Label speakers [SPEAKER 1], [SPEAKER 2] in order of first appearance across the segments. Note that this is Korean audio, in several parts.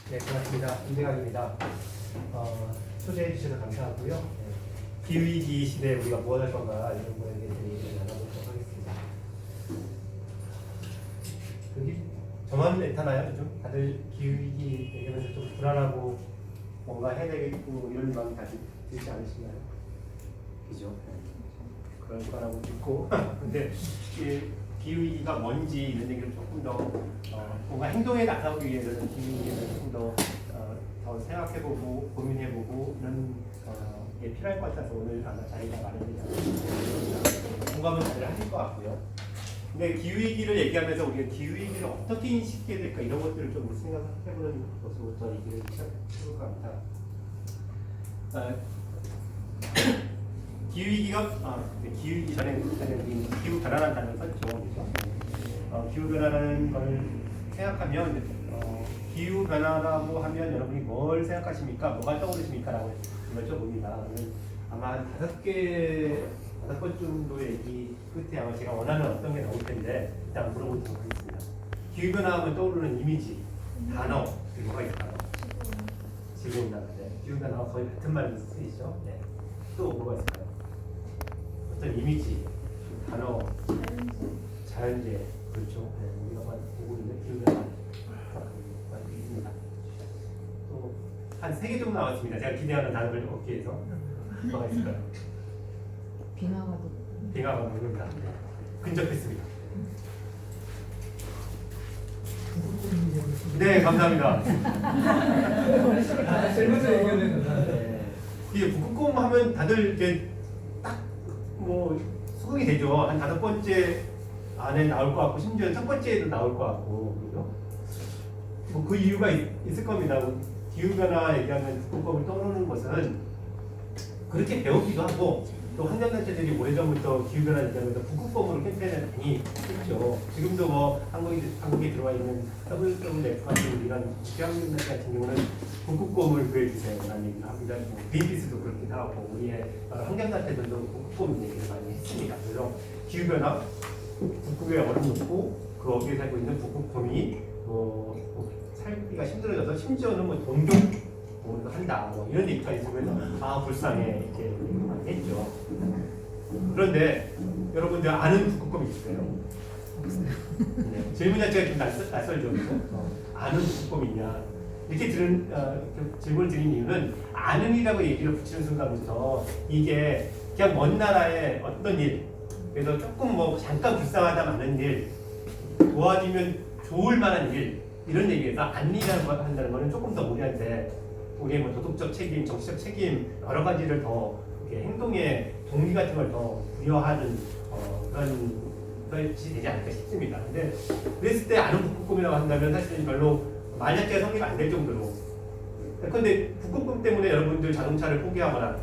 [SPEAKER 1] 네, 반갑습니다. 임대강입니다. 초대해 주셔서 감사하고요. 네, 기후위기 시대에 우리가 무엇 할 건가 이런 거에 대해서 얘기를 나눠보도록 하겠습니다. 여기 저만 애타나요? 좀 다들 기후위기 얘기하면서 좀 불안하고 뭔가 해야 되겠고 이런 마음이 다들 들지 않으시나요? 그죠? 네. 그럴 거라고 믿고 근데 기후위기가 뭔지 이런 얘기를 조금 더 뭔가 행동에 나서기 위해서는 기후위기를 조금 더 생각해보고 고민해보고 이런 게 필요할 것 같아서 오늘 아마 자리가 마련되지 않았습니다. 공감은 다들 하실 것 같고요. 근데 기후위기를 얘기하면서 우리가 기후위기를 어떻게 인식해야 될까 이런 것들을 좀 생각해보는 것으로부터 얘기를 시작해볼 것 같습니다. 기후위기 전에 기후 변화라는 단어를 썼죠. 기후 변화라는 걸 생각하면 기후 변화라고 하면 여러분이 뭘 생각하십니까? 뭐가 떠오르십니까?라고 여쭤봅니다. 아마 한 5번 정도의 얘기 끝에 아마 제가 원하는 어떤 게 나올 텐데 일단 물어보도록 하겠습니다. 기후 변화하면 떠오르는 이미지, 단어 뭐가 있을까요? 지구온난화인데 기후 변화와 거의 같은 말을 쓰이죠. 네. 또 뭐가 있을까요? 어떤 이미지, 단어, 자연재해, 그렇죠. 네, 우리가 보고 있는 기후변화 있습니다. 또 한 3개 정도 나왔습니다. 제가 기대하는 단어를 얻기 위해서 뭐가 있을까요? 빙하가 녹는다. 네. 근접했습니다. 네, 감사합니다. 네. 이게 북극곰 하면 다들 이제 딱 뭐 수긍이 되죠. 한 5번째 안에 나올 것 같고 심지어 첫 번째에도 나올 것 같고 그죠? 뭐 그 이유가 있을 겁니다. 기후변화 얘기하면 북극곰을 떠오르는 것은 그렇게 배우기도 하고 또 환경단체들이 오래전부터 기후변화 얘기하면서 북극곰으로 캠페인을 많이 했죠. 지금도 뭐 한국에 들어와 있는 WWF 같은 이런 국제환경단체 같은 경우는 북극곰을 구해주세요 라는 얘기를 합니다. 뭐 그린피스도 그렇게 하고 우리의 환경단체들도 북극곰 얘기를 많이 했습니다. 그래서 기후변화, 북극에 얼음 녹고 그 어디에 살고 있는 북극곰이 살기가 힘들어져서 심지어는 뭐 동종 한다 뭐 이런 얘기가 있으면 불쌍해 이렇게 많이 했죠. 그런데 여러분들 아는 북극곰이 있어요? 네. 질문 자체가 좀 낯설죠. 아는 북극곰이 있냐 이렇게 질문을 드린 이유는 아는이라고 얘기를 붙이는 순간부터 이게 그냥 먼 나라의 어떤 일 그래서 조금 뭐 잠깐 불쌍하다 많은 일 도와주면 좋을 만한 일 이런 얘기에서 안리라고 한다는 거는 조금 더 무리한데 우리의 뭐 도덕적 책임, 정치적 책임 여러 가지를 더 행동의 동기 같은 걸 더 부여하는 그런 것이 되지 않을까 싶습니다. 근데 그랬을 때 아는 북극곰이라고 한다면 사실 별로 말 자체가 성립 안 될 정도로 그런데 북극곰 때문에 여러분들 자동차를 포기하거나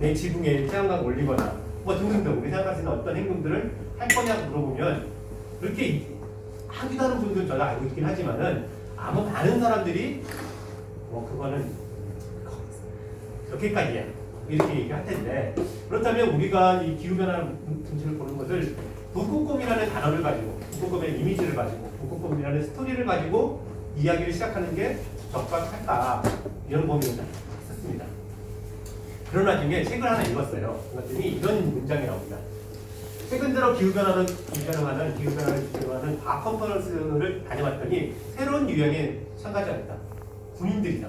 [SPEAKER 1] 내 지붕에 태양광 올리거나 뭐 등등등 우리 생각할 수 있는 어떤 행동들을 할 거냐고 물어보면 그렇게 하기도 하는 분들은 저도 알고 있긴 하지만은 아마 많은 사람들이 그거는 그렇게까지야 이렇게 얘기할 텐데 그렇다면 우리가 이 기후변화 분석을 보는 것을 북극곰이라는 단어를 가지고 북극곰의 이미지를 가지고 북극곰이라는 스토리를 가지고 이야기를 시작하는 게 적합할까 이런 고민을 했었습니다. 그런 와중에 책을 하나 읽었어요. 그랬더니 이런 문장이 나옵니다. 최근 들어 기후변화를 주제로하는 과학 컨퍼런스를 다녀봤더니 새로운 유형에 참가하지 않았다. 군인들이다.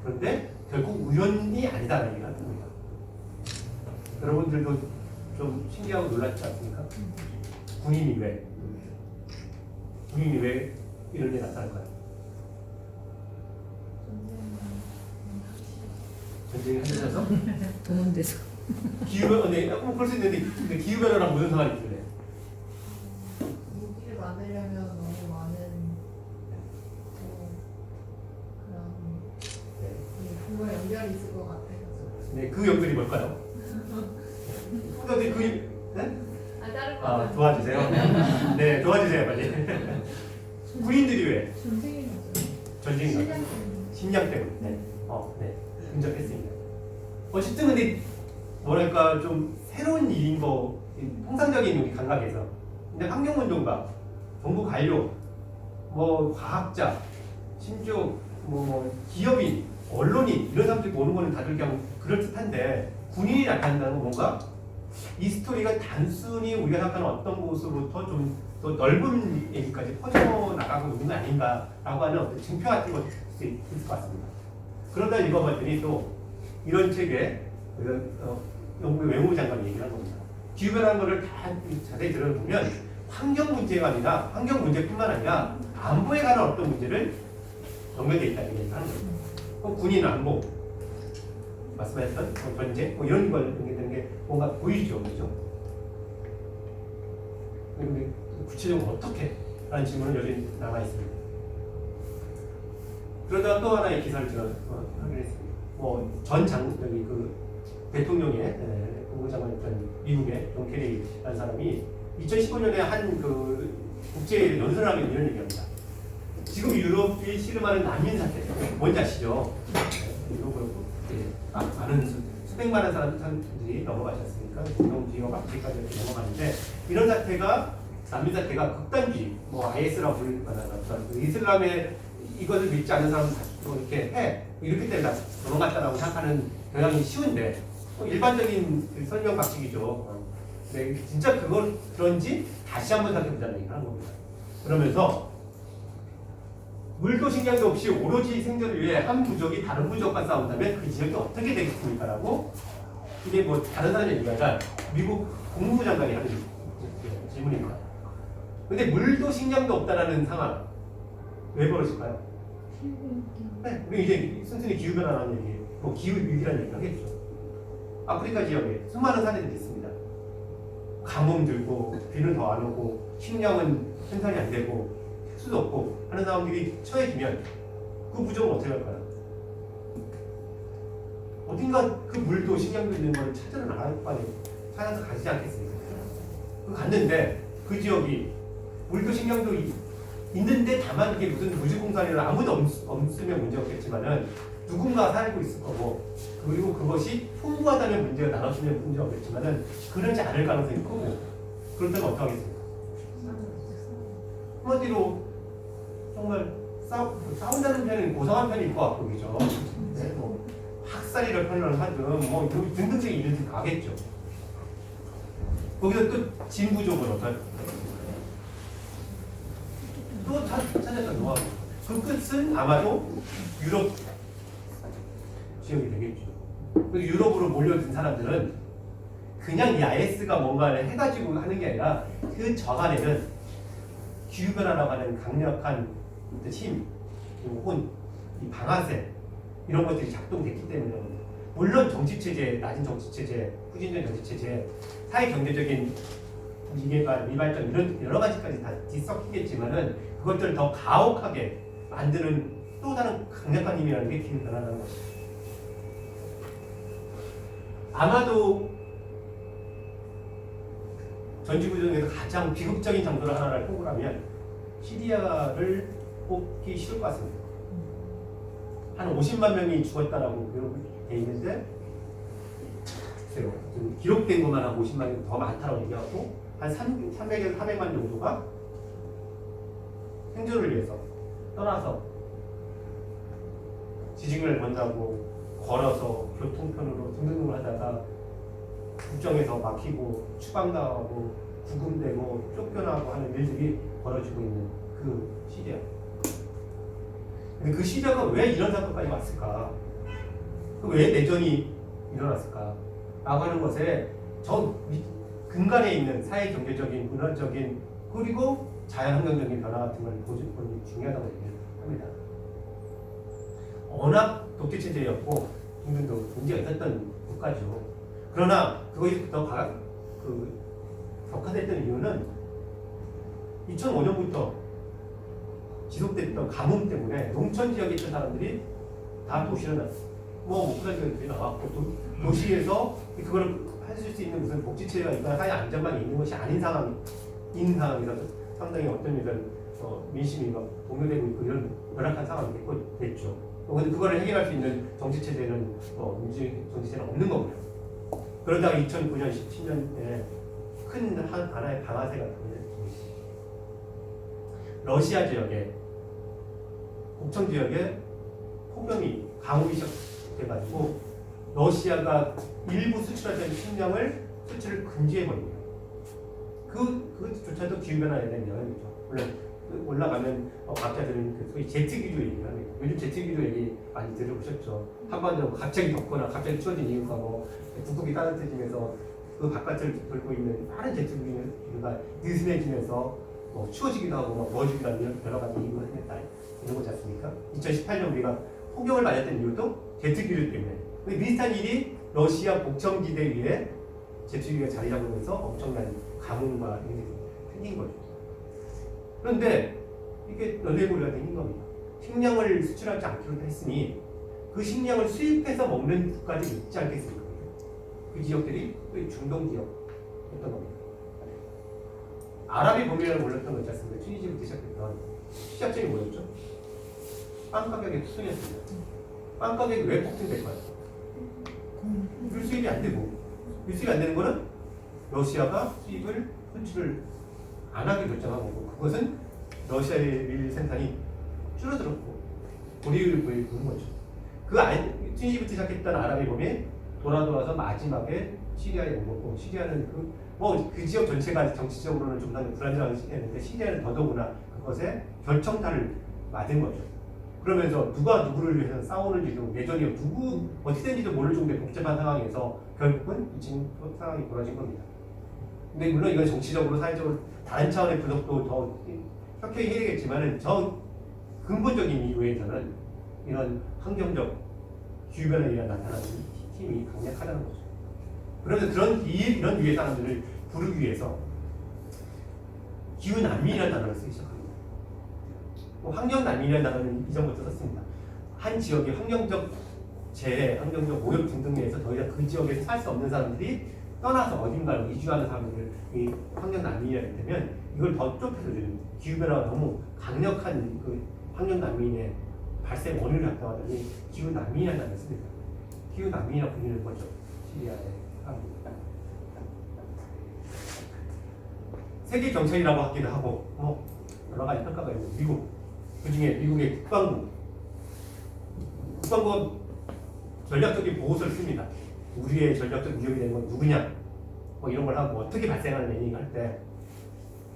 [SPEAKER 1] 그런데 결국 우연이 아니다라는 얘기가 나옵니다. 여러분들도 좀 신기하고 놀랐지 않습니까? 군인이 왜 이런 게 나타날까요? 전쟁이 한데서
[SPEAKER 2] 동원돼서
[SPEAKER 1] 기후변화, 그럴 수 있는데 기후변화랑 무슨 상관이 있길래?
[SPEAKER 3] 무기를 만들려면 너무 많은 그런 부가 연결이 있을 것 같아서.
[SPEAKER 1] 네, 그 연결이 뭘까요? 근데 네?
[SPEAKER 3] 다른 거.
[SPEAKER 1] 도와주세요. 네, 도와주세요 빨리. 군인들이 왜? 전쟁이 나죠. 식량 때문에. 네. 네. 근접했습니다. 어쨌든 근데 뭐랄까 좀 새로운 일인 거 통상적인 우리 감각에서 근데 환경운동가, 정부 관료, 뭐 과학자, 심지어 뭐 기업인, 언론인 이런 사람들이 보는 거는 다들 그냥 그럴듯한데 군인이 나타난다는 건 뭔가 이 스토리가 단순히 우리가 생각하는 어떤 곳으로부터 좀 더 넓은 얘기까지 퍼져나가고 있는 거 아닌가라고 하는 어떤 증표 같은 것도 있을 것 같습니다. 그러다 읽어봤더니 또 이런 책에 영국의 외무부 장관이 얘기를 한 겁니다. 기후변화라는 거를 다 자세히 들어보면 환경 문제가 아니라 환경 문제뿐만 아니라 안보에 관한 어떤 문제를 연결되어 있다는 얘기를 하는 거예요. 군인 안보, 말씀하셨던 전쟁, 뭐 이런 걸 연결되는 게 뭔가 보이죠, 그렇죠? 근데 구체적으로 어떻게? 라는 질문은 여전히 남아 있습니다. 그러다가 또 하나의 기사를 제가 확인했습니다. 여기 그 대통령의 국무장관이었던 미국의 존 케리라는 사람이 2015년에 한 그 국제 연설을 하면 이런 얘기합니다. 지금 유럽이 씨름하는 난민 사태, 뭔지 아시죠? 유럽으로 많은 수백만한 사람들이 넘어가셨으니까 지금 지금 앞뒤까지 넘어가는데 이런 사태가 난민 사태가 극단주의, IS라고 불릴 만한 어떤 이슬람의 이것을 믿지 않는 사람은 이렇게 때문에 넘어갔다라고 생각하는 경향이 쉬운데 일반적인 설명 방식이죠. 네, 진짜 그런지 다시 한번 생각해보자는 얘기를 하는 겁니다. 그러면서 물도 식량도 없이 오로지 생존을 위해 한 부족이 다른 부족과 싸운다면 그 지역이 어떻게 되겠습니까? 라고 이게 다른 사람이 얘기하자 미국 국무부 장관이 하는 질문입니다. 근데 물도 식량도 없다라는 상황 왜 벌어질까요? 네, 우리 이제 순순히 기후변화라는 얘기, 기후위기라는 얘기를 하겠죠. 아프리카 지역에 수많은 사례들이 있습니다. 가뭄 들고 비는 더 안 오고 식량은 생산이 안 되고 수도 없고 하는 사람들이 처해지면 그 부족은 어떻게 할까요? 어딘가 그 물도 식량도 있는 걸 찾으러 나갈 거 아니에요. 찾아서 가지 않겠습니까? 갔는데 그 지역이 물도 식량도 있는데 다만 이게 무슨 무주공산이나 아무도 없으면 문제 없겠지만은 누군가 살고 있을 거고 그리고 그것이 풍부하다는 문제가 나눠지면 문제 없겠지만은 그러지 않을 가능성이 크고 그렇다면 어떡하겠습니까? 한마디로 정말 싸운다는 편은 고상한 편일 것 같고 그죠? 네, 학살이라 표현을 하든 등등등이 이런 데 가겠죠. 거기서 또 진부족은 어떨까요? 또 찾았던 노하우. 그 끝은 아마도 유럽 지역이 되겠죠. 유럽으로 몰려든 사람들은 그냥 이 IS가 뭔가를 해가지고 하는 게 아니라 그 저간에는 기후변화라고 하는 강력한 힘, 혹은 이 방아쇠 이런 것들이 작동됐기 때문에 물론 정치체제, 낮은 정치체제, 후진적 정치체제, 사회경제적인 미발전 이런 여러 가지까지 다 뒤섞이겠지만은 그것들을 더 가혹하게 만드는 또 다른 강력한 힘이라는 게 기후변화라는 것이죠. 아마도 전지구 중에서 가장 비극적인 정도를 하나를 꼽으라면 시리아를 꼽기 싫을 것 같습니다. 한 50만 명이 죽었다라고 되어 있는데 글쎄요, 기록된 것만 한 50만 명이 더 많다고 얘기하고 한 300에서 400만 정도가 생존을 위해서 떠나서 지진을 본다고 걸어서 교통편으로 등등을 하다가 국정에서 막히고 추방당하고 구금되고 쫓겨나고 하는 일들이 벌어지고 있는 그 시리아. 근데 그 시리아가 왜 이런 사건까지 왔을까? 왜 내전이 일어났을까? 라고 하는 것에 저 근간에 있는 사회 경제적인 문화적인 그리고 자연환경적인 변화 같은 걸 보는 게 중요하다고 얘기합니다. 워낙 독재체제였고 인근도 문제가 있었던 국가죠. 그러나 그것이 더 격화됐던 이유는 2005년부터 지속됐던 가뭄 때문에 농촌 지역에 있던 사람들이 다 도시로 목포산 지역에 나왔고 도시에서 그걸 하실 수 있는 무슨 복지체계가 있거나 사회 안전망이 있는 것이 아닌 상황에서 상당히 어떤 이런 민심이 동요되고 있고 이런 열악한 상황이 됐죠. 근데 그거를 해결할 수 있는 정치체제는 민주주의 정치체제는 없는 거고요. 그러다가 2009년, 17년에 큰 하나의 방아쇠가 러시아 지역에 북청 지역에 폭염이 강우기 시작돼가지고 러시아가 일부 수출하던 식량을 수출을 금지해버립니다. 그것조차도 기후변화에 대한 영향이죠. 물론 올라가면 과학자들은 그 소위 제트기류 얘기를 합니다. 요즘 제트기류 얘기 많이 들어보셨죠. 한반도 갑자기 덥거나 갑자기 추워진 이유가 뭐 북극이 따뜻해지면서 그 바깥을 돌고 있는 빠른 제트기류가 느슨해지면서 뭐 추워지기도 하고 막 더워지기도 하는 여러 가지 이유가 생겼다 이런 거지 않습니까? 2018년 우리가 폭염을 맞았던 이유도 제트기류 때문에. 근데 비슷한 일이 러시아 곡청지대 위에 제트기류가 자리 잡으면서 엄청난 가뭄과 이런 게 생긴 거죠. 그런데 이게 연쇄고리가 생긴 겁니다. 식량을 수출하지 않기로 했으니 그 식량을 수입해서 먹는 국가들이 있지 않겠습니까? 그 지역들이 또 중동 지역이었던 겁니다. 아랍이 범위를 몰랐던 거 있지 않습니까? 튀니지부터 시작했던 시작점이 뭐였죠? 빵 가격의 폭등이었습니다. 빵 가격이 왜 폭등될까요? 수입이 안 되고 수입이 안 되는 거는 러시아가 수출을 안 하게 결정한 거고 그것은 러시아의 밀 생산이 줄어들었고 고리를 보이는 거죠. 튀니지부터 시작했던 아랍의 범위 돌아서 마지막에 시리아에 온 거고 시리아는 그 지역 전체가 정치적으로는 좀 불안정한 시기였는데 시리아는 더더구나 그것에 결정타를 맞은 거죠. 그러면서 누가 누구를 위해서 싸우는지도 내전이 어떻게 된지도 모를 정도의 복잡한 상황에서 결국은 지금 상황이 벌어진 겁니다. 근데 물론 이건 정치적으로 사회적으로 다른 차원의 분석도 더 혁혁히 해야 되겠지만은 저 근본적인 이유에서는 이런 환경적 기후변화에 의한 나타나는 힘이 강력하다는 거죠. 그러면서 이런 위의 사람들을 부르기 위해서 기후난민이라는 단어를 쓰기 시작합니다. 환경난민이라는 단어는 이전부터 썼습니다. 한 지역의 환경적 재해, 환경적 오염 등등에 의해서 더 이상 그 지역에서 살 수 없는 사람들이 떠나서 어딘가로 이주하는 사람들을 이 환경난민이라고 되면 이걸 더 좁혀서 기후변화가 너무 강력한 그 환경난민의 발생 원인을 나타나더니 기후난민이라는 단어를 씁니다. 기후난민이라고 불리는 거죠. 시리아의 사람들. 세계 경찰이라고 하기도 하고 여러 가지 평가가 있는 미국. 그중에 미국의 국방부가 전략적인 보고서를 씁니다. 우리의 전략적 위협이 되는 건 누구냐? 이런 걸 하고 어떻게 발생하는 얘기를 할 때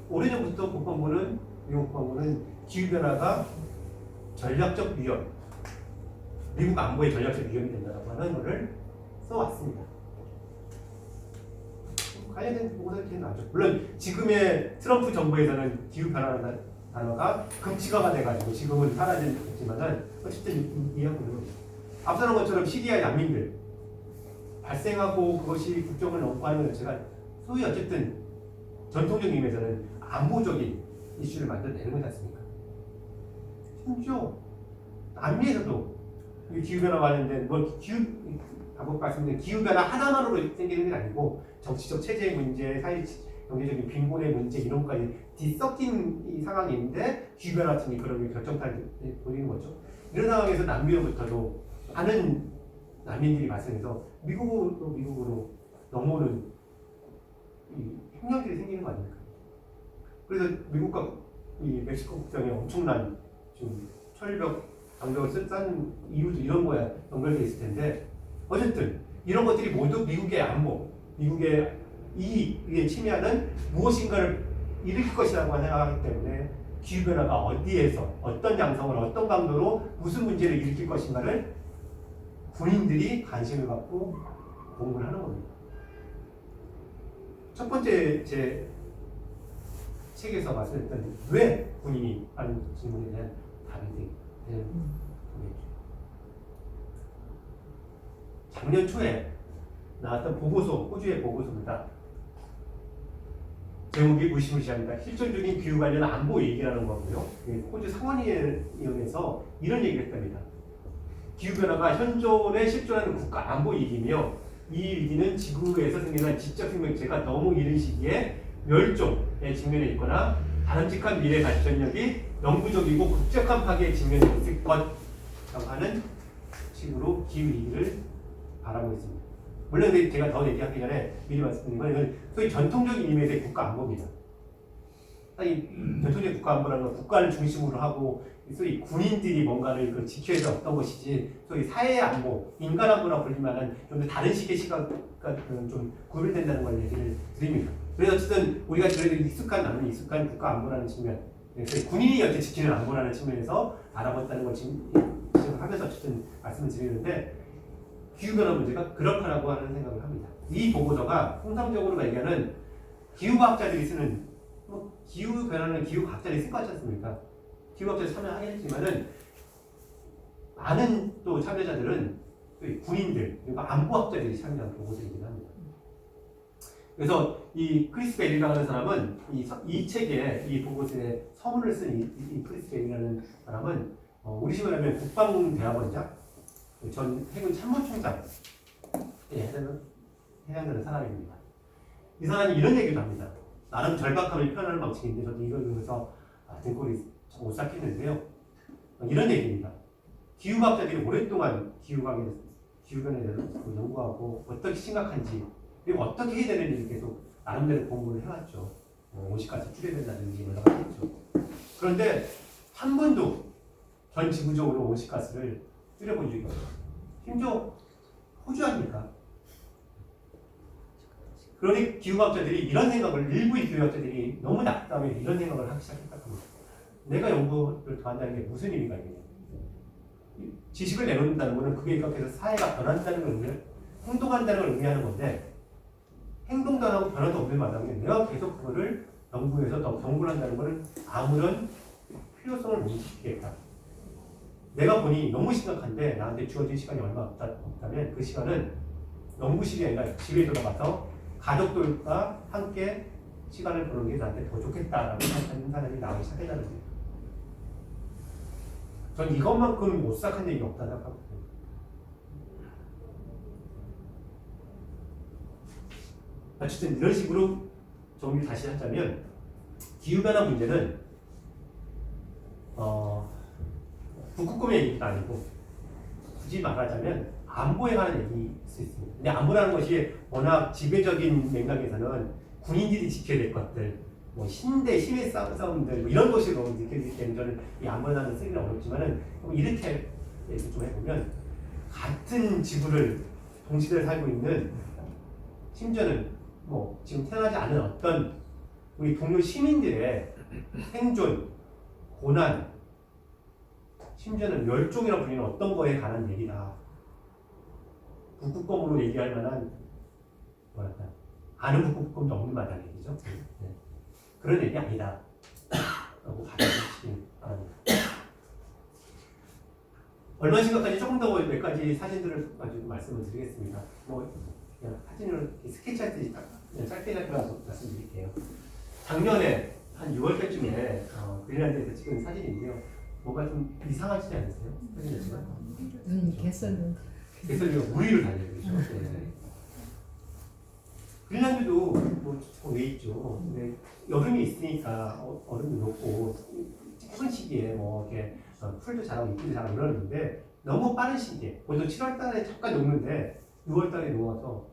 [SPEAKER 1] 오래전부터 미국 국방부는 기후변화가 전략적 위협, 미국 안보의 전략적 위협이 된다고 하는 것을 써왔습니다. 관련된 보고서를 이렇게 나왔죠. 물론 지금의 트럼프 정부에서는 기후변화라는 단어가 금지가가 돼가지고 지금은 사라졌지만은 어쨌든 이해하고 있는 겁니다. 앞서는 것처럼 시리아의 난민들 발생하고 그것이 국경을 넘고 하는 것 자체가 소위 어쨌든 전통적인 의미에서는 안보적인 이슈를 만들어내는 거지 않습니까? 심지어 남미에서도 기후변화 관련된 방금 말씀드린 기후변화 하나만으로 생기는 게 아니고 정치적 체제의 문제, 사회 경제적인 빈곤의 문제 이런 것까지 뒤섞인 이 상황인데 기후변화 같은 게 그런 결정타를 보이는 거죠. 이런 상황에서 남미로부터도 많은 난민들이 발생해서 미국으로 넘어오는 이 협력들이 생기는 거 아닙니까? 그래서 미국과 이 멕시코 국경에 엄청난 지금 철벽, 장벽을 쌓는 이유도 이런 거에 연결되어 있을 텐데 어쨌든 이런 것들이 모두 미국의 안보, 미국의 이익에 침해하는 무엇인가를 일으킬 것이라고 생각하기 때문에 기후변화가 어디에서 어떤 양상을 어떤 강도로 무슨 문제를 일으킬 것인가를 군인들이 관심을 갖고 공부를 하는 겁니다. 첫 번째 제 책에서 말씀드렸던 왜 군인이 하는 질문에 대한 답이 되겠죠. 작년 초에 나왔던 보고서, 호주의 보고서입니다. 제목이 무시무시합니다. 실존적인 기후 관련 안보 얘기라는 거고요. 호주 상원의원에서 이런 얘기를 했답니다. 기후변화가 현존에 실존하는 국가 안보 위기이며 이 위기는 지구에서 생겨난 지적 생명체가 너무 이른 시기에 멸종에 직면해 있거나 바람직한 미래 발전력이 영구적이고 급격한 파괴에 직면해 있을 것이라고 하는 식으로 기후 위기를 바라보고 있습니다. 물론 제가 더 얘기하기 전에 미리 말씀드린 건 이건 소위 전통적인 의미에서의 국가 안보입니다. 아니 전통적 국가안보라는 건 국가를 중심으로 하고 소위 군인들이 뭔가를 그 지켜야 될 어떤 것이지 소위 사회 안보, 인간 안보라고 불릴 만한 좀 더 다른 식의 시각과 좀 구별된다는 걸 얘기를 드립니다. 그래서 어쨌든 우리가 그래도 나는 익숙한 국가 안보라는 측면, 그래서 군인이 여태 지키는 안보라는 측면에서 알아봤다는 걸 지금 하면서 어쨌든 말씀을 드리는데 기후변화 문제가 그렇다라고 하는 생각을 합니다. 이 보고서가 통상적으로 얘기하는 기후과학자들이 쓰는 기후변화는 기후과학자들이 쓸 것 같지 않습니까? 기후과학자들이 참여하겠지만은 많은 또 참여자들은 군인들 그리고 안보학자들이 참여한 보고서이긴 합니다. 그래서 이 크리스 베일이라고 하는 사람은 이 책에 이 보고서에 서문을 쓴 이 크리스 베일이라는 사람은 우리 식으로 하면 국방대학원장, 전 해군 참모총장 해당되는 사람입니다. 이 사람이 이런 얘기도 합니다. 나름 절박함을 표현하는 방식인데 저도 이걸 보면서 등골이 참 오싹했는데요. 이런 얘기입니다. 기후과학자들이 오랫동안 기후변화에 대해서 연구하고 어떻게 심각한지 그리고 어떻게 해야 되는지 계속 나름대로 공부를 해왔죠. 온실가스 줄여야 된다든지 여러 가지 했죠. 그런데 한 번도 전 지구적으로 온실가스를 줄여본 적이 없어요. 심지어 호주 아닙니까? 그러니 기후과학자들이 이런 생각을 일부의 기후과학자들이 너무 낙담해 이런 생각을 하기 시작했다고 합니다. 내가 연구를 더 한다는 게 무슨 의미가 있느냐. 지식을 내놓는다는 것은 그게 입각해서 사회가 변한다는 걸 행동한다는 걸 의미하는 건데 행동도 안 하고 변화도 없는 마당에 내가 계속 그거를 연구해서 더 연구를 한다는 것은 아무런 필요성을 못 지키겠다. 내가 보니 너무 심각한데 나한테 주어진 시간이 얼마 없다면 그 시간은 연구실이 아니라 집에 들어가서 가족들과 함께 시간을 보는 게 나한테 더 좋겠다라고 생각하는 사람이 나오기 시작했다는 거예요. 전 이것만큼 오싹한 얘기 없다 생각하거든요. 어쨌든 이런 식으로 정리 다시 하자면 기후변화 문제는 북극곰의 얘기도 아니고 굳이 말하자면 안보에 관한 얘기일 수 있습니다. 근데 안보라는 것이 워낙 지배적인 맥락에서는 군인들이 지켜야 될 것들, 뭐 힘의 싸움들 뭐 이런 것으로 느껴지기 때문에 저는 이 안보라는 쓰기는 어렵지만은 이렇게 얘기 좀 해보면 같은 지구를 동시대에 살고 있는 심지어는 뭐 지금 태어나지 않은 어떤 우리 동료 시민들의 생존, 고난, 심지어는 멸종이라고 불리는 어떤 거에 관한 얘기다. 북극곰으로 얘기할 만한 뭐랄까 아는 북극곰도 없는 말이라는 얘기죠. 네. 그런 얘기 아니다. 라고 받아주시기 바랍니다. 얼마나 심각한지 조금 더 몇 가지 사진들을 가지고 말씀을 드리겠습니다. 뭐 그냥 사진을 스케치할 때 짧게 말씀드릴게요. 작년에 한 6월 때쯤에 그린란드에서 찍은 사진인데요. 뭔가 좀 이상하지 않으세요? 사진 자체가? 개설류가 무리를 달려요. 그렇죠? 네. 그린란드도 왜 있죠? 근데 여름이 있으니까 얼음이 녹고 짧은 시기에 뭐 이렇게 풀도 자라고 잎도 자라고 이러는데 너무 빠른 시기에 보통 7월달에 잠깐 녹는데 6월달에 녹아서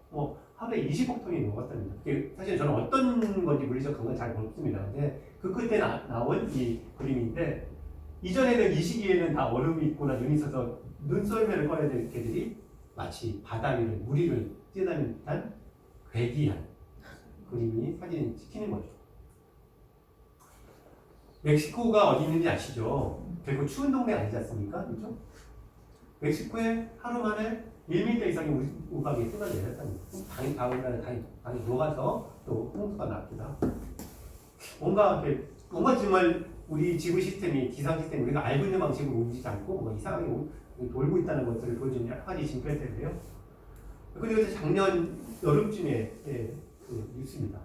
[SPEAKER 1] 하루에 20억 톤이 녹았답니다. 사실 저는 어떤 건지 물리적 근거는 잘 모르겠습니다. 근데 그 끝에 나온 이 그림인데 이전에는 이 시기에는 다 얼음이 있거나 눈이 있어서 눈썰매를 꺼내야 될 개들이 마치 바다 위를 무리를 뛰어다니는 듯한 괴기한 그림이 사진을 찍히는 거죠. 멕시코가 어디 있는지 아시죠? 결국 추운 동네 아니지 않습니까? 그렇죠? 멕시코에 하루 만에 1m 이상의 우박이 쏟아내렸답니다. 다음날에 당이 녹아서 또 홍수가 나기도 하고. 뭔가 정말 우리 지구 시스템이 기상 시스템이 우리가 알고 있는 방식으로 움직이지 않고 뭔가 이상하게 돌고 있다는 것들을 보여주는 여러 가지 징표인데요. 그리고 작년 여름쯤에 그 뉴스입니다.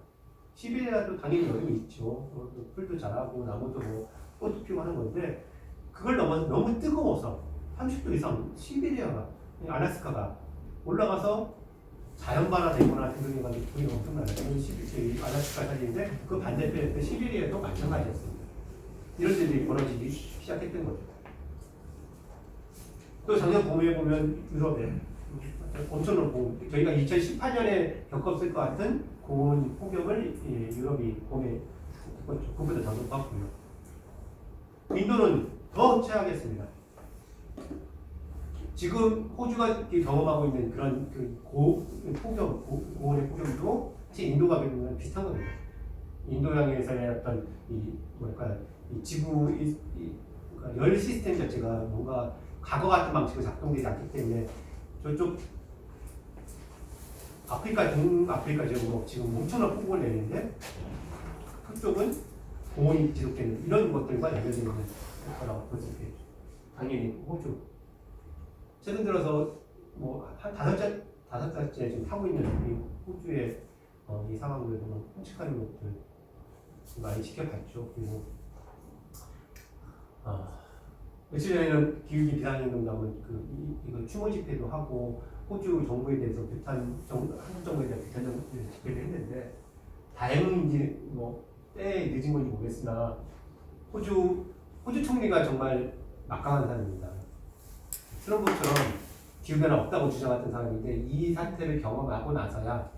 [SPEAKER 1] 시베리아도 당연히 여름이 있죠. 풀도 자라고 나무도 꽃도 피고 하는 건데 그걸 넘어서 너무 뜨거워서 30도 이상 시베리아가 알래스카가 올라가서 자연반화 되거나 등등해가지고 불이 엄청나요. 알래스카 사진인데 그 반대편에 시베리아도 마찬가지였습니다. 이런 일이 벌어지기 시작했던 거죠. 또 작년 봄에 보면 유럽에 엄청난 고온, 저희가 2018년에 겪었을 것 같은 고온 폭염을 유럽이 봄에 겪고 그렇죠. 그보다 더 높았고요. 인도는 더 최악이었습니다. 지금 호주가 경험하고 있는 그런 폭염, 고온의 폭염도 사실 인도가 겪는 비슷한 겁니다. 인도양에서의 어떤 이 지구 그러니까 열 시스템 자체가 뭔가 과거 같은 방식으로 작동되지 않기 때문에 저쪽 아프리카 동아프리카 지역으로 지금 엄청난 폭우를 내리는데 그쪽은 고온이 지속되는 이런 것들과 연결되는 거라고 볼 수 있겠죠. 당연히 호주. 최근 들어서 뭐 한 다섯 달째 지금 타고 있는 이 호주의 이 상황을 보면 끔찍한 것들 많이 지켜봤죠. 그리고 며칠 전에는 기후위기 비상행동장은 이거 추모 집회도 하고 호주 정부에 대해서 한국 정부에 대한 비판 집회를 했는데 다행인지 뭐 때에 늦은 건지 모르겠으나 호주 총리가 정말 막강한 사람입니다. 트럼프처럼 기후변화 없다고 주장했던 사람인데 이 사태를 경험하고 나서야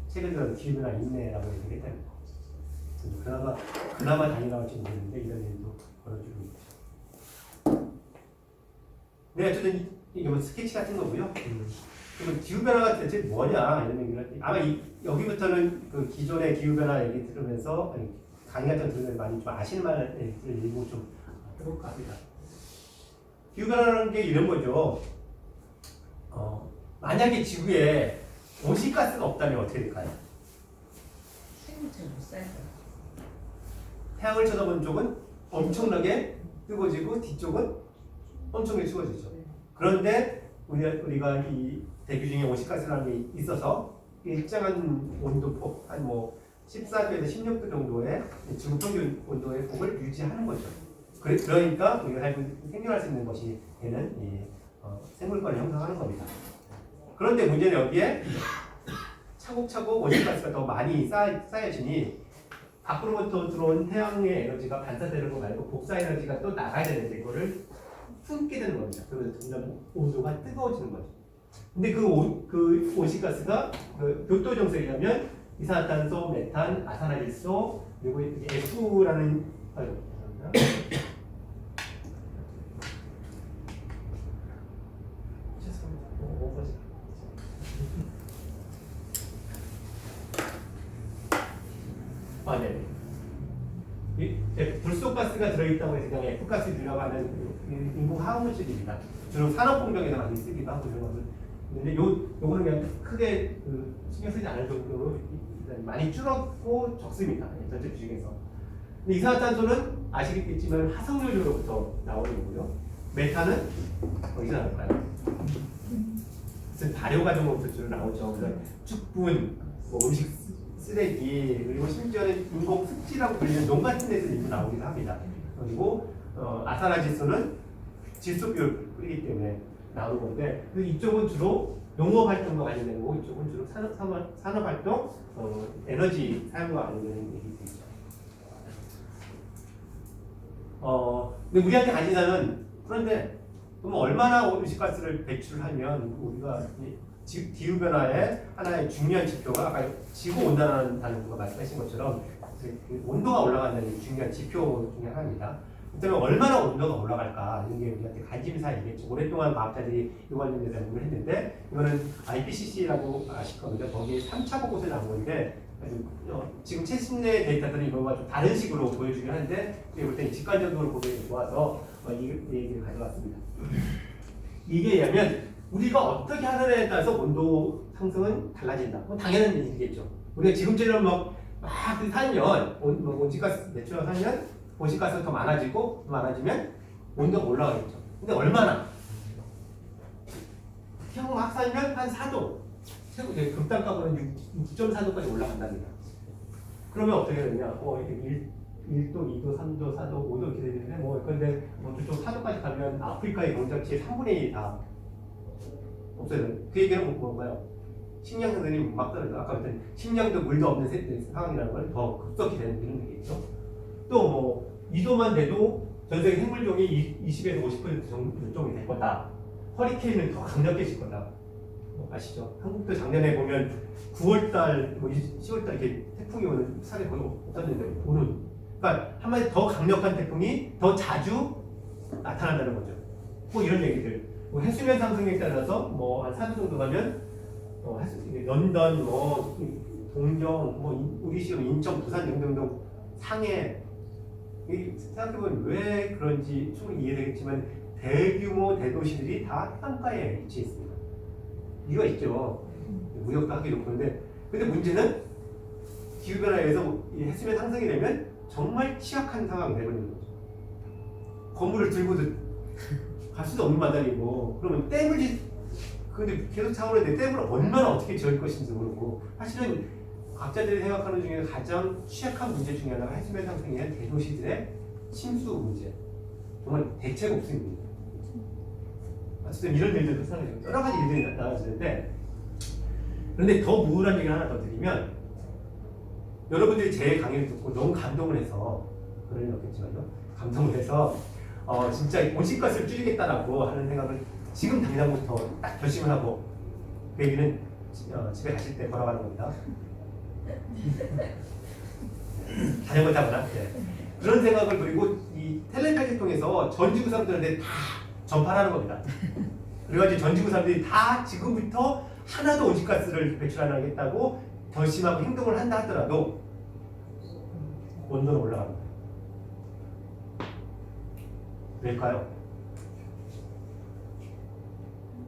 [SPEAKER 1] 최근 들어 기후변화 있네라고 얘기를 했다는 거. 그나마 다행이라고 할지 모르겠는데 이런 일도 벌어지고 있죠. 네, 어쨌든 이게 뭐 스케치 같은 거고요. 그리고 기후변화가 대체 뭐냐 이런 얘기를 아마 여기부터는 그 기존의 기후변화 얘기 들으면서 강의 같은 거 들으면서 많이 좀 아시는 말을 일부 좀 해볼까 합니다. 기후변화라는 게 이런 거죠. 만약에 지구에 온실가스가 없다면 어떻게 될까요?
[SPEAKER 2] 생물체는 못 살죠.
[SPEAKER 1] 태양을 쳐다보는 쪽은 엄청나게 뜨거워지고 뒤쪽은 엄청나게 추워지죠. 그런데 우리가 이 대기 중에 온실가스라는 게 있어서 일정한 온도폭 한 뭐 14도에서 16도 정도의 지구 평균 온도의 폭을 유지하는 거죠. 그러니까 우리가 생존할 수 있는 것이 되는 생물권을 형성하는 겁니다. 그런데 문제는 여기에 차곡차곡 온실가스가 더 많이 쌓여지니 밖으로부터 들어온 태양의 에너지가 반사되는 거 말고 복사 에너지가 또 나가야 되는데 이거를 품게 되는 겁니다. 그러면서 점점 온도가 뜨거워지는 거죠. 근데 그 온실가스가 교토 정책에 의하면 이산화탄소, 메탄, 아산화질소 그리고 F라는 불속가스가 들어있다고 해서 그냥 F가스 들어가는 인공 화학물질입니다. 주로 산업공정에서 많이 쓰기도 하고 이런 것들. 근데 요거는 그냥 크게 신경 쓰지 않을 정도로 많이 줄었고 적습니다. 전체 비중에서. 근데 이산화탄소는 아시겠지만 화석연료로부터 나오는 거고요. 메탄은 어디서 나올까요? 무슨 발효 과정으로부터 주로 나오죠. 그래서 축분, 뭐 음식 쓰레기, 그리고 심지어는 인공 습지라고 불리는 농 같은 데서 일부 나오기도 합니다. 그리고 아산화질소는 질소비를 뿌리기 때문에 나오는 건데 이쪽은 주로 농업 활동과 관련된 거고 이쪽은 주로 산업 활동, 에너지 사용과 관련된 얘기들이죠. 근데 우리한테 가진 그런데 그럼 얼마나 온실가스를 배출하면 우리가 기후변화의 하나의 중요한 지표가 아까 지구온난화라는 단어가 말씀하신 것처럼 그 온도가 올라간다는 중요한 지표 중에 하나입니다. 그렇다면 얼마나 온도가 올라갈까 이런 게 우리한테 관심사이겠죠. 오랫동안 과학자들이 이 관련돼서 연구를 했는데 이거는 IPCC라고 아실 겁니다. 거기에 3차 보고서에 나온 건데 지금 최신의 데이터들은 이거와 좀 다른 식으로 보여주긴 하는데 볼 때는 직관적으로 보기 좋아서 이 얘기를 가져왔습니다. 이게 뭐냐면 우리가 어떻게 하느냐에 따라서 온도 상승은 달라진다. 당연한 얘기겠죠. 우리가 지금처럼 막 살면 온실가스 배출을 살면 온실가스가 더 많아지고 더 많아지면 온도가 올라가겠죠. 근데 얼마나? 형 막 살면 한 4도, 극단값으로는 6.4도까지 올라간답니다. 그러면 어떻게 되냐? 1도, 2도, 3도, 4도, 5도 이렇게 되는데 근데 저쪽 4도까지 가면 아프리카의 경작지의 3분의 1이 다 없어요. 그 얘기는 뭔가요? 식량들이 막 떨어져. 아까 말했던 식량도 물도 없는 상황이라는 걸 더 급속히 되는 이런 얘기겠죠. 또 2도만 돼도 전 세계 생물종이 20에서 50% 정도 될 거다. 허리케인은 더 강력해질 거다. 아시죠? 한국도 작년에 보면 9월달, 10월달 이렇게 태풍이 오는 사례 거의 없었는데 오는 그러니까 한마디 더 강력한 태풍이 더 자주 나타난다는 거죠. 뭐 이런 얘기들. 뭐 해수면 상승에 따라서 뭐 한 4도 정도 가면 런던, 뭐 동경, 뭐 우리 지금 인천, 부산 등등등 상해. 생각해보면 왜 그런지 충분히 이해되겠지만 대규모 대도시들이 다 해안가에 위치해 있습니다. 이유가 있죠. 무역도 하기 좋고. 근데 문제는 기후변화에서 이 해수면 상승이 되면 정말 취약한 상황이 되버리는 거죠. 건물을 들고도 갈 수도 없는 마당이고, 그러면 근데 계속 차오르는데 댐을 얼마나 어떻게 지을 것인지 모르고, 사실은 과학자들이 생각하는 중에 가장 취약한 문제 중에 하나가 해수면 상승에 의한 대도시들의 침수 문제. 정말 대책 없습니다. 어쨌든 이런 일들도 상당히 여러 가지 일들이 나와지는데, 그런데 더 우울한 얘기를 하나 더 드리면, 여러분들이 제 강의를 듣고 너무 감동을 해서, 그럴 리는 없겠지만요, 감동을 해서 진짜 온실가스를 줄이겠다라고 하는 생각을 지금 당장부터 딱 결심을 하고, 그 얘기는 집에 가실 때 걸어가는 겁니다. 자전거 타거나. 네. 그런 생각을 그리고 이 텔레파시를 통해서 전 지구 사람들한테 다 전파하는 겁니다. 그래가지고 전 지구 사람들이 다 지금부터 하나도 온실가스를 배출 안 하겠다고 결심하고 행동을 한다 하더라도 온도는 올라갑니다. 왜일까요?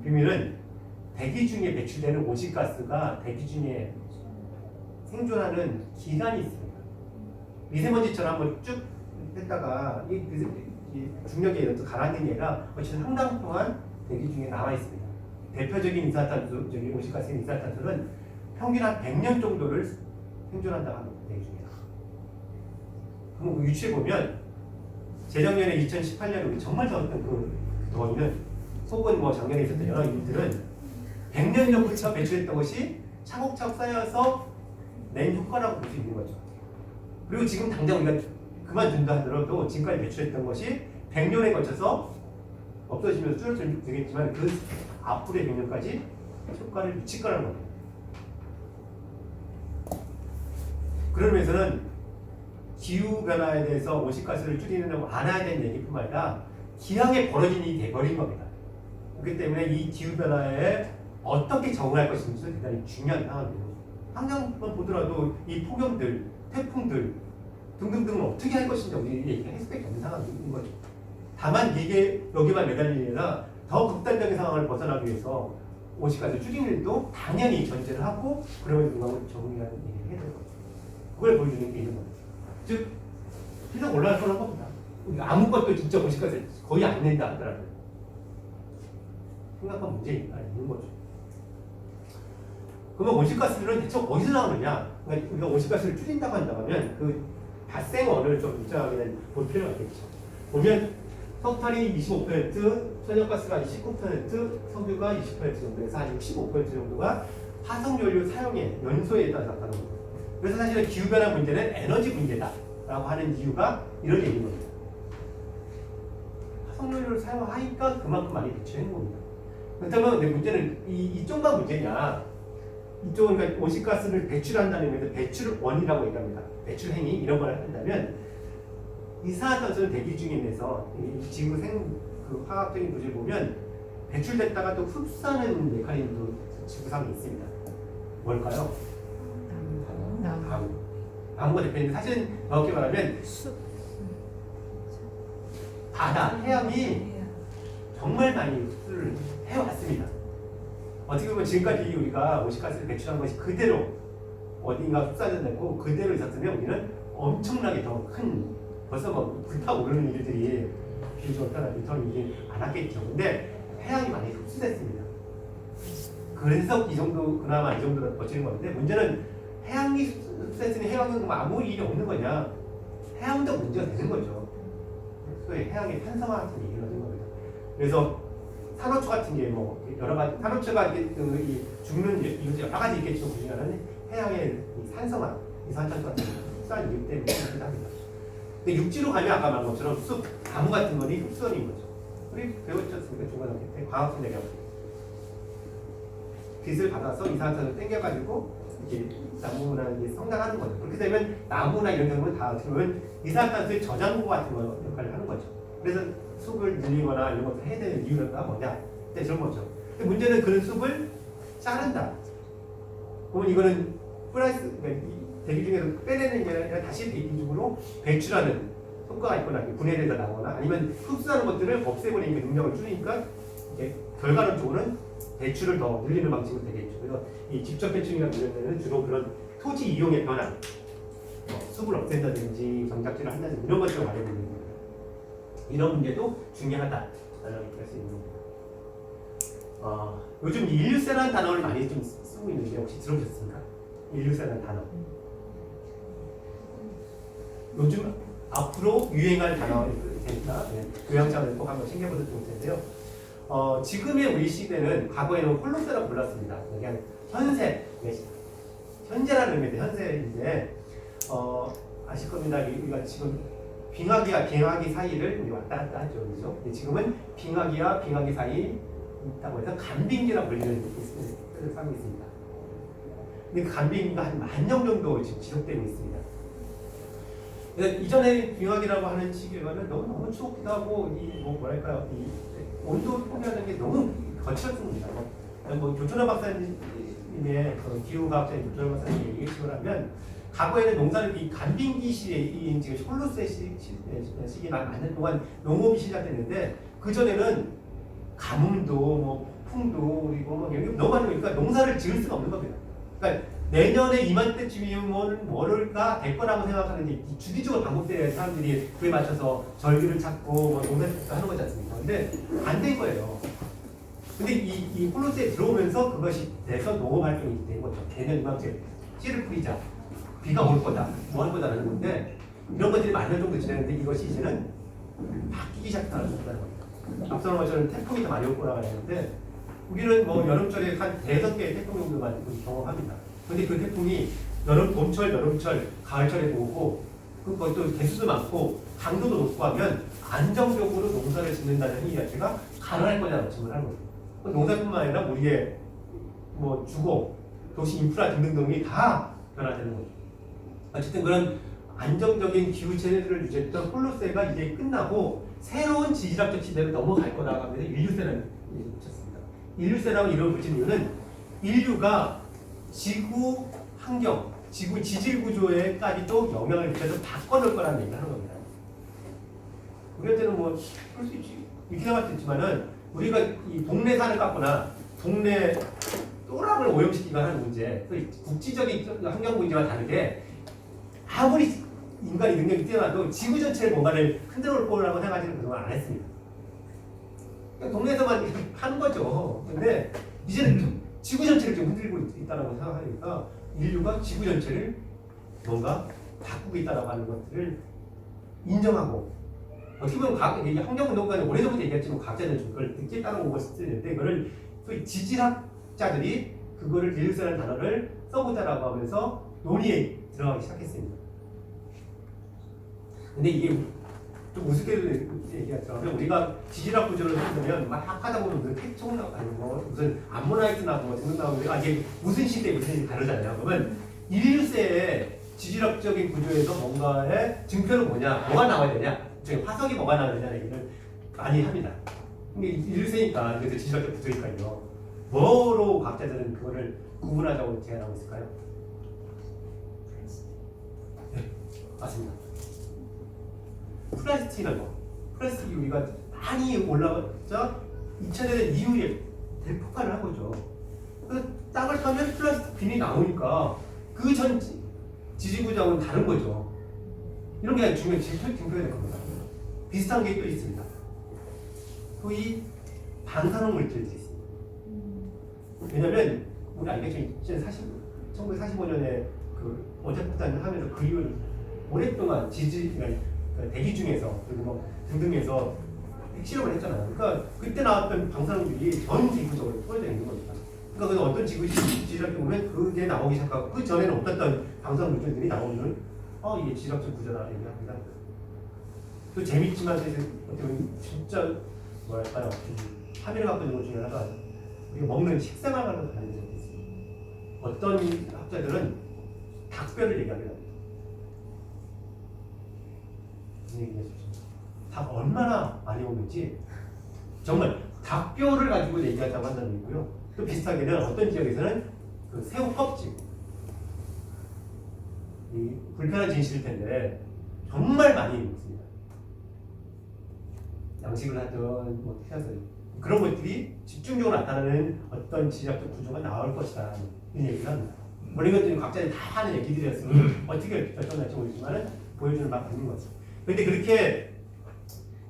[SPEAKER 1] 비밀은 대기 중에 배출되는 온실가스가 대기 중에 생존하는 기간이 있습니다. 미세먼지처럼 한번 쭉 했다가 이 중력에 의해서 가라앉는 얘가 어쨌든 상당 동안 대기 중에 남아 있습니다. 대표적인 이산화탄소적인 온실가스인 이산화탄소는 평균 한 100년 정도를 생존한다고 합니다. 대기 중에. 그럼 그 유추해 보면 재작년에 2018년에 우리 정말 더웠던 그 더위는 혹은 뭐 작년에 있었던 여러 일들은 100년 전부터 배출했던 것이 차곡차곡 쌓여서 낸 효과라고 볼 수 있는 거죠. 그리고 지금 당장 우리가 그만둔다 하더라도 지금까지 배출했던 것이 100년에 걸쳐서 없어지면서 줄어들면 되겠지만 그 앞으로의 100년까지 효과를 미칠 거라는 겁니다. 그러면서는 기후변화에 대해서 온실가스를 줄이려고 안아야 되는 얘기뿐만 아니라 기왕에 벌어진 일이 돼버린 겁니다. 그렇기 때문에 이 기후변화에 어떻게 적응할 것인지도 대단히 중요한 상황입니다. 당장만 보더라도 이 폭염들, 태풍들 등등등을 어떻게 할 것인지 우리 얘기가 할 수밖에 없는 상황인 거죠. 다만 이게 여기만 매달리는 게 아니라 더 극단적인 상황을 벗어나기 위해서 온실가스 줄이는 일도 당연히 전제를 하고 그러면 그만큼 적응이라는 얘기를 해야 되는 거죠. 그걸 보여주는 게 있는 겁니다. 즉, 계속 올라갈 거라는 겁니다. 아무것도 진짜 온실가스 거의 안 낸다 하더라고요. 심각한 문제가 있는 거죠. 그러면 온실가스는 대체 어디서 나오느냐? 그러니까 우리가 온실가스를 줄인다고 한다면 그 발생원을 좀 일정하게 볼 필요가 있겠죠. 보면 석탄이 25%, 천연가스가 29%, 석유가 20% 정도에서 한 65% 정도가 화석연료 사용의 연소에 따라 나타나는 겁니다. 그래서 사실은 기후변화 문제는 에너지 문제다라고 하는 이유가 이런 얘기인 겁니다. 화석연료를 사용하니까 그만큼 많이 배출하는 겁니다. 그렇다면 내 문제는 이쪽만 문제냐? 이쪽은 그러니까 온실가스를 배출한다는 의미에서 배출원이라고 얘기합니다. 배출행위 이런 걸 한다면 이산화탄소는 대기 중에 있어서 지구 그 화학적인 구조를 보면 배출됐다가 또 흡수하는 메커니즘도 지구상에 있습니다. 뭘까요? 나무가 대표인데 사실은 정확히 말하면 바다, 해양이 정말 많이 흡수를 해왔습니다. 어떻게 보면 지금까지 우리가 온실가스를 배출한 것이 그대로 어딘가 흡수되고 그대로 있었으면 우리는 엄청나게 더 큰 벌써 뭐 불타오르는 일들이 비교적 어떤 더 일이 많았겠죠. 근데 해양이 많이 흡수됐습니다. 그래서 이 정도 그나마 이 정도로 버티는 건데 문제는 해양이 흡수됐으니 해양은 뭐 아무 일이 없는 거냐? 해양도 문제가 되는 거죠. 소위 해양의 탄성화 같은 얘기를 하는 겁니다. 그래서 산호초 같은 게 뭐 여러 가지 산호초가 이렇게 죽는 이유도 여러 가지 있겠지만 그중에는 해양의 산성화, 이산화탄소 같은 흡수한 이유 때문에 그렇기도 합니다. 근데 육지로 가면 아까 말한 것처럼 나무 같은 거니 흡수원인 거죠. 우리 배웠지 않습니까? 중고등학교 때 과학성 내가 빛을 받아서 이산화탄소를 땡겨가지고 이렇게 나무나 이게 성장하는 거죠. 그렇게 되면 나무나 이런 경우는 다 어떻게 보면 이산화탄소의 저장고 같은 역할을 하는 거죠. 그래서 숲을 늘리거나 이런 것을 해야 되는 이유가 뭐냐? 네, 저런 거죠. 근데 문제는 그런 숲을 자른다. 그러면 이거는 플라스 그러니까 대기 중에서 빼내는 게 아니라 다시 대기 중으로 배출하는 효과가 있거나 분해돼서 나오거나 아니면 흡수하는 것들을 없애버리는 게 능력을 줄이니까 이게 결과론적으로는 배출을 더 늘리는 방식으로 되겠죠. 그래서 이 직접 배출이라는 이런 주로 그런 토지 이용의 변화, 숲을 없앤다든지 정착지를 한다든지 이런 것들을 말해보는 겁니다. 이런 문제도 중요하다라고 할 수 있는 겁니다. 요즘 인류세라는 단어를 많이 좀 쓰고 있는데 혹시 들어보셨습니까? 인류세라는 단어. 요즘 앞으로 유행할 단어니까 그 영상을 꼭 한번 챙겨보도록 좋을 텐데요. 지금의 우리 시대는 과거에는 홀로세라고 불렀습니다. 그냥 현세, 현재라는 의미인데 현세인데 아실 겁니다. 우리가 지금 빙하기와 빙하기 사이를 우리 왔다 갔다 하죠, 그렇죠? 지금은 빙하기와 빙하기 사이 있다고 해서 간빙기라고 불리는 뜻을 하고 있습니다. 근데 그 간빙기가 한 10,000년 정도 지금 지속되고 있습니다. 이전에 빙하기라고 하는 시기에는 너무 추웠기도 하고 뭐랄까요, 이 온도 표현하는 게 너무 거칠었습니다. 조준호 박사님의 그 기후과학자인 조준호 박사님이 얘기를 하면 과거에는 농사를 이 간빙기 시에 지금 홀로세 시기 많은 동안 농업이 시작됐는데 그 전에는 가뭄도 폭풍도 그리고 너무 많이 오니까 농사를 지을 수가 없는 겁니다. 그러니까 내년에 이맘때쯤이면 뭐를까 될 거라고 생각하는데 주기적으로 반복되는 사람들이 그에 맞춰서 절기를 찾고 농사를 하는 거지 않습니까? 근데 안 된 거예요. 근데 이 홀로세에 들어오면서 그것이 돼서 농업 활동이 된 거죠. 내년 이맘때 씨를 뿌리자. 비가 올 거다. 뭐 할 거다라는 건데 이런 것들이 만 년 정도 지났는데 이것이 이제는 바뀌기 시작한다는 겁니다. 앞서는 것처럼 태풍이 더 많이 올 거라고 했는데 우리는 여름철에 한 5개의 태풍 정도만 경험합니다. 근데 그 태풍이 봄철, 여름철, 가을철에 오고 그것도 개수도 많고 강도도 높고 하면 안정적으로 농사를 짓는다는 행위 자체가 가능할 거냐고 질문을 하는 거죠. 농사뿐만 아니라 우리의 주거, 도시 인프라 등등등이 다 변화되는 거죠. 어쨌든 그런 안정적인 기후 체제를 유지했던 홀로세가 이제 끝나고 새로운 지질학적 시대로 넘어갈 거라고 하면서 인류세라는 이름을 붙였습니다. 인류세라고 이름을 붙인 이유는 인류가 지구 환경, 지구 지질 구조에까지도 영향을 미쳐서 바꿔놓을 거라는 얘기를 하는 겁니다. 우리한테는 그럴 수 있지. 이렇게 생각할 수 있지만은 우리가 이 동네 산을 깎거나 동네 또락을 오염시키거나 하는 문제, 국지적인 환경 문제와 다르게 아무리 인간의 능력이 뛰어나도 지구 전체의 뭔가를 흔들어 올 거라고 생각하지는 그동안 안 했습니다. 그러니까 동네에서만 하는 거죠. 근데 이제는 지구 전체를 좀 흔들고 있다고 생각하니까 인류가 지구 전체를 뭔가 바꾸고 있다고 하는 것들을 인정하고 어떻게 보면 환경운동가는 오래전부터 얘기했지만 과학자들은 좀 그걸 늦게 따라오고 있는데 그거를 소위 지질학자들이 그거를 인류세라는 단어를 써보자라고 하면서 논의에 들어가기 시작했습니다. 근데 이게 좀 우습게도 얘기하죠. 우리가 지질학 구조를 보면 막 하다 보면 무슨 태총 나고 무슨 암모나이트 나고 등등 나오고 이게 무슨 시대에 무슨 시대 다르잖아요. 그러면 인류세의 지질학적인 구조에서 뭔가의 증표는 뭐냐, 뭐가 나와야 되냐, 화석이 뭐가 나와야 되냐 얘기를 많이 합니다. 근데 인류세니까 그래서 지질학적 구조니까요. 뭐로 과학자들은 그거를 구분하자고 제안하고 있을까요? 네, 맞습니다. 플라스틱이라는 거. 플라스틱이 우리가 많이 올라가자 2000년대 이후에 대폭발을 한 거죠. 그래서 땅을 타면 플라스틱 빈이 나오니까 그 전 지지구조하고는 다른 거죠. 이런 게 중요한 증표가 될 겁니다. 비슷한 게 또 있습니다. 소위 방사능 물질들이 있습니다. 왜냐면 우리 알겠지만 1945년에 그 원자폭탄을 하면서 그 이후로 오랫동안 대기 중에서 그리고 등등에서 핵실험을 했잖아요. 그러니까 그때 나왔던 방사능들이 전 지구적으로 퍼져 있는 겁니다. 그러니까 어떤 지질학적 보면 그게 나오기 시작하고 그 전에는 없었던 방사능 물질들이 나오면 이게 지질학적 구조다 얘기합니다. 또 재밌지만 어떻게 보면 진짜 뭐랄까요, 합의를 갖고 있는 것 중에 하나가 우리가 먹는 식생활과는 관련이 있습니다. 어떤 학자들은 닭뼈를 얘기합니다. 무슨 얘기냐면 닭 얼마나 많이 먹는지 정말 닭뼈를 가지고 얘기하자고 한다는 얘기고요. 또 비슷하게는 어떤 지역에서는 그 새우 껍질, 이 불편한 진실일 텐데 정말 많이 먹습니다. 양식을 하든 뭐 해야든 그런 것들이 집중적으로 나타나는 어떤 지리학적 구조가 나올 것이다 이런 얘기를 합니다. 물론 이것들이 각자의 다 하는 얘기들이었으니 어떻게 결정날지 모르지만 보여주는 바가 있는 거죠. 그런데 그렇게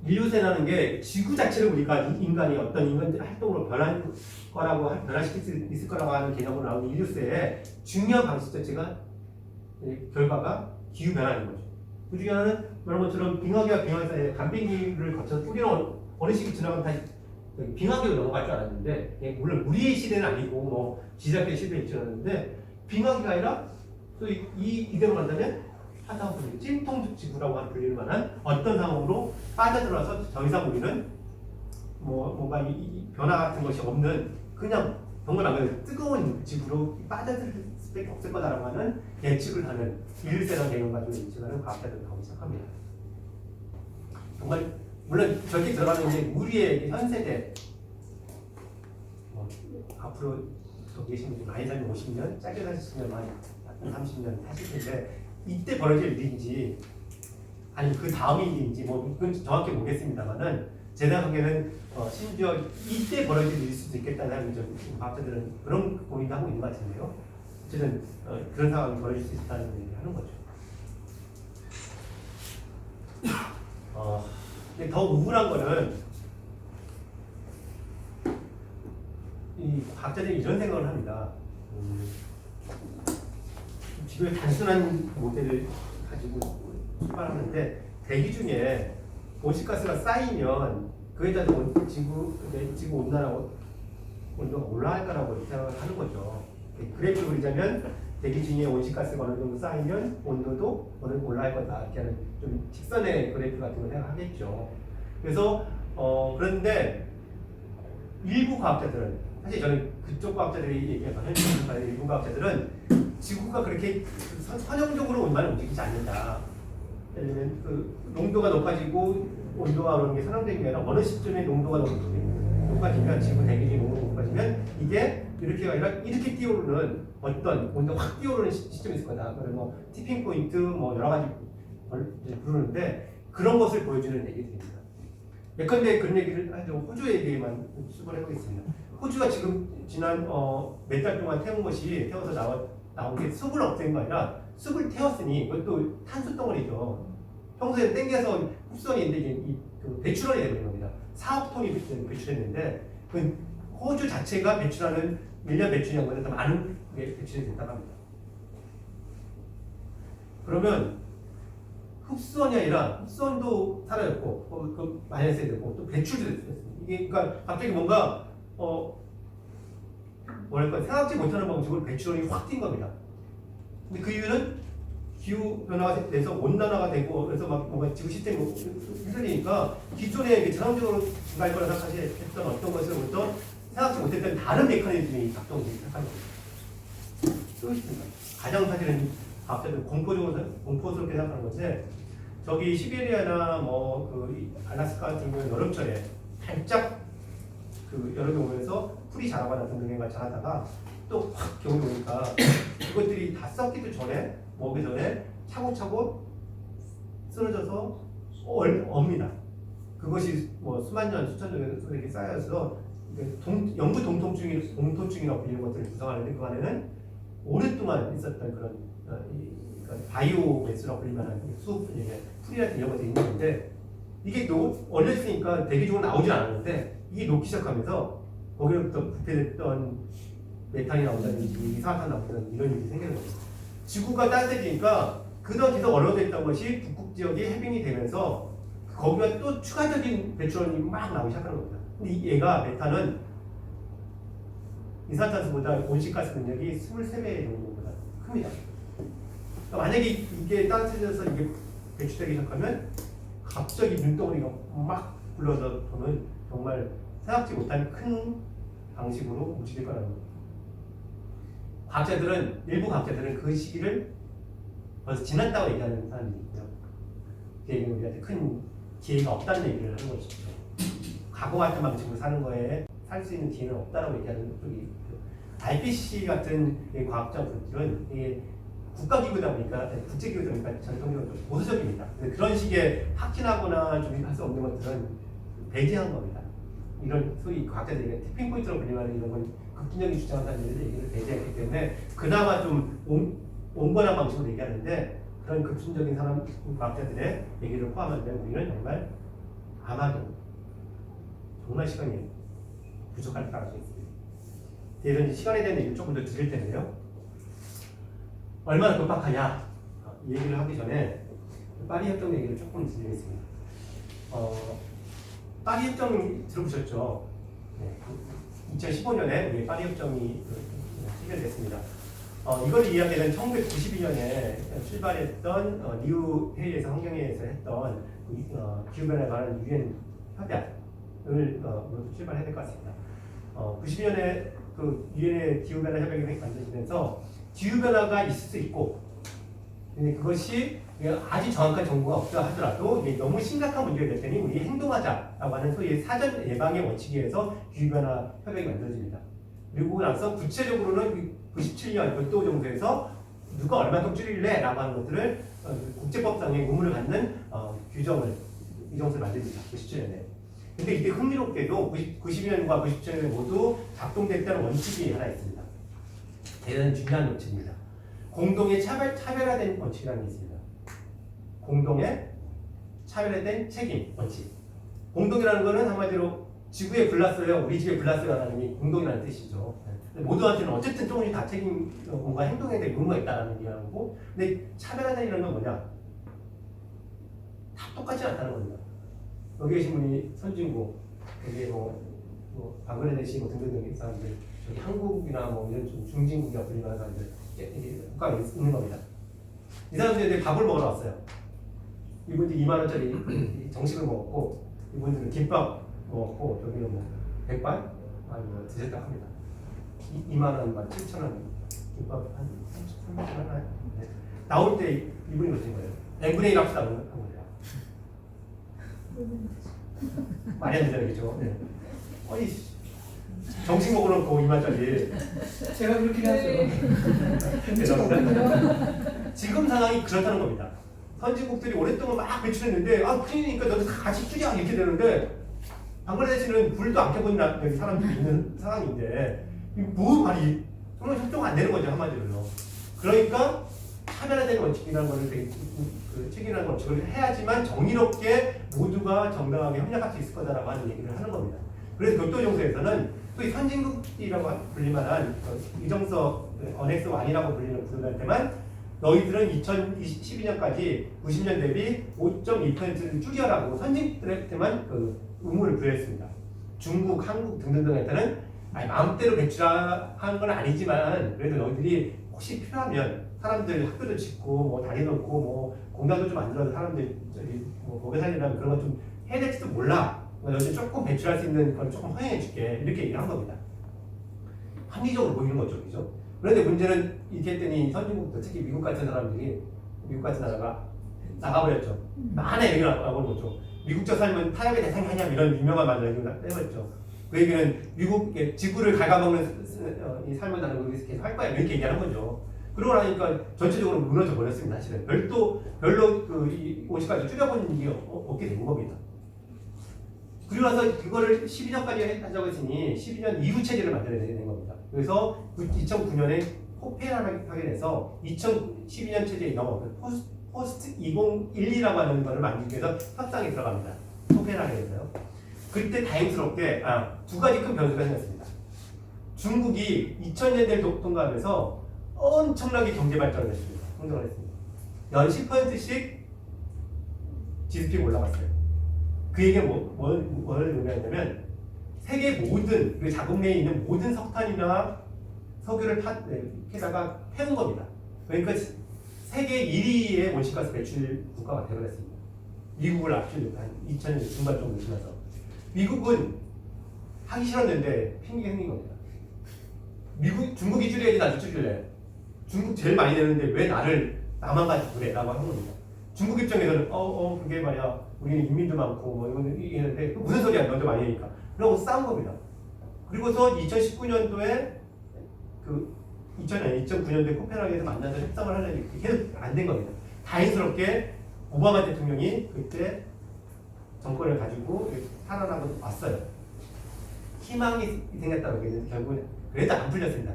[SPEAKER 1] 인류세라는 게 지구 자체를 우리가 인간이 어떤 인간 활동으로 변화시킬 수 있을 거라고 하는 개념으로 나오는 인류세의 중요한 방식 자체가 결과가 기후 변화인 거죠. 그 중에 하나는 그런 것처럼 빙하기와 빙하기 사이에 간빙기를 거쳐서 우리는 어느 시기 지나가면 다시 빙하기로 넘어갈 줄 알았는데 물론 우리의 시대는 아니고 뭐 지자체 시대에 있었는데 빙하기가 아니라 또 이대로 간다면 하다보니 찜통 지구라고 하는 불릴 만한 어떤 상황으로 빠져들어서 더 이상 우리는 뭔가 이 변화 같은 것이 없는 그냥 정말 안 그래도 뜨거운 지구로 빠져들 수밖에 없을 거다라고 하는 예측을 하는 일세라는 개념 가지고 예측하는 과학자들이 나오기 시작합니다. 정말 물론 저렇게 들어가는 이제 우리의 현 세대 앞으로 더 계신 분들이 많이 살면 50년, 짧게 사셨으면 많이 30년 하실 텐데 이때 벌어질 일인지 아니 그 다음 일인지 뭐 그건 정확히 모르겠습니다만은 제 생각에는 심지어 이때 벌어질 일일 수도 있겠다는 좀 과학자들은 그런 고민도 하고 있는 것 같은데요. 어쨌든 그런 상황이 벌어질 수 있다는 얘기를 하는 거죠. 근데 더 우울한 거는 이 과학자들이 이런 생각을 합니다. 지구의 단순한 모델을 가지고 출발하는데 대기 중에 온실가스가 쌓이면 그에 따라 지구 온도가 올라갈 거라고 생각을 하는 거죠. 그래프를 그리자면 대기 중에 온실가스가 어느 정도 쌓이면 온도도 어느 정도 올라갈 거다. 이렇게 하는 좀 직선의 그래프 같은 걸 생각하겠죠. 그래서 그런데 일부 과학자들은 사실 저는 그쪽 과학자들이 얘기해서 현실적인 일부 과학자들은 지구가 그렇게 선형적으로 온도는 움직이지 않는다. 예를 들면 그 농도가 높아지고 온도가 오르는 게 선형적인 게 아니라 어느 시점에 농도가 높아지면 지구 대기의 농도가 높아지면 이게 이렇게가 아니라 이렇게 뛰어오르는 어떤 온도가 확 뛰어오르는 시점이 있을 거다. 그래서 뭐 티핑 포인트 뭐 여러 가지 부르는데 그런 것을 보여주는 얘기들입니다. 예컨대 그런 얘기를 하죠. 호주 얘기만 수반해 보겠습니다. 호주가 지금 지난 몇 달 동안 태운 것이 태워서 나온 게 숲을 없앤 거 아니라 숲을 태웠으니 이것도 탄소 덩어리죠. 평소에 땡겨서 흡수원이 있는데 그 배출원이 되는 겁니다. 4억 톤이 배출했는데 그 호주 자체가 배출하는 1년 배출량보다 더 많은 게 배출이 된다고 합니다. 그러면 흡수원이 아니라 흡수원도 사라졌고 그 마이너스가 되고 또 배출도 됐습니다. 이게 그러니까 갑자기 뭔가 뭐랄까 생각지 못하는 방식으로 배출원이 확 뛴 겁니다. 근데 그 이유는 기후 변화가 돼서 온난화가 되고 그래서 막 뭔가 지구 시스템이 흔들리니까 기존에 전형적으로 갈 거라 생각했던 어떤 것으로부터 생각지 못했던 다른 메커니즘이 작동되기 시작한 겁니다. 또 있습니다. 가장 사실은 과학자들 공포스럽게 생각하는 건데 저기 시베리아나 그 알라스카 같은 경우는 여름철에 발작 그 여름에 오면서 풀이 자라거나 등등해가 자라다가 또 확 겨울이 오니까 그것들이 다 썩기도 전에 오기 전에 차곡차곡 쓰러져서 옵니다. 그것이 뭐 수만 년, 수천 년 이렇게 쌓여서 영구 동토층이라고 불리는 것들을 구성하는데 그 안에는 오랫동안 있었던 그런 바이오 매스라고 불릴 만한 숲, 풀이라든 이런 것들이 있는 건데 이게 얼렸으니까 대기적으로 나오진 않았는데 이게 녹기 시작하면서 거기로부터 부패됐던 메탄이 나온다든지 이산화탄 나온다든지 이런 일이 생기는 겁니다. 지구가 따뜻해지니까 그동안 계속 얼어져 있던 것이 북극 지역이 해빙이 되면서 거기가 또 추가적인 배출원이 막 나오기 시작하는 겁니다. 근데 얘가 메탄은 이산화탄소보다 온실가스 능력이 23배 정도보다 큽니다. 그러니까 만약에 이게 따뜻해져서 이게 배출되기 시작하면 갑자기 눈덩어리가 막 불러서 도는 정말 생각지 못한 큰 방식으로 움직일 거라는 겁니다. 과학자들은 일부 과학자들은 그 시기를 벌써 지났다고 얘기하는 사람들이 있고요. 그 얘기는 우리한테 큰 기회가 없다는 얘기를 하는 것이죠. 과거 같은 방식으로 사는 거에 살 수 있는 기회는 없다라고 얘기하는 쪽이 있고요. IPCC 같은 과학자 분들은 이게 국가기구다 보니까 국제기구다 보니까 전통적으로 좀 보수적입니다. 그런 식의 확진하거나 조립할 수 없는 것들은 배제한 겁니다. 이런 소위 과학자들이 티핑 포인트로 불리는 이런 건 극단적인 주장한 사람들이 얘기를 배제했기 때문에 그나마 좀 온건한 방식으로 얘기하는데 그런 급진적인 사람 과학자들의 얘기를 포함하면 우리는 정말 아마도 정말 시간이 부족할 가능성이 있습니다. 그래서 이제 시간에 대한 얘기를 조금 더 드릴 텐데요. 얼마나 급박하냐 이 얘기를 하기 전에 파리 협정 얘기를 조금 드리겠습니다. 파리 협정 들어보셨죠? 네, 2015년에 우리 파리 협정이 체결됐습니다. 이걸 이야기하는 1992년에 출발했던 리우 회의에서 환경회의에서 했던 기후변화에 관한 유엔 협약을 모두 출발해야 될 것 같습니다. 92년에 그 유엔의 기후변화 협약이 만들어지면서 기후변화가 있을 수 있고, 근데 그것이 아주 정확한 정보가 없다 하더라도 이게 너무 심각한 문제가 될 테니 우리 행동하자라고 하는 소위 사전 예방의 원칙에 의해서 기후변화 협약이 만들어집니다. 그리고 나서 구체적으로는 97년 별도 정도에서 누가 얼마큼 줄일래? 라고 하는 것들을 국제법상의 의무를 갖는 규정을 만듭니다. 97년에. 근데 이때 흥미롭게도 92년과 97년에 모두 작동됐다는 원칙이 하나 있습니다. 대단히 중요한 원칙입니다. 공동의 차별화된 원칙이라는 게 있습니다. 공동의 차별화된 책임 원칙. 공동이라는 것은 한마디로 지구에 불났어요, 우리 집에 불났어요 라는 게 공동이라는 뜻이죠. 모두한테는 어쨌든 조금씩 다 책임, 뭔가 행동에 대한 의무가 있다는 얘기하는 거고, 근데 차별화된이라는 건 뭐냐? 다 똑같지 않다는 겁니다. 여기 계신 분이 선진국, 여기 뭐 방글라데시 등등 사람들, 저기 한국이나 뭐 이런 좀 중진국이라 불리는 사람들, 이게 국가가 있는 겁니다. 이 사람들이 밥을 먹으러 왔어요. 이분들이 2만 원짜리 정식을 먹었고, 이분들은 김밥 먹었고, 저기는 뭐 백반 아니면 드셨다 합니다. 2만 원, 7천 원 김밥 한 30만 원 네. 나올 때 이분이 어떤 거예요? n분의 1 합시다 한 거예요. 말이 안 되잖아요, 그죠? 네. 아니 정식 먹으러 놓고 2만짜리
[SPEAKER 2] 제가 그렇게 하죠.
[SPEAKER 1] 죄송합니다. 지금 상황이 그렇다는 겁니다. 선진국들이 오랫동안 막 배출했는데 큰일이니까 너도 같이 줄여 이렇게 되는데 방글라데시는 불도 안 켜본 사람들이 있는 상황인데 뭐 말이 정말 협조가 안 되는 거죠, 한마디로요. 그러니까 차별화된 원칙이라는 것을 책임이라는 원칙을 해야지만 정의롭게 모두가 정당하게 협력할 수 있을 거다라고 하는 얘기를 하는 겁니다. 그래서 교토정서에서는 또 이 선진국이라고 불릴만한 의정서 어넥스 1이라고 불리는 구조들한테만 너희들은 2012년까지 90년 대비 5.2%를 줄여라고 선진국들한테만 의무를 부여했습니다. 중국, 한국 등등등한테는 마음대로 배출하는 건 아니지만 그래도 너희들이 혹시 필요하면 사람들 학교도 짓고 뭐 다리 놓고 뭐 공장도 좀 만들어서 사람들 저기 뭐 먹여 살리려면 그런 거 좀 해야 될지도 몰라. 너희 조금 배출할 수 있는 건 조금 허용해줄게 이렇게 얘기를 한 겁니다. 합리적으로 보이는 거죠, 그죠? 그런데 문제는 이렇게 했더니 선진국도 특히 미국 같은 사람들이 미국 같은 나라가 나가버렸죠. 많은 얘기가 나오는 거죠. 미국적 삶은 타협의 대상이 아니냐 이런 유명한 말을 해버렸죠. 그 얘기는 미국 지구를 갉아먹는 이 삶을 나는 거 계속 할 거야 이렇게 얘기하는 거죠. 그러고 나니까 전체적으로 무너져 버렸습니다. 사실은 별로 이 50까지 줄여본 일이 없게 된 겁니다. 그리고 나서 그거를 12년까지 하자고 했으니 12년 이후 체제를 만들어야 되는 겁니다. 그래서 2009년에 코펜하겐에 돼서 2012년 체제에 넘어가면 포스트 2012라고 하는 것을 만들기 위해서 협상에 들어갑니다. 코펜하겐에서요. 그때 다행스럽게 두 가지 큰 변수가 생겼습니다. 중국이 2000년대를 통과하면서 엄청나게 경제 발전을 했습니다. 성장을 했습니다. 연 10%씩 GDP가 올라갔어요. 그 얘기가 뭘 의미하냐면 세계 모든 그 자국 내에 있는 모든 석탄이나 석유를 캐다가 패는 겁니다. 그러니까 세계 1위의 온실가스 배출 국가가 되어버렸습니다. 미국을 앞지르고 한 2000년 중반 정도 지나서 미국은 하기 싫었는데 핑계 생긴 겁니다. 중국이 줄여야지 나도 줄일래. 중국 제일 많이 내는데 왜 나만 가지고 그래? 라고 한 겁니다. 중국 입장에서는 그게 말이야 우리는 인민도 많고 뭐 이러는데 무슨 소리야 너도 많이 내니까 그러고 싸운 겁니다. 그리고서 2019년도에 2009년도에 코펜하겐에서 만나서 협상을 하려니 계속 안 된 겁니다. 다행스럽게 오바마 대통령이 그때 정권을 가지고 살아나고 왔어요. 희망이 생겼다고 해서 결국은 그래도 안 풀렸습니다.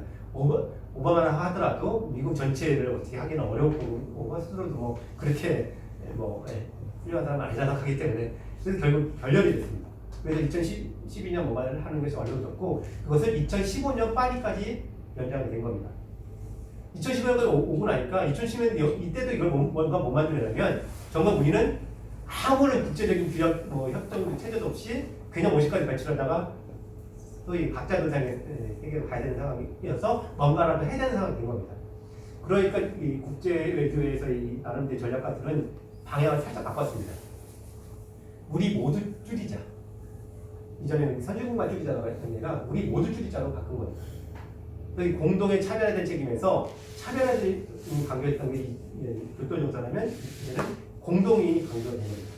[SPEAKER 1] 오바마를 하더라도 미국 전체를 어떻게 하기는 어렵고 오바마 스스로도 뭐 그렇게 훌륭한 사람은 아니라고 하기 때문에 그래서 결국 결렬이 됐습니다. 그래서 2012년 모바일을 하는 것이 완료됐고 그것을 2015년 파리까지 연장이 된 겁니다. 2015년까지 오고 나니까 2010년 이때도 이걸 뭔가 못 만들려면 정말 우리는 아무런 국제적인 규약 협정 체제도 없이 그냥 50까지 발출하다가 소위 각자 도상의 세계로 가야 되는 상황이어서 뭔가라도 해야 되는 상황이 된 겁니다. 그러니까 이 국제 외교에서 이 나름대로 전략가들은 방향을 살짝 바꿨습니다. 우리 모두 줄이자. 이전에는 선진국만 줄이자라고 했던 얘가 우리 모두 줄이자로 바꾼 겁니다. 그래서 공동의 차별화된 책임에서 차별화된 강조했던 게 교토정사라면 이제는 공동이 강조가 되는 겁니다.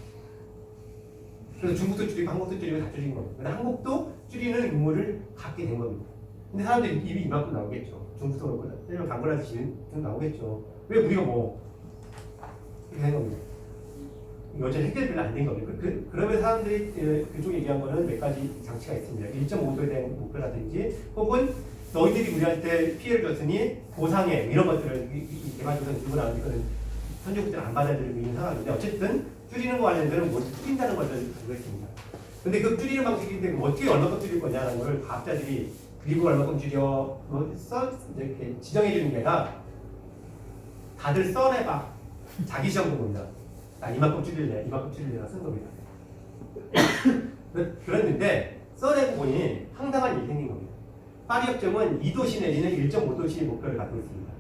[SPEAKER 1] 그래서 중국도 줄이고 한국도 줄이고 다 줄인 겁니다. 그래서 한국도 줄이는 의무를 갖게 된 겁니다. 근데 사람들이 입이 이만큼 나오겠죠. 중국도 그렇고 때리면 방글라데시 나오겠죠. 왜 우리가 이렇게 된 겁니다. 여전히 해결이 별로 안 된 겁니다. 그러면 사람들이 그쪽 얘기한 거는 몇 가지 장치가 있습니다. 1.5도에 대한 목표라든지 혹은 너희들이 우리한테 피해를 줬으니 보상해 이런 것들을 개발도상 들고 나오는 거는 선진국들은 안 받아들이고 있는 상황인데 어쨌든 줄이는 거 관련해서는 뭘 줄인다는 것을 가지고 있습니다. 근데 그 줄이는 방식인데 어떻게 얼마큼 줄일 거냐는 걸 과학자들이 그리고 얼마큼 줄여 이렇게 지정해 주는 게 아니라 다들 써내봐. 자기 시험 본 겁니다. 나 이만큼 줄일래, 이만큼 줄일래가 쓴 겁니다. 그랬는데 써내고 보니 황당한 일이 생긴 겁니다. 파리 협정은 2도시 내지는 1.5도시 목표를 갖고 있습니다.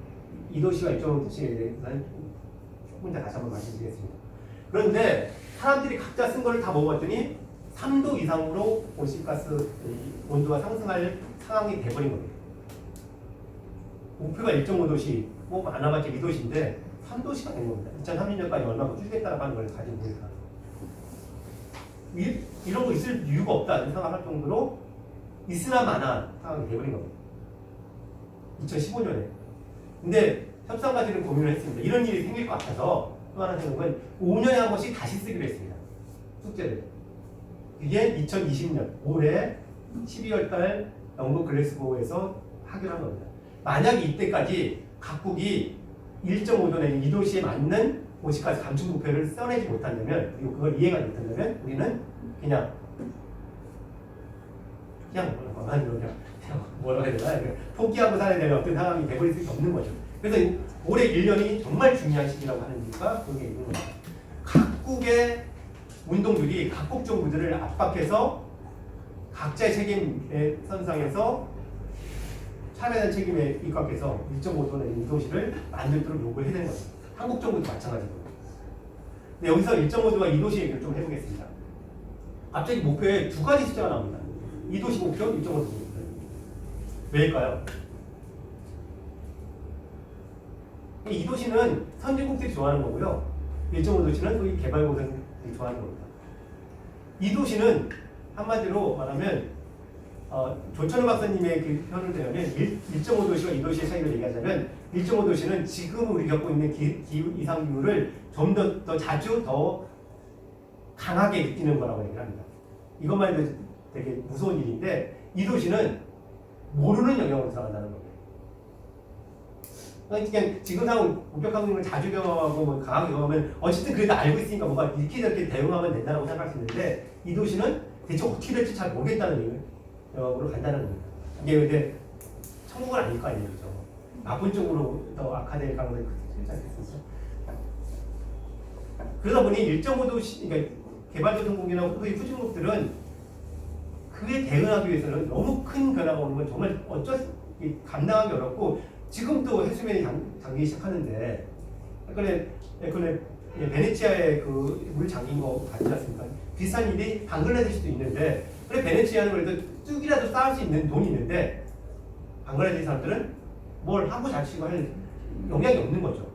[SPEAKER 1] 2도시와 1.5도시에 대해서는 혼자 다시 한번 말씀드리겠습니다. 그런데 사람들이 각자 쓴 거를 다 먹어봤더니 3도 이상으로 온실가스 온도가 상승할 상황이 돼버린 겁니다. 목표가 1.5도시, 많아봤자 2도시인데 3도시가 된 겁니다. 2030년까지 얼마큼 줄이겠다고 하는 걸 가지고 보니까 이런 거 있을 이유가 없다 생각할 정도로 있으나 마나 상황이 돼버린 겁니다. 2015년에. 근데 협상가들은 고민을 했습니다. 이런 일이 생길 것 같아서 또 하나 생각은 5년에 한 번씩 다시 쓰기로 했습니다. 숙제를. 이게 2020년 올해 12월 달 영국 글래스고에서 하기로 한 겁니다. 만약에 이때까지 각국이 1.5도 내지 2도시에 맞는 온실가스 감축 목표를 써내지 못한다면 그리고 그걸 이해가 못한다면 우리는 그냥 뭐라고 해야 되나 포기하고 살아야 되는 어떤 상황이 돼버릴 수 없는 거죠. 그래서 올해 1년이 정말 중요한 시기라고 하는 이유가 그게 있는 겁니다. 각국의 운동들이 각국 정부들을 압박해서 각자의 책임의 선상에서 차별화된 책임에 입각해서 1.5도나 2도시를 만들도록 요구를 해야 되는 거죠. 한국 정부도 마찬가지고. 근데 여기서 1.5도와 2도시 얘기를 좀 해보겠습니다. 갑자기 목표에 두 가지 숫자가 나옵니다. 2도시 목표, 1.5도 목표. 왜일까요? 이 2도시는 선진국들이 좋아하는 거고요. 1.5도시는 우리 개발고생들이 좋아하는 겁니다. 2도시는 한마디로 말하면 조천우 박사님의 그 편을 대하면 1.5도시와 2도시의 차이를 얘기하자면 1.5도시는 지금 우리 겪고 있는 기후 이상 기후를 좀 더 자주 더 강하게 느끼는 거라고 얘기를 합니다. 이것만 해도 되게 무서운 일인데 2도시는 모르는 영역으로 들어간다는 겁니다. 그러니까 지금 상황 본격적인 걸 자주 경험하고 강하게 경험하면 어쨌든 그래도 알고 있으니까 뭔가 이렇게 저렇게 대응하면 된다고 생각할 수 있는데 2도시는 대체 어떻게 될지 잘 모르겠다는 영역으로 간다는 겁니다. 이게 근데 천국은 아닐 거 아니에요, 그죠? 나쁜 쪽으로 더 악화될 가능성이 크지 않겠습니까? 그러다 보니 1.5도시, 그러니까 개발도상국이나 후진국들은 그에 대응하기 위해서는 너무 큰 변화가 오는 건 정말 감당하기 어렵고 지금도 해수면이 잠기기 시작하는데 예컨대 베네치아에 그 물 잠긴 거 봤지 않습니까? 비슷한 일이 방글라데시도 있는데 그래 베네치아는 그래도 뚝이라도 쌓을 수 있는 돈이 있는데 방글라데시 사람들은 뭘 하고 자치고 할 영향이 없는 거죠.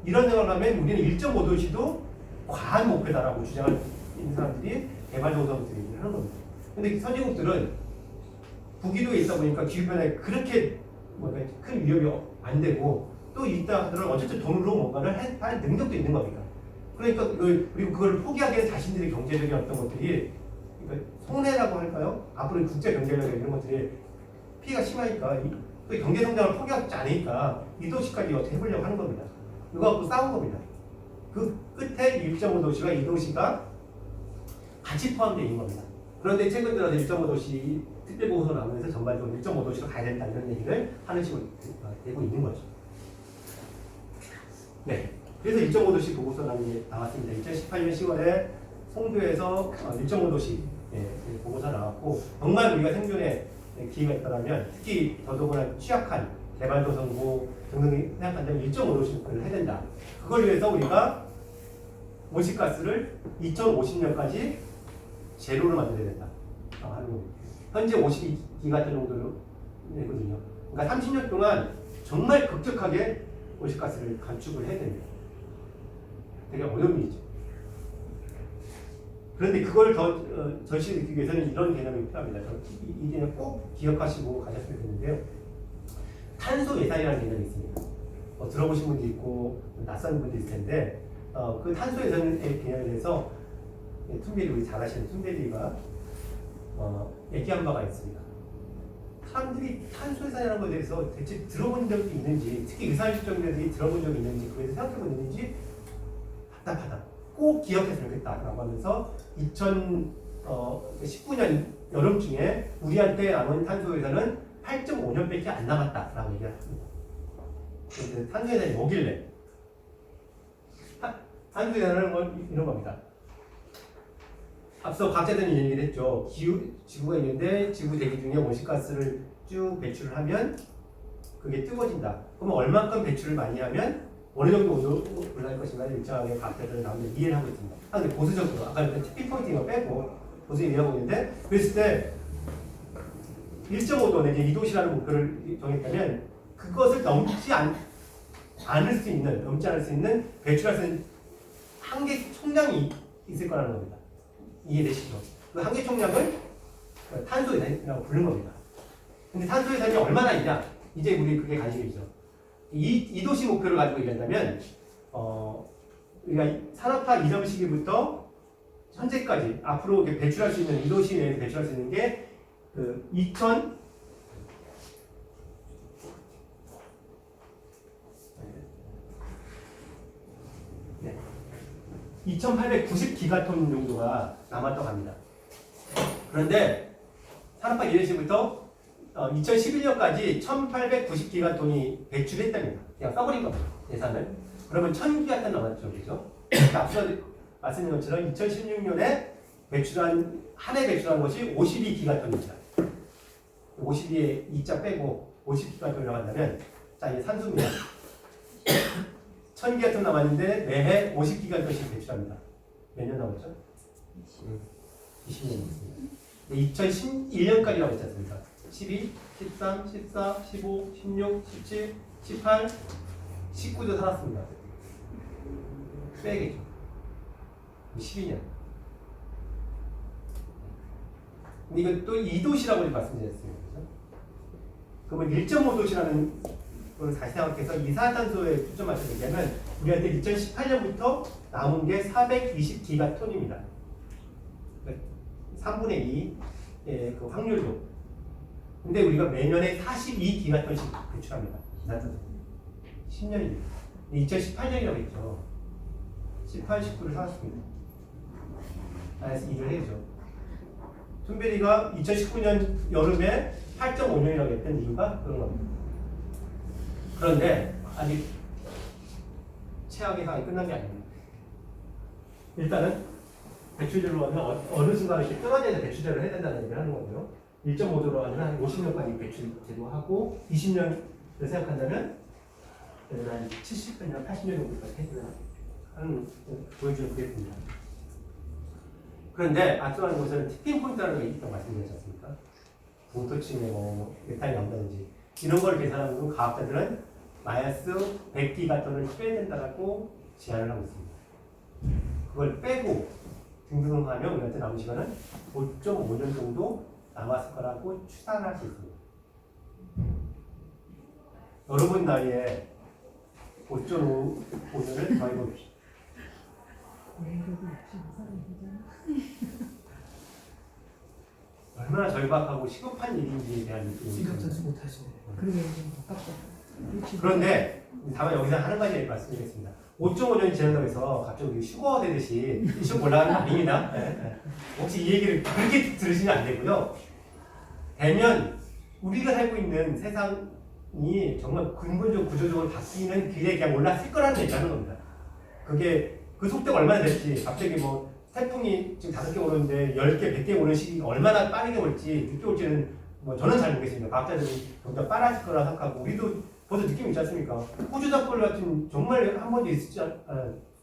[SPEAKER 1] 이런 생각을 하면 우리는 1.5도시도 과한 목표다라고 주장하는 사람들이 개발도상국들이 하는 겁니다. 근데 선진국들은 북위도에 있다 보니까 기후변화에 그렇게 큰 위협이 안 되고 또 있다 하더라도 어쨌든 돈으로 뭔가를 할 능력도 있는 겁니다. 그러니까 그리고 그걸 포기하기에는 자신들의 경제적인 어떤 것들이 그러니까 손해라고 할까요? 앞으로 국제 경제력 이런 것들이 피해가 심하니까 또 경제 성장을 포기하지 않으니까 이 도시까지 어떻게 해보려고 하는 겁니다. 이거 갖고 싸운 겁니다. 그 끝에 1.5도시와 이 도시가 같이 포함되어 있는 겁니다. 그런데 최근 들어서 1.5도시 특별보고서 나오면서 전반적으로 1.5도시로 가야 된다 이런 얘기를 하는 식으로 되고 있는 거죠. 네. 그래서 1.5도시 보고서 나왔습니다. 2018년 10월에 송도에서 1.5도시 보고서 나왔고 정말 우리가 생존에 기회가 있다면 특히 더더구나 취약한 개발도상국 등등 생각한다면 1.5도시 목표를 해야 된다. 그걸 위해서 우리가 온실가스를 2050년까지 제로로 만들어야 된다. 하는 겁니다. 현재 52기가톤 정도로 되거든요. 그러니까 30년 동안 정말 급격하게 온실가스를 감축을 해야 됩니다. 되게 어려운 일이죠. 그런데 그걸 더 절실히 위해서는 이런 개념이 필요합니다. 이 개념 꼭 기억하시고 가셨으면 좋겠는데요. 탄소 예산이라는 개념이 있습니다. 들어보신 분도 있고 낯선 분도 있을 텐데 그 탄소 예산의 개념에 대해서 툰베리 우리 잘 아시는 툰베리가 얘기한 바가 있습니다. 사람들이 탄소 예산이라는 것에 대해서 대체 들어본 적이 있는지, 특히 의사일정들이 들어본 적이 있는지, 그래서 생각해본 적 있는지 답답하다. 꼭 기억했으면 좋겠다라고 하면서 2019년 여름중에 우리한테 남은 탄소 예산은 8.5년밖에 안 남았다라고 얘기를 합니다. 그래서 탄소 예산이 뭐길래? 탄소 예산은 이런 겁니다. 앞서 각자들이 얘기를 했죠. 지구가 있는데 지구 대기 중에 온실가스를 쭉 배출을 하면 그게 뜨거워진다. 그러면 얼만큼 배출을 많이 하면 어느 정도 온도 올라갈 것인가 일정하게 각자들은 나오는데 이해를 하고 있습니다. 근데 보수적으로 아까 TP 포인트 이거 빼고 보수적으로 이해하고 있는데 그랬을 때 1.5도 내지 2도시라는 목표를 정했다면 그것을 넘지 않을 수 있는 배출할 수 있는 한계 총량이 있을 거라는 겁니다. 이해되시죠? 그 한계 총량을 탄소 예산이라고 부르는 겁니다. 근데 탄소 예산이 얼마나 있냐? 이제 우리 그게 관심이죠. 이 도시 목표를 가지고 얘기한다면 우리가 산업화 이전 시기부터 현재까지 앞으로 배출할 수 있는 이 도시 내에서 배출할 수 있는 게 그 2,890기가톤 정도가 남았다고 합니다. 그런데 산업화 이전 시기부터 2011년까지 1,890기가톤이 배출했답니다. 그냥 써버린 겁니다. 예산을. 그러면 1,000기가톤 남았죠. 그죠? 앞서 말씀드린 것처럼 2016년에 한 해 배출한 것이 52기가톤입니다. 52에 2자 빼고 50기가톤이라고 한다면 자, 이게 산수입니다. 1,000기가톤 남았는데 매해 50기가톤씩 배출합니다. 몇 년 남았죠? 20년 남았습니다. 2011년까지라고 했지 않습니까? 12, 13, 14, 15, 16, 17, 18, 19도 살았습니다. 빼겠죠. 12년. 근데 이건 또 2도시라고 말씀드렸어요. 그렇죠? 그러면 1.5도시라는 걸 다시 생각해서 이산화탄소에 초점 맞춰서 얘기하면 우리한테 2018년부터 남은 게 420기가톤입니다. 3분의 2 그 확률로. 근데 우리가 매년에 42기가톤씩 배출합니다. 이산화탄소. 10년입니다. 2018년이라고 했죠. 18, 19를 살았습니다. 그래서 일을 해야죠. 툰베리가 2019년 여름에 8.5년이라고 했던 이유가 그런 겁니다. 그런데 아직 최악의 상황이 끝난 게 아닙니다. 일단은 배출제로 하면 어느 순간 이렇게 끊어져서 배출제를 해야 된다는 얘기를 하는 거고요. 1.5도로 하면 한 50년까지 배출제로 하고 20년을 생각한다면 한 70년이나 80년 정도까지 하는 보여주는 그랬습니다. 그런데 앞서 하는 것은 티핑 포인트라는 게 있다고 말씀드렸지 않습니까? 동토층에 뭐 메탄이 나온다든지 이런 걸 계산하면 과학자들은 마이너스 100기가 톤을 빼야 된다고 제안을 하고 있습니다. 그걸 빼고 등등하면 우리한테 남은 시간은 5.5년 정도 남았을 거라고 추산할 수 있습니다. 여러분 나이에 5.5년을 더해봅시다. 얼마나 절박하고 시급한 일인지에 대한 느낌이
[SPEAKER 2] 생각하지 못하시네.
[SPEAKER 4] 그러게 좀 가깝다.
[SPEAKER 1] 그런데 다만 여기서 하는 가지 말씀드리겠습니다. 5.5년이 지난다고 해서 갑자기 슈거 되듯이 슈거 올라가는 거 아닙니다. 네, 네. 혹시 이 얘기를 그렇게 들으시면 안 되고요. 되면 우리가 살고 있는 세상이 정말 근본적으로 구조적으로 바뀌는 길에 그냥 올랐을 거라는 얘기하는 겁니다. 그게 그 속도가 얼마나 될지 갑자기 뭐 태풍이 지금 5개 오는데 10개, 100개 오는 시기가 얼마나 빠르게 올지 늦게 올지는 뭐 저는 잘 모르겠습니다. 과학자들이 좀 더 빨라질 거라 생각하고 우리도 벌써 느낌이 있지 않습니까? 호주 작벌 같은 정말 한 번도 있었지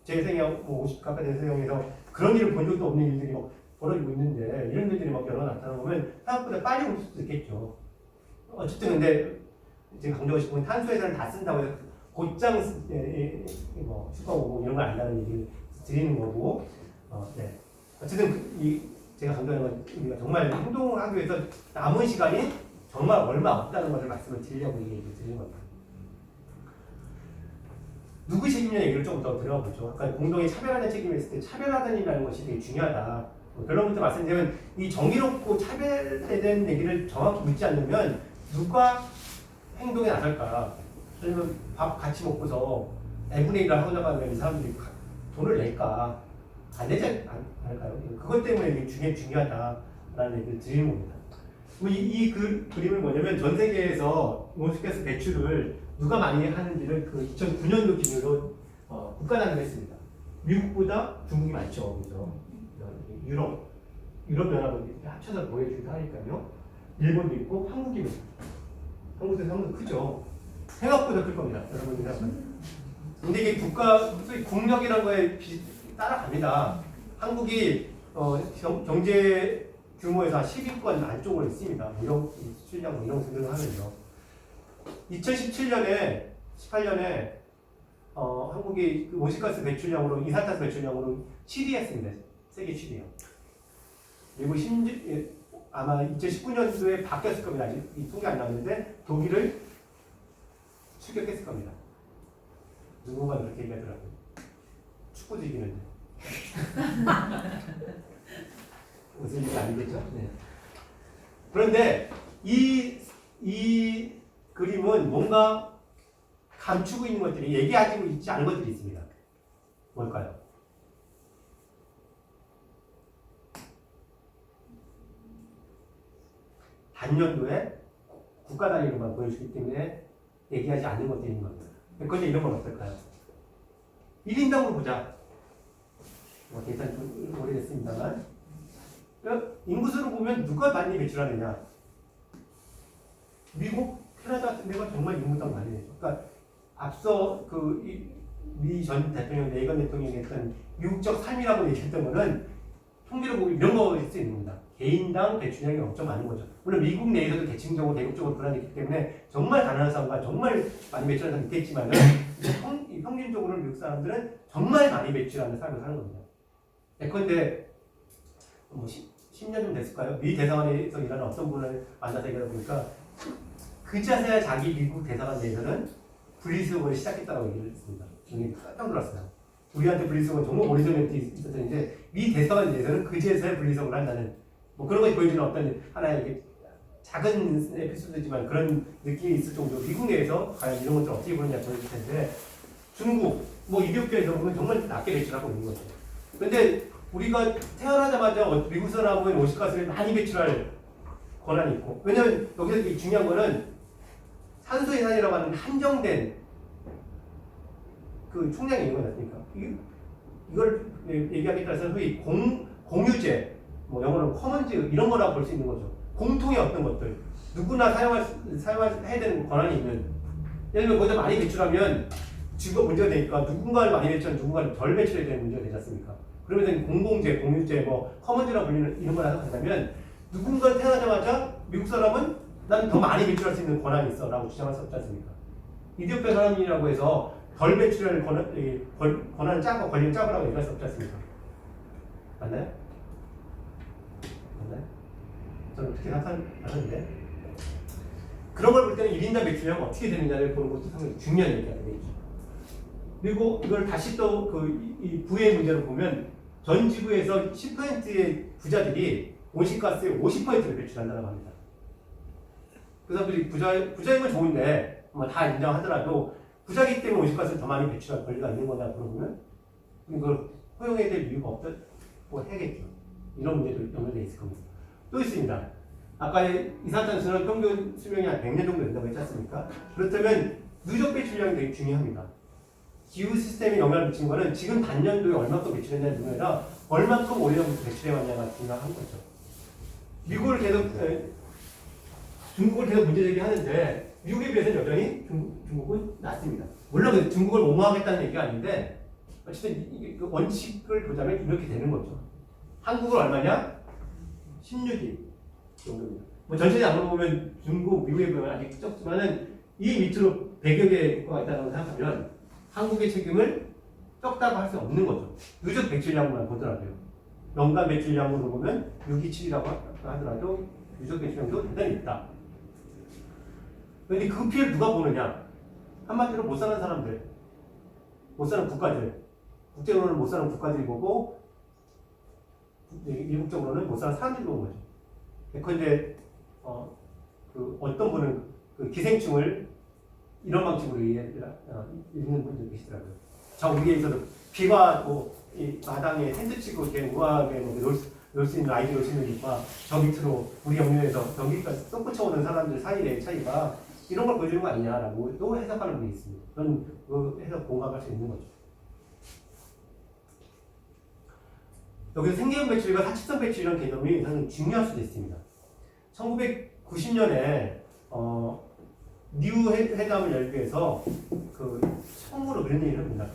[SPEAKER 1] 제 생애 50 가까이 된 생에서 그런 일을 본 적도 없는 일들이 막 벌어지고 있는데 이런 일들이 막 여러 나타나면 생각보다 빨리 올 수도 있겠죠. 어쨌든 근데 제가 강조하고 싶은 건 탄소회사를 다 쓴다고 해서 곧장 뭐 휴가 오고 이런 거 아니라는 얘기를 드리는 거고 네. 어쨌든 제가 강조하는 건 우리가 정말 행동을 하기 위해서 남은 시간이 정말 얼마 없다는 것을 말씀을 드리려고 얘기를 드리는 겁니다. 누구 책임이냐 얘기를 좀 더 들어보죠. 아까 공동의 차별하는 책임이 있을 때 차별하다는 것이 되게 중요하다. 결론부터 말씀드리면 이 정의롭고 차별에 대한 얘기를 정확히 묻지 않으면 누가 행동에 나설까? 아니면 밥 같이 먹고서 N분의 1을 하고자 하면 이 사람들이 돈을 낼까? 안 내지 않을까요? 그것 때문에 이게 중요하다라는 얘기를 드리는 겁니다. 이 그림은 뭐냐면 전 세계에서 온실가스 배출을 누가 많이 하는지를 그 2009년도 기준으로 국가단위를 했습니다. 미국보다 중국이 많죠. 그래서 유럽연합을 합쳐서 보여주기도 하니까요. 일본도 있고 한국이 있고 한국도 상당히 크죠. 생각보다 클 겁니다. 여러분이 생각하는. 근데 이게 국력이라는 거에 따라갑니다. 한국이 경제 규모에서 10위권 안쪽으로 있습니다. 이런 수출량 이런 등등을 하면요. 2017년에 18년에 한국이 온실가스 배출량으로 이산화탄소 배출량으로 7위 했습니다. 세계 7위요. 그리고 아마 2019년도에 바뀌었을 겁니다. 아직 이 통계 안 나왔는데 독일을 추격했을 겁니다. 누군가 그렇게 얘기하더라고요. 축구도 이기는데. 무슨 일이 아니겠죠? 네. 그런데 이 그림은 뭔가 감추고 있는 것들이 얘기하고 있지 않은 것들이 있습니다. 뭘까요? 단년도에 국가 단위로만 보여주기 때문에 얘기하지 않는 것들이 있는 겁니다. 그런데 이런 건 어떨까요? 1인당으로 보자. 뭐 계산 좀 오래됐습니다만 인구수로 보면 누가 많이 배출하느냐? 미국, 캐나다 같은 데가 정말 인구당 많이 내죠. 그러니까 앞서 미 전 대통령 레이건 대통령이 했던 미국적 삶이라고 얘기했던 거는 통계를 보고 이런 거일 수 있는 겁니다. 개인당 배출량이 엄청 많은 거죠. 물론 미국 내에서도 계층적으로 대국적으로 불안했기 때문에 정말 가난한 사람과 정말 많이 배출하는 사람이 있겠지만 평균적으로 미국 사람들은 정말 많이 배출하는 삶을 사는 겁니다. 예컨대 뭐 10년 좀 됐을까요? 미 대사관에서 일하는 어떤 분을 만나서 얘기하다 보니까 그자서야 자기 미국 대사관 내에서는 분리수거를 시작했다고 얘기를 했습니다. 저는 깜짝 놀랐어요. 우리한테 분리수거는 정말 오래전에 있었던 이제 미 대사관 내에서는 그제서야 분리수거를 한다는 뭐 그런 것이 보여주는 어떤 하나의 작은 에피소드지만 그런 느낌이 있을 정도로 미국 내에서 과연 이런 것들을 어떻게 보느냐 보여줄 텐데 중국, 뭐 이ትዮጵ야에서 보면 정말 낮게 배출하고 있는 거죠. 그런데 우리가 태어나자마자 미국 사람은 온실가스를 많이 배출할 권한이 있고 왜냐하면 여기서 중요한 거는 산소해산이라고 하는 한정된 그 총량이 있는 거지 않습니까? 이걸 얘기하기에 따라서 소위 공유제, 뭐 영어로 커먼즈 이런 거라고 볼 수 있는 거죠. 공통의 어떤 것들 누구나 사용해야 되는 권한이 있는 예를 들면 거기다 많이 배출하면 지구가 문제가 되니까 누군가를 많이 배출하면 누군가를 덜 배출해야 되는 문제가 되지 않습니까? 그러면 공공재, 공유재, 뭐 커먼즈라고 불리는 이런 걸 해서 간다면 누군가 태어나자마자 미국 사람은 난 더 많이 배출할 수 있는 권한이 있어 라고 주장할 수 없지 않습니까? 이디오피아 사람이라고 해서 덜 배출할 권한을 짜고 권리를 짜고라고 얘기할 수 없지 않습니까? 맞나요? 맞나요? 저는 그렇게 생각하는데 그런 걸 볼 때는 1인당 배출량 어떻게 되느냐를 보는 것도 상당히 중요한 얘기가 되겠죠. 그리고 이걸 다시 또 이 부의 문제로 보면 전 지구에서 10%의 부자들이 온실가스의 50%를 배출한다고 합니다. 그 사람들이 부자인 건 좋은데 다 인정하더라도 부자기 때문에 온실가스를 더 많이 배출할 권리가 있는 거냐 물어보면 이걸 허용해야 될 이유가 없다고 해야겠죠. 이런 문제도 연결되어 있을 겁니다. 또 있습니다. 아까 이산화탄소는 평균 수명이 한 100년 정도 된다고 했지 않습니까? 그렇다면 누적 배출량이 되게 중요합니다. 기후 시스템에 영향을 미친 거는 지금 단년도에 얼마큼 배출했냐는 게 아니라 얼마큼 오래전부터 배출해왔냐가 중요한 거죠. 미국을 계속 중국을 계속 문제 제기하는데 미국에 비해서는 여전히 중국은 낮습니다. 물론 중국을 옹호하겠다는 얘기가 아닌데 어쨌든 이게 그 원칙을 보자면 이렇게 되는 거죠. 한국은 얼마냐? 16위 정도입니다. 뭐 전체적으로 안 물어보면 중국, 미국에 비하면 아직 적지만은 이 밑으로 100여 개 국가가 있다고 생각하면 한국의 책임을 적다고 할 수 없는 거죠. 누적 배출량만 보더라도요. 연간 배출량으로 보면 627이라고 하더라도 누적 배출량도 대단히 있다. 그런데 그 피해를 누가 보느냐? 한마디로 못 사는 사람들, 못 사는 국가들, 국제적으로는 못 사는 국가들이 보고 미국적으로는 못 사는 사람들이 보는 거죠. 예컨대 어떤 분은 그 기생충을 이런 방식으로 읽는 분들 계시더라고요. 저 위에서도 비가 이 마당에 텐트 치고 이렇게 우아하게 놀 수 있는 아이들 놀 수 있는 이과 저 밑으로 우리 영역에서 전기까지 쏟구쳐오는 사람들 사이의 차이가 이런 걸 보여주는 거 아니냐라고 또 해석하는 분이 있습니다. 그런 그 해석 공감할 수 있는 거죠. 여기서 생계형 배출과 사칙성 배출이라는 개념이 상당히 중요할 수도 있습니다. 1990년에 뉴 회담을 열기 위해서 처음으로 그런 얘기를 합니다.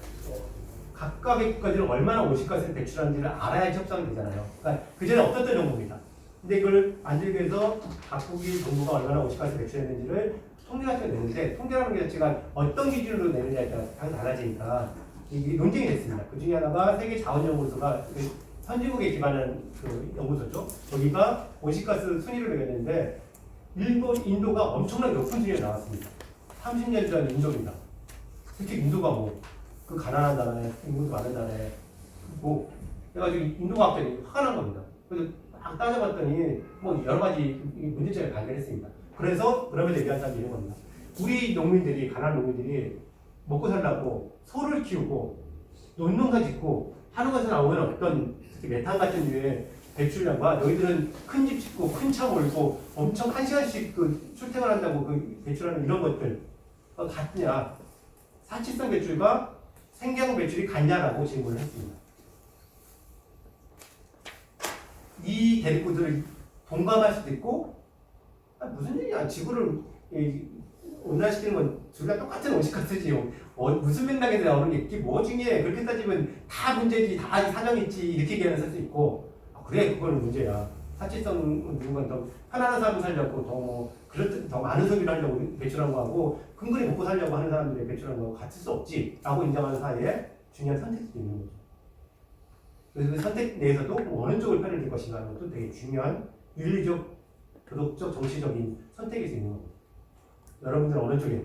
[SPEAKER 1] 각각의 국가들은 얼마나 온실가스를 배출하는지를 알아야 협상이 되잖아요. 그러니까 그전에 없었던 정보입니다. 근데 이걸 만들기 위해서 각국이 정부가 얼마나 온실가스 배출했는지를 통계 같은 걸 내는데 통계라는 게 자체가 어떤 기준으로 내느냐에 따라 당연히 달라지니까 이게 논쟁이 됐습니다. 그 중에 하나가 세계자원연구소가 선진국에 기반한 그 연구소죠. 거기가 온실가스 순위를 매겼는데 인도가 엄청나게 높은 순위에 나왔습니다. 30년 전 인도입니다. 특히 인도가 그 가난한 나라에 인구도 많은 나라에 그래가지고 인도 과학자들이 화가 난 겁니다. 그래서 막 따져봤더니 여러 가지 문제점을 발견했습니다. 그래서 그러면서 얘기한 사람이 이런 겁니다. 우리 농민들이 가난한 농민들이 먹고 살려고 소를 키우고 논농사 짓고 하는 것에 나오는 어떤 특히 메탄 같은 류의 배출량과 너희들은 큰 집 짓고 큰 차 몰고 엄청 1시간씩 출퇴근한다고 배출하는 이런 것들 같냐? 사칙성 배출과 생계형 배출이 같냐라고 질문을 했습니다. 이 대립구들을 동감할 수도 있고 무슨 일이야? 지구를 온난시키는 건 둘 다 똑같은 온실가스지. 무슨 맥락에서 나오는 게 이게 뭐 중요해? 그렇게 따지면 다 문제지, 다 사정이 있지 이렇게 얘기하는 사람도 있고 그래 그거는 문제야. 사치성 누군가 더 편안한 삶을 살려고 더 많은 소비를 하려고 배출한 거하고 근근히 먹고 살려고 하는 사람들이 배출한 거하고 같을 수 없지라고 인정하는 사이에 중요한 선택도 있는 거죠. 그래서 그 선택 내에서도 어느 쪽을 편을 들 것인가 하는 것도 되게 중요한 윤리적, 도덕적, 정치적인 선택일 수 있는 겁니다. 여러분들은 어느 쪽에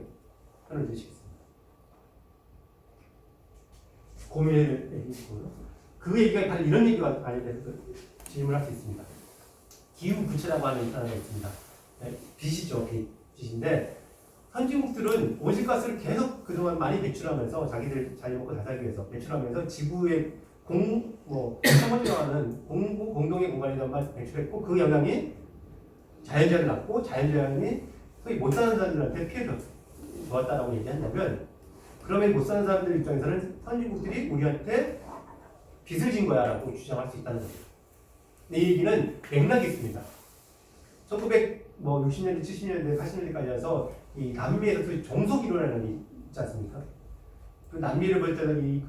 [SPEAKER 1] 편을 드시겠습니까? 고민을 해주시고요. 그 얘기가 바로 이런 얘기가 관련돼서 질문을 할 수 있습니다. 기후 부채라고 하는 단어가 있습니다. 빚이죠, 빚인데 선진국들은 온실가스를 계속 그동안 많이 배출하면서 자기들 잘 먹고 잘 살기 위해서 배출하면서 지구의 청원이라는 공동의 공간에서만 배출했고 그 영향이 자연재해를 낳고 자연재해이 소위 못 사는 사람들한테 피해를 주었다라고 얘기한다면 그러면 못 사는 사람들 입장에서는 선진국들이 우리한테 빚을 진 거야 라고 주장할 수 있다는 거죠. 이 얘기는 맥락이 있습니다. 1960년대, 70년대, 80년대까지 와서 이 남미에서 소위 종속이론이라는 게 있지 않습니까? 그 남미를 볼 때는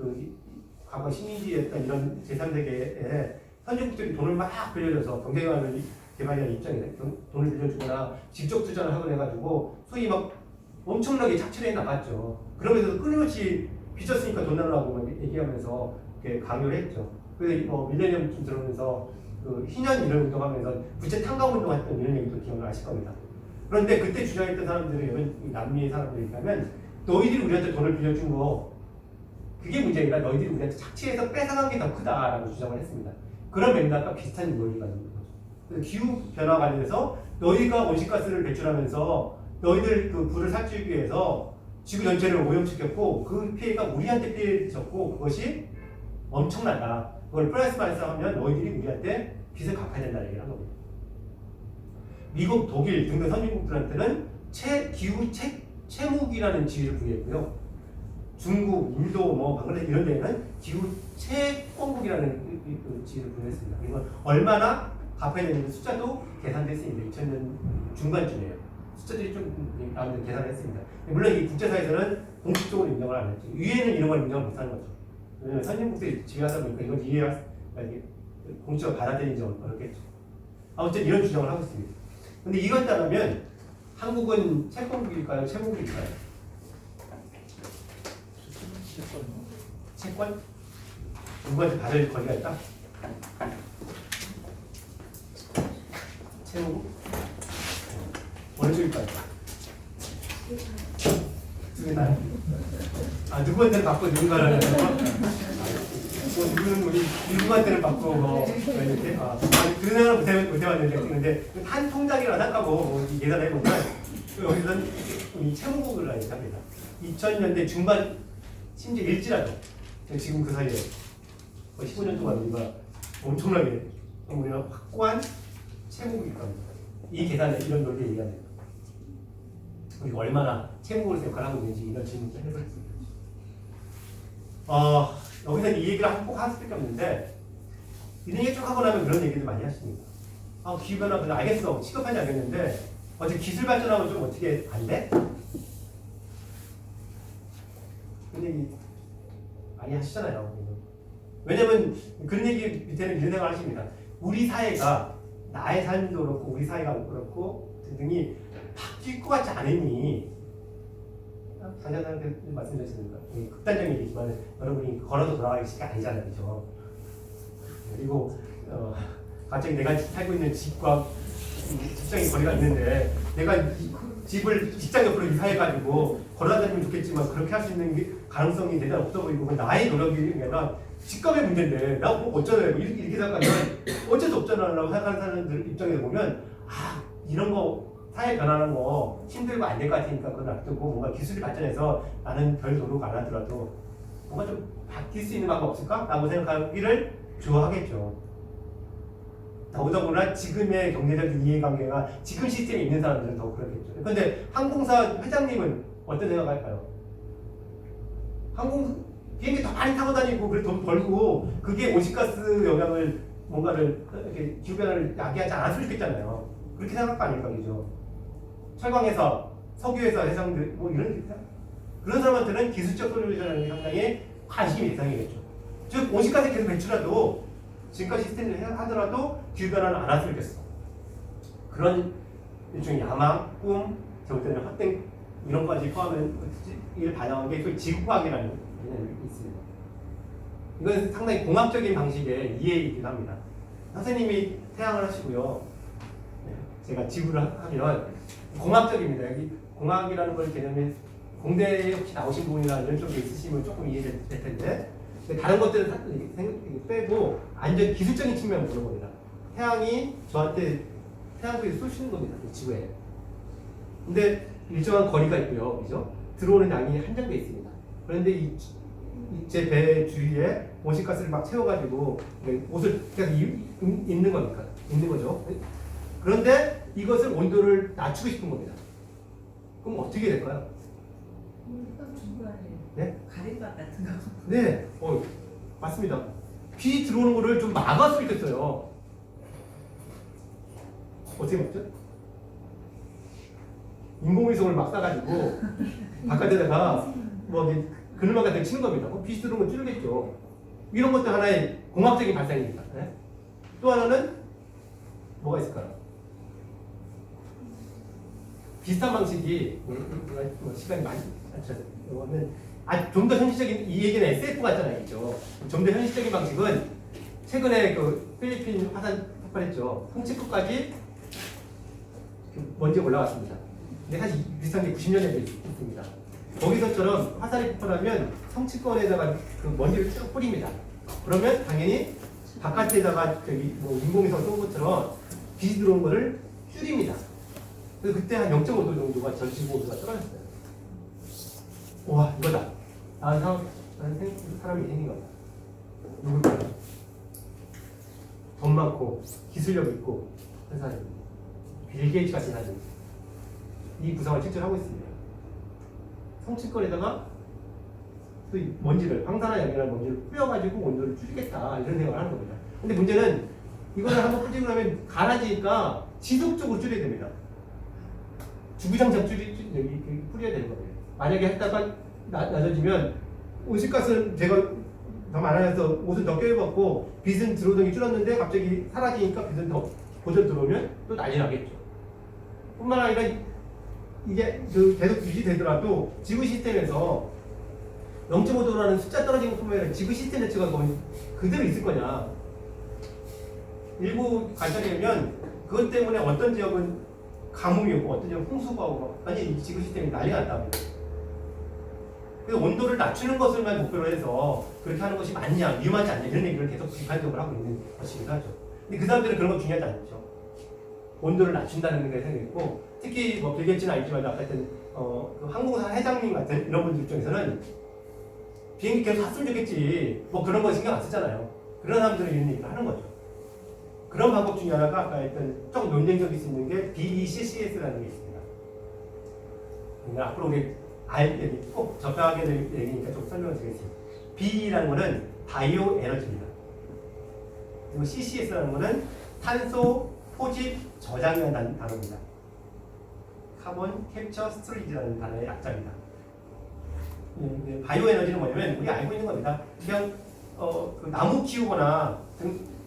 [SPEAKER 1] 과거 식민지였던 이런 제3세계에 선진국들이 돈을 막 빌려줘서 경제관을 개발이라는 입장에 돈을 빌려주거나 직접 투자를 하거나 해가지고 소위 막 엄청나게 착취해 나갔죠. 그러면서 끊임없이 빚졌으니까 돈 달라고 얘기하면서 이렇게 강요를 했죠. 그래서 밀레니엄 들어오면서 그 희년 이런 운동하면서 부채 탕감 운동했던 이런 얘기도 기억나실 겁니다. 그런데 그때 주장했던 사람들이 이런 남미의 사람들이라면 너희들이 우리한테 돈을 빌려준 거 그게 문제가 아니라 너희들이 우리한테 착취해서 뺏어간 게 더 크다라고 주장을 했습니다. 그런 맥락과 비슷한 논리가 있는 거죠. 그래서 기후 변화 관련해서 너희가 온실가스를 배출하면서 너희들 그 불을 살찌우기 위해서 지구 전체를 오염시켰고 그 피해가 우리한테 피해졌고 그것이 엄청나다. 그걸 플러스 마이너스 하면 너희들이 우리한테 빚을 갚아야 된다는 얘기를 한 겁니다. 미국, 독일 등등 선진국들한테는 채무기라는 지위를 부여했고요. 중국, 인도, 방글라데시 이런 데는 기후 채권국이라는 지위를 부여했습니다. 이건 얼마나 갚아야 되는 숫자도 계산됐습니다. 2000년 중반쯤이에요. 숫자들이 좀 나오는데 계산을 했습니다. 물론 이 국제사회에서는 공식적으로 인정을 안 했죠. 유엔은 이런 걸 인정을 못하는 거죠. 왜냐면 선진국들이 지휘하다 보니까 이건 이해가 공식적으로 받아들이지 어렵겠죠. 아무튼 이런 주장을 하고 있습니다. 근데 이것 따르면 한국은 채권국일까요? 채무국일까요? 채권? 누구한테 받을 권리가 있다? 채무국? 어느 쪽일까요? 두개 다요? 누구한테는 받고 누군가는 누구는 우리 누구한테는 받고 이렇게 그런 사람 못해봤는데 근데 한 통장이라 생각하고 계산해보면 여기서는 이 채무국을 합니다. 2000년대 중반 심지어 일지라도 지금 그 사이에 15년 동안 우리가 엄청나게 우리가 확고한 채무국일 겁니다. 이 계산에 이런 논리 얘기합니다. 우리가 얼마나 채무국을 생각하고 있는지 이런 질문을 해보겠습니다. 여기서 이 얘기를 꼭 할 수밖에 없는데 이런 얘기 쭉 하고 나면 그런 얘기를 많이 하십니다. 기후변화 그냥 알겠어. 취급하지 않겠는데 어떻게 기술 발전하면 좀 어떻게 안 돼? 그런 얘기 많이 하시잖아요. 왜냐면 그런 얘기 밑에는 이런 생각을 하십니다. 우리 사회가 나의 삶도 그렇고 우리 사회가 그렇고 등등이 바뀔 것 같지 않으니 당사자한테 말씀드렸습니다. 극단적인 얘기지만 여러분이 걸어서 돌아가기 쉽게 아니잖아요. 그죠? 그리고 갑자기 내가 살고 있는 집과 직장이 거리가 있는데 내가 집을 직장 옆으로 이사해가지고 걸어다니면 좋겠지만 그렇게 할 수 있는 가능성이 대단 없어 보이고 나의 노력이 아니라 직감의 문제인데 나 뭐 어쩌나요? 이렇게 생각하면 어쩔 수 없잖아라고 생각하는 사람들 입장에서 보면 이런 거 사회 변하는 거 힘들고 안 될 것 같으니까 그걸 놔두고 뭔가 기술이 발전해서 나는 별 노력 안 하더라도 뭔가 좀 바뀔 수 있는 방법 없을까? 라고 생각하기를 좋아하겠죠. 더더구나 지금의 경제적 이해관계가 지금 시스템에 있는 사람들은 더 그렇겠죠. 그런데 항공사 회장님은 어떤 생각할까요? 비행기 더 많이 타고 다니고 그래 돈 벌고 그게 온실가스 영향을 뭔가를 이렇게 기후변화를 야기하지 않았으면 좋겠잖아요. 그렇게 생각할 거 아닙니까, 그죠? 철강회사, 석유회사 회장들 이런 그런 사람한테는 기술적 솔루션이라는 게 상당히 관심이 대상이겠죠. 즉 온실가스 계속 배출해도 지금까지 시스템을 하더라도 기후변화는 안 왔으면 좋겠어. 그런 일종의 야망, 꿈, 잘못되면 확대 이런 것까지 포함한 이를 반영한 게 지구과학이라는 개념이 있습니다. 이건 상당히 공학적인 방식의 이해이기도 합니다. 선생님이 태양을 하시고요. 제가 지구를 하면 공학적입니다. 여기 공학이라는 걸 개념에 공대에 혹시 나오신 분이나 이런 쪽에 있으시면 조금 이해될 텐데 다른 것들은 빼고 완전 기술적인 측면을 보는 겁니다. 태양이 저한테 태양빛을 쏘시는 겁니다. 지구에. 근데 일정한 거리가 있고요. 그죠? 들어오는 양이 한정돼 있습니다. 그런데 제 배 주위에 온실가스를 막 채워가지고 옷을 계속 입는 거니까. 입는 거죠. 그런데 이것을 온도를 낮추고 싶은 겁니다. 그럼 어떻게 될까요? 네?
[SPEAKER 3] 가림막 같은 거.
[SPEAKER 1] 네, 맞습니다. 비 들어오는 거를 좀 막았으면 좋겠어요. 어떻게 막죠? 인공위성을 막 싸가지고 바깥에다가 그늘막 같은 거 치는 겁니다. 비 들어오는 건 줄겠죠. 이런 것도 하나의 공학적인 발상입니다. 네? 또 하나는 뭐가 있을까요? 비슷한 방식이 시간이 많이 이거는 좀 더 현실적인 이 얘기는 SF 같잖아요, 그죠? 좀 더 현실적인 방식은 최근에 그 필리핀 화산 폭발했죠. 성취구까지 먼지가 올라왔습니다. 근데 사실 비슷한 게 90년대에 있습니다. 거기서처럼 화산이 폭발하면 성취권에다가 그 먼지를 쭉 뿌립니다. 그러면 당연히 바깥에다가 저기 뭐 인공위성 쏜 것처럼 빛이 들어오는 거를 줄입니다. 그래서 그때 한 0.5도 정도가 전지구 온도가 떨어졌어요. 와, 이거다. 사람이 생긴 거다. 누굴까요? 돈 많고 기술력 있고 한 사람이 빌 게이츠 같은 사람이 이 구상을 직접 하고 있습니다. 성취권에다가 그 먼지를 황산화 염이라는 먼지를 뿌려가지고 온도를 줄이겠다 이런 생각을 하는 겁니다. 근데 문제는 이거를 한번 뿌리고 나면 가라지니까 지속적으로 줄여야 됩니다. 주구장창 뿌려야 되는 거예요. 만약에 했다가 낮아지면 온실가스는 제가 더 많아서 옷은 더 껴입었고 빛은 들어오던 게 줄었는데 갑자기 사라지니까 빛은 더 보전 들어오면 또 난리 나겠죠. 뿐만 아니라 이게 계속 유지되더라도 지구 시스템에서 0.5도라는 숫자 떨어진 것뿐만 아니라 지구 시스템 자체가 거의 그대로 있을 거냐. 일부 관찰에 의하면 그것 때문에 어떤 지역은 가뭄이 오고 어떤 지역은 홍수가 오고 완전히 지구 시스템이 난리가 났다고. 그래서 온도를 낮추는 것을만 목표로 해서 그렇게 하는 것이 맞냐, 위험하지 않냐 이런 얘기를 계속 비판적으로 하고 있는 것이기도 하죠. 근데 그 사람들은 그런 거 중요하지 않죠. 온도를 낮춘다는 게 생각있고 특히 뭐 빌 게이츠는 알지만 아까 했던 그 항공사 회장님 같은 이런 분들 입장에서는 비행기 계속 탔으면 좋겠지 뭐 그런 거 신경 안 쓰잖아요. 그런 사람들은 이런 얘기를 하는 거죠. 그런 방법 중에 하나가 아까 했던 조금 논쟁적일 수 있는 게 BECCS라는 게 있습니다. 그러니까 앞으로 우리 꼭 접하게 될 얘기니까 좀 설명을 드리겠습니다. B라는 거는 바이오 에너지입니다. 그리고 CCS라는 거는 탄소 포집 저장이라는 단어입니다. 카본 캡처 스토리지라는 단어의 약자입니다. 바이오 에너지는 뭐냐면 우리 알고 있는 겁니다. 그냥 그 나무 키우거나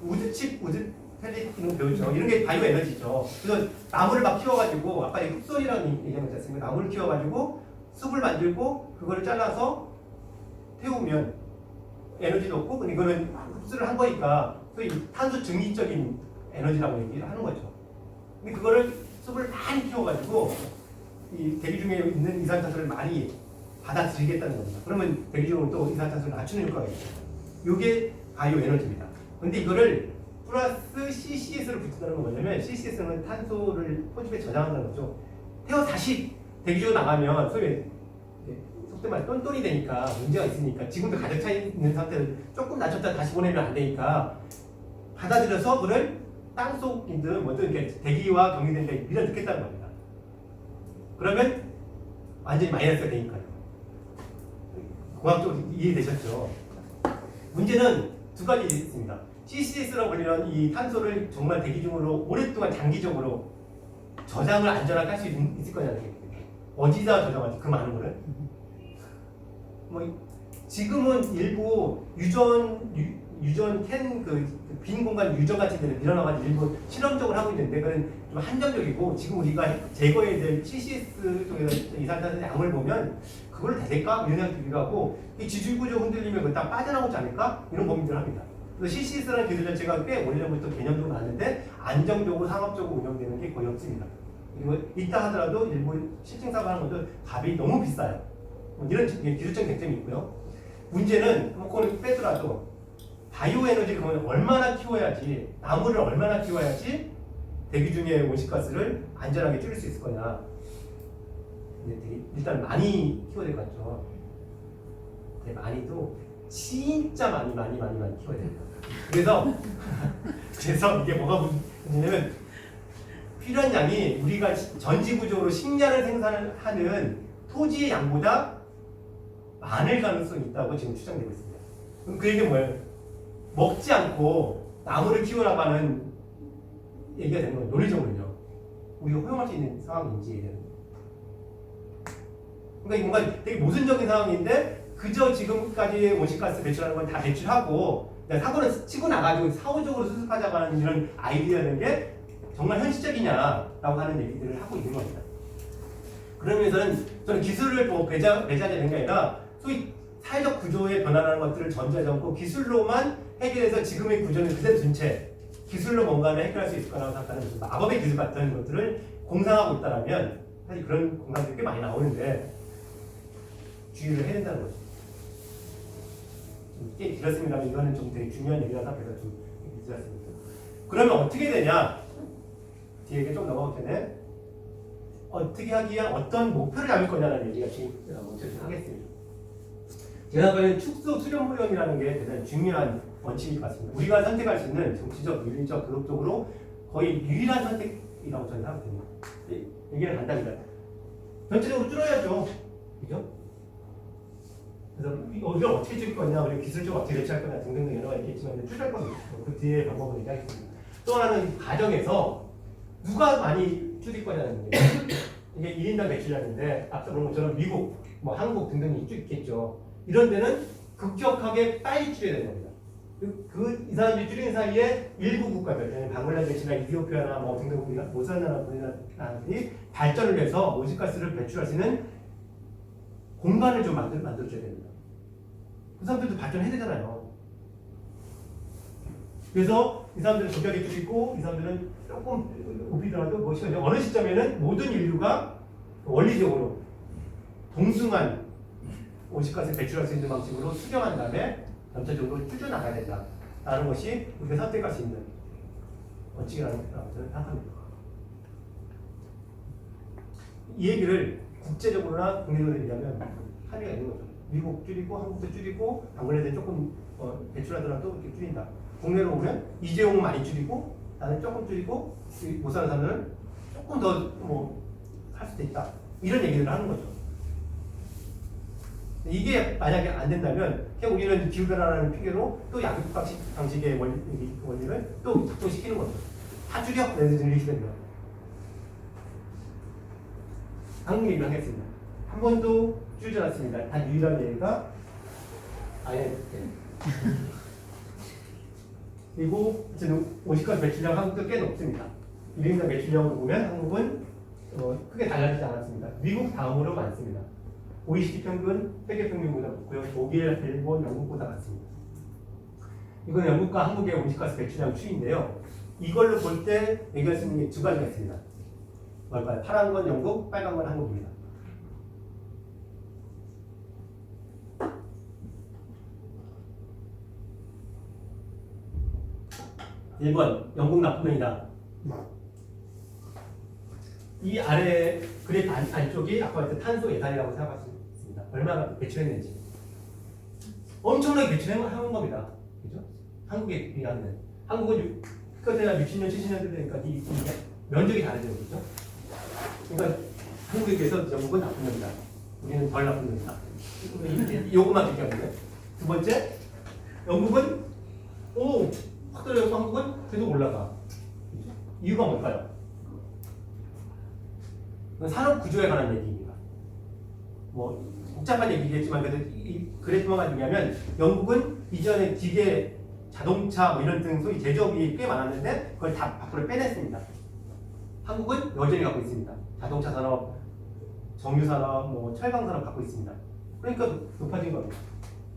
[SPEAKER 1] 우드칩, 우드 펠릿 이런 거 배우죠. 이런 게 바이오 에너지죠. 그래서 나무를 막 키워가지고 아까 흑설이라는 얘기한 거 있습니다. 나무를 키워가지고 숲을 만들고 그거를 잘라서 태우면 에너지도 없고 이거는 흡수를 한 거니까 소위 탄소 증기적인 에너지라고 얘기를 하는 거죠. 근데 그거를 숲을 많이 키워가지고 이 대기 중에 있는 이산화탄소를 많이 받아들이겠다는 겁니다. 그러면 대기 중으로 또 이산화탄소를 낮추는 효과가 있죠. 이게 바이오 에너지입니다. 근데 이거를 플러스 CCS를 붙인다는 건 뭐냐면 CCS는 탄소를 포집에 저장한다는 거죠. 태워 다시 대기 중으로 나가면 소위 속된 말 똔똔이 되니까 문제가 있으니까 지금도 가득 차 있는 상태를 조금 낮췄다 다시 보내면 안 되니까 받아들여서 그걸 땅속이든 뭐든 이렇게 대기와 경유된 데 밀어넣겠다는 겁니다. 그러면 완전히 마이너스가 되니까요. 공학적으로 이해되셨죠? 문제는 두 가지 있습니다. CCS라고 불리는 이 탄소를 정말 대기 중으로 오랫동안 장기적으로 저장을 안전하게 할 수 있을 거냐는 얘기입니다. 어디다 저장하지? 그 많은 거를? 뭐 지금은 일부 유전 캔 빈 공간 유전 같은 데를 밀어넣어가지고 일부 실험적으로 하고 있는데 그건 좀 한정적이고 지금 우리가 제거해야 될 CCS 쪽에서 이산화탄소의 양을 보면 그걸 다 될까? 이런 생각이 들기도 하고 이 지질구조 흔들리면 그거 다 빠져나오지 않을까? 이런 고민들을 합니다. 그래서 CCS라는 기술 자체가 꽤 오래전부터 개념적으로 나왔는데 안정적으로 상업적으로 운영되는 게 거의 없습니다. 그리고 있다 하더라도 일부 실증사고 하는 것도 값이 너무 비싸요. 이런 기술적인 쟁점이 있고요. 문제는 그걸 빼더라도 바이오 에너지를 그러면 얼마나 키워야지 나무를 얼마나 키워야지 대기 중의 온실가스를 안전하게 줄일 수 있을 거냐. 일단 많이 키워야 될 것 같죠. 많이도 진짜 많이 키워야 됩니다. 그래서 이게 뭐가 문제냐면 필요한 양이 우리가 전지구적으로 식량을 생산하는 토지의 양보다 많을 가능성이 있다고 지금 추정되고 있습니다. 그럼 그 얘기는 뭐예요? 먹지 않고 나무를 키우라고 하는 얘기가 되는 거예요. 논리적으로요. 우리가 허용할 수 있는 상황인지. 그러니까 뭔가 되게 모순적인 상황인데 그저 지금까지 온실가스 배출하는 건 다 배출하고 사고를 치고 나가지고 사후적으로 수습하자고 하는 이런 아이디어라는 게 정말 현실적이냐라고 하는 얘기들을 하고 있는 겁니다. 그래서 이게 뭐가 문제냐면 필요한 양이 우리가 전지구적으로 식량을 생산하는 토지의 양보다 많을 가능성이 있다고 지금 추정되고 있습니다. 그럼 그 얘기는 뭐예요? 먹지 않고 나무를 키우라고 하는 얘기가 되는 거예요. 그러면서는 저는 기술을 뭐 배제하는 게 아니라 소위 사회적 구조의 변화라는 것들을 전제하지 않고 기술로만 해결해서 지금의 구조는 그대로 둔 채 기술로 뭔가를 해결할 수 있을 거라고 생각하는 무슨 마법의 기술 같은 것들을 공상하고 있다면 사실 그런 공상들이 꽤 많이 나오는데 주의를 해야 된다는 거죠. 꽤 길었습니다만 이거는 좀 되게 중요한 얘기라서 그래서 좀 길었습니다. 그러면 어떻게 되냐? 뒤에 얘기 좀 넘어갈 텐데 어떻게 하기 위한 어떤 목표를 잡을 거냐는 얘기가 지금 먼저 좀 하겠습니다. 제가 보기에는 축소 수렴후렴이라는 게 대단히 중요한 원칙일 것 같습니다. 우리가 선택할 수 있는 정치적, 윤리적, 도덕적으로 거의 유일한 선택이라고 저는 생각합니다. 얘기는 간단합니다. 전체적으로 줄여야죠. 그죠? 그래서 이걸 어떻게 줄일 거냐, 그리고 기술적으로 어떻게 대처할 거냐 등등 여러 가지 있겠지만 줄일 겁니다. 그 뒤에 방법을 얘기하겠습니다. 또 하나는 가정에서 누가 많이 줄일 거냐는 문제예요. 이게 1인당 매출량인데 앞서 그런 것처럼 미국, 뭐 한국 등등이 있겠죠. 이런 데는 급격하게 빨리 줄여야 되는 겁니다. 이 사람들이 줄이는 사이에 일부 국가들, 방글라데시나 이디오피아나 뭐 등등 모자나라들이 발전을 해서 오지가스를 배출할 수 있는 공간을 좀 만들어줘야 됩니다. 그 사람들도 발전해야 되잖아요. 그래서 이 사람들은 급격히 줄이고 이 사람들은 조금 높이더라도 뭐시간이 어느 시점에는 모든 인류가 원리적으로 동승한 온실가스 배출할 수 있는 방식으로 수정한 다음에 전체적으로 줄여나가야 된다라는 것이 우리가 선택할 수 있는 원칙이라고 저는 생각합니다. 이 얘기를 국제적으로나 국내적으로 얘기하면 합의가 있는 거죠. 미국 줄이고 한국도 줄이고 방글라데시 조금 배출하더라도 이렇게 줄인다. 국내로 오면 이재용 많이 줄이고 나는 조금 줄이고 못 사는 사람은 조금 더 뭐 할 수도 있다. 이런 얘기를 하는 거죠. 이게 만약에 안 된다면 그냥 우리는 기후변화라는 핑계로 또 양극 방식의 원리를 또 작동시키는 거죠. 다 줄여! 그래서 늘리시면 돼요. 한국 얘기를 하겠습니다. 한 번도 줄지 않았습니다. 단 유일한 예가 INF. 그리고 지금 50가지 매출량 한국도 꽤 높습니다. 1인당 매출량으로 보면 한국은 크게 달라지지 않았습니다. 미국 다음으로 많습니다. OECD 평균, 세계 평균보다 높고요. 독일, 일본, 영국보다 많습니다. 이건 영국과 한국의 온실가스 배출량 추이인데요. 이걸로 볼 때 얘기할 수 있는 게 두 가지가 있습니다. 뭘까요? 파란 건 영국, 빨간 건 한국입니다. (1번) 영국 나쁜 놈이다. 이 아래 그래프 안쪽이 아까 말했던 탄소 예산이라고 생각할 수 있습니다. 얼마나 배출했는지. 엄청나게 배출한 겁니다. 그죠? 한국에 비하면. 한국은 그때가 60년, 70년 되니까 이 면적이 다르죠. 그죠? 그러니까 한국에 비해서 영국은 나쁜 놈이다. 우리는 덜 나쁜 놈이다. 요것만 비교하면. 두 번째, 영국은 확 떨어져서 한국은 계속 올라가. 그죠? 이유가 뭘까요? 산업 구조에 관한 얘기입니다. 뭐 복잡한 얘기겠지만 그래도 이 그래프만 가지고 하면 영국은 이전에 기계, 자동차 뭐 이런 등 소위 제조업이 꽤 많았는데 그걸 다 밖으로 빼냈습니다. 한국은 여전히 갖고 있습니다. 자동차 산업, 정유 산업, 뭐 철강 산업 갖고 있습니다. 그러니까 높아진 겁니다.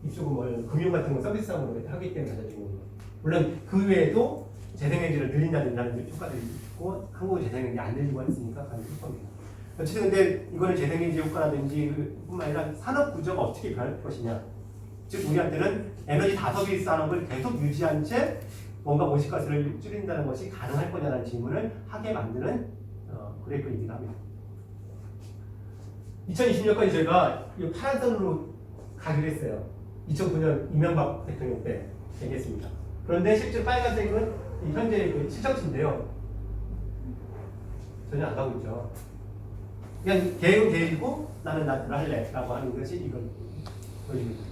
[SPEAKER 1] 이쪽은 뭐 금융 같은 거 서비스 산업으로 하기 때문에 낮아진 겁니다. 물론 그 외에도 재생에너지를 늘린다는 효과들이 있고 한국은 재생에너지 안 늘리고 했으니까 가는 효과입니다. 어쨌든 근데 이거는 재생에너지 효과라든지 뿐만 아니라 산업 구조가 어떻게 변할 것이냐. 즉 우리한테는 에너지 다소비 산업을 계속 유지한 채 뭔가 온실가스를 줄인다는 것이 가능할 거냐는 질문을 하게 만드는 그래프이기도 합니다. 2020년까지 저희가 이 파란선으로 가기로 했어요. 2009년 이명박 대통령 때 얘기했습니다. 그런데 실제로 빨간색은 현재 그 시정치인데요. 전혀 안 가고 있죠. 그냥 계획은 계획이고 나는 나대로 할래 라고 하는 것이 이건 보여줍니다.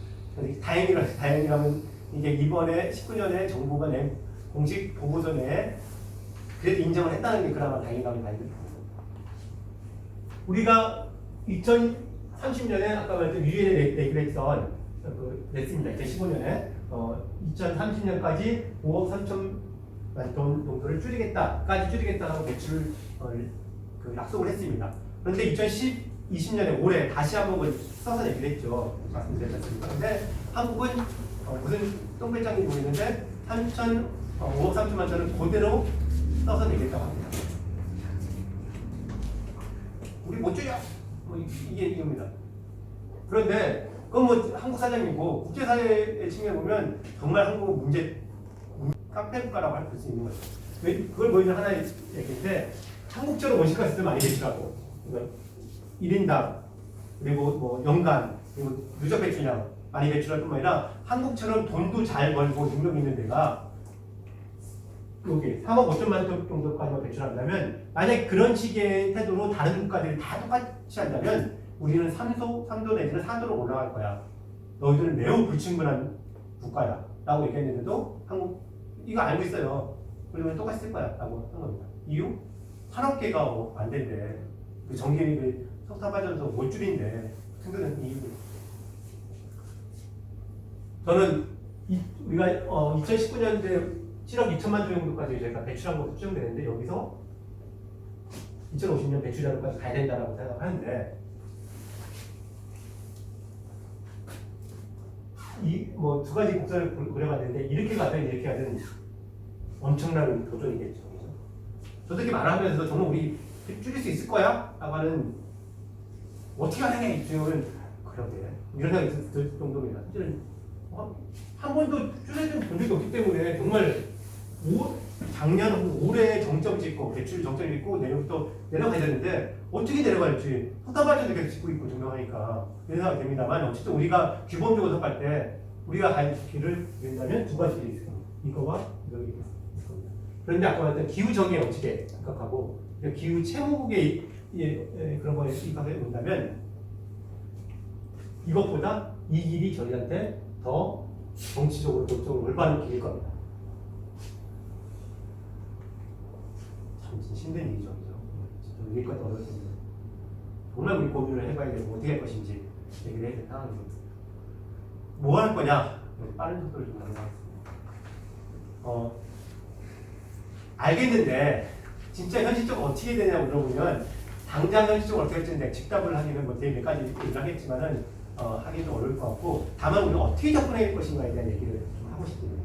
[SPEAKER 1] 다행이라면 이게 이번에 19년에 정부가 낸 공식 보고서 내에 그래도 인정을 했다는 게 그나마 다행이라는 말이 듭니다. 우리가 2030년에 아까 말했던 유엔에 내기로 했던 냈습니다. 2015년에 2030년까지 5억 3천만 톤 정도를 줄이겠다라고 배출을 약속을 했습니다. 그런데 2012 20년에 올해 다시 한번 써서 얘기를 했죠. 말씀드렸습니다. 근데 한국은 무슨 똥배짱이 보이는데 5억 3천만 톤을 그대로 써서 내겠다고 합니다. 우리 못 줄여! 뭐 이게 이유입니다. 그런데 그건 뭐 한국 사정이고 국제사회의 측면에 보면 정말 한국 깡패국가라고 할 수 있는 거죠. 그걸 보이는 하나의 얘기인데 한국처럼 온실가스를 많이 배출하고 1인당 그리고 뭐 연간 그리고 누적 배출량 많이 배출할 뿐만 아니라 한국처럼 돈도 잘 벌고 능력 있는 데가 여기 3억 5천만 톤 정도까지만 배출한다면 만약 그런 식의 태도로 다른 국가들이 다 똑같이 한다면 우리는 3도 내지는 4도로 올라갈 거야. 너희들은 매우 불충분한 국가야 라고 얘기했는데도 한국 이거 알고 있어요. 그러면 똑같이 쓸 거야 라고 한 겁니다. 이유? 산업계가 안 된대. 그 전기비 그 석탄 발전소 못 줄인대. 생각은 이유. 저는 우리가 2019년도에 7억 2천만 톤 정도까지 저희가 배출한 것으로 추정되는데 여기서 2050년 배출량까지 가야 된다고 생각하는데 이 뭐 두 가지 곡선을 그려봤는데 이렇게 가든 이렇게 가든 엄청난 도전이겠죠. 저도 이렇게 말하면서 정말 우리 줄일 수 있을 거야? 라고 하는 어떻게 하냐 이 질문은 그러게 이런 생각이 들 정도입니다. 사실은 한 번도 줄여준 본 적이 없기 때문에 정말 작년 올해 정점 찍고 배출 정점 찍고 내년부터 내려가야 되는데 어떻게 내려갈지 석탄발전도 계속 짓고 있고 증명하니까 이런 생각이 됩니다만 어쨌든 우리가 규범적으로 생각할 때 우리가 갈 길을 그린다면 두 가지 길이 있어요. 이거와 여기 있을 겁니다. 그런데 아까 말했던 기후 정의에 어떻게 생각하고 기후 채무국의 그런 거에 입각해 본다면 이것보다 이 길이 저희한테 더 정치적으로 법적으로 올바른 길일 겁니다. 참 힘든 얘기죠, 그죠? 이길 것도 어렵습니다. 정말 우리 고민을 해봐야 되고 어떻게 할 것인지 얘기를 해야 될 상황입니다. 뭐 할 거냐? 빠른 속도를 좀 가져가겠습니다. 알겠는데 진짜 현실적으로 어떻게 되냐고 물어보면 당장 현실적으로 어떻게 할지 직답을 하기는 뭐 되게 몇 가지 얘기를 하겠지만은 하기는 좀 어려울 것 같고 다만 우리가 어떻게 접근할 것인가에 대한 얘기를 좀 하고 싶습니다.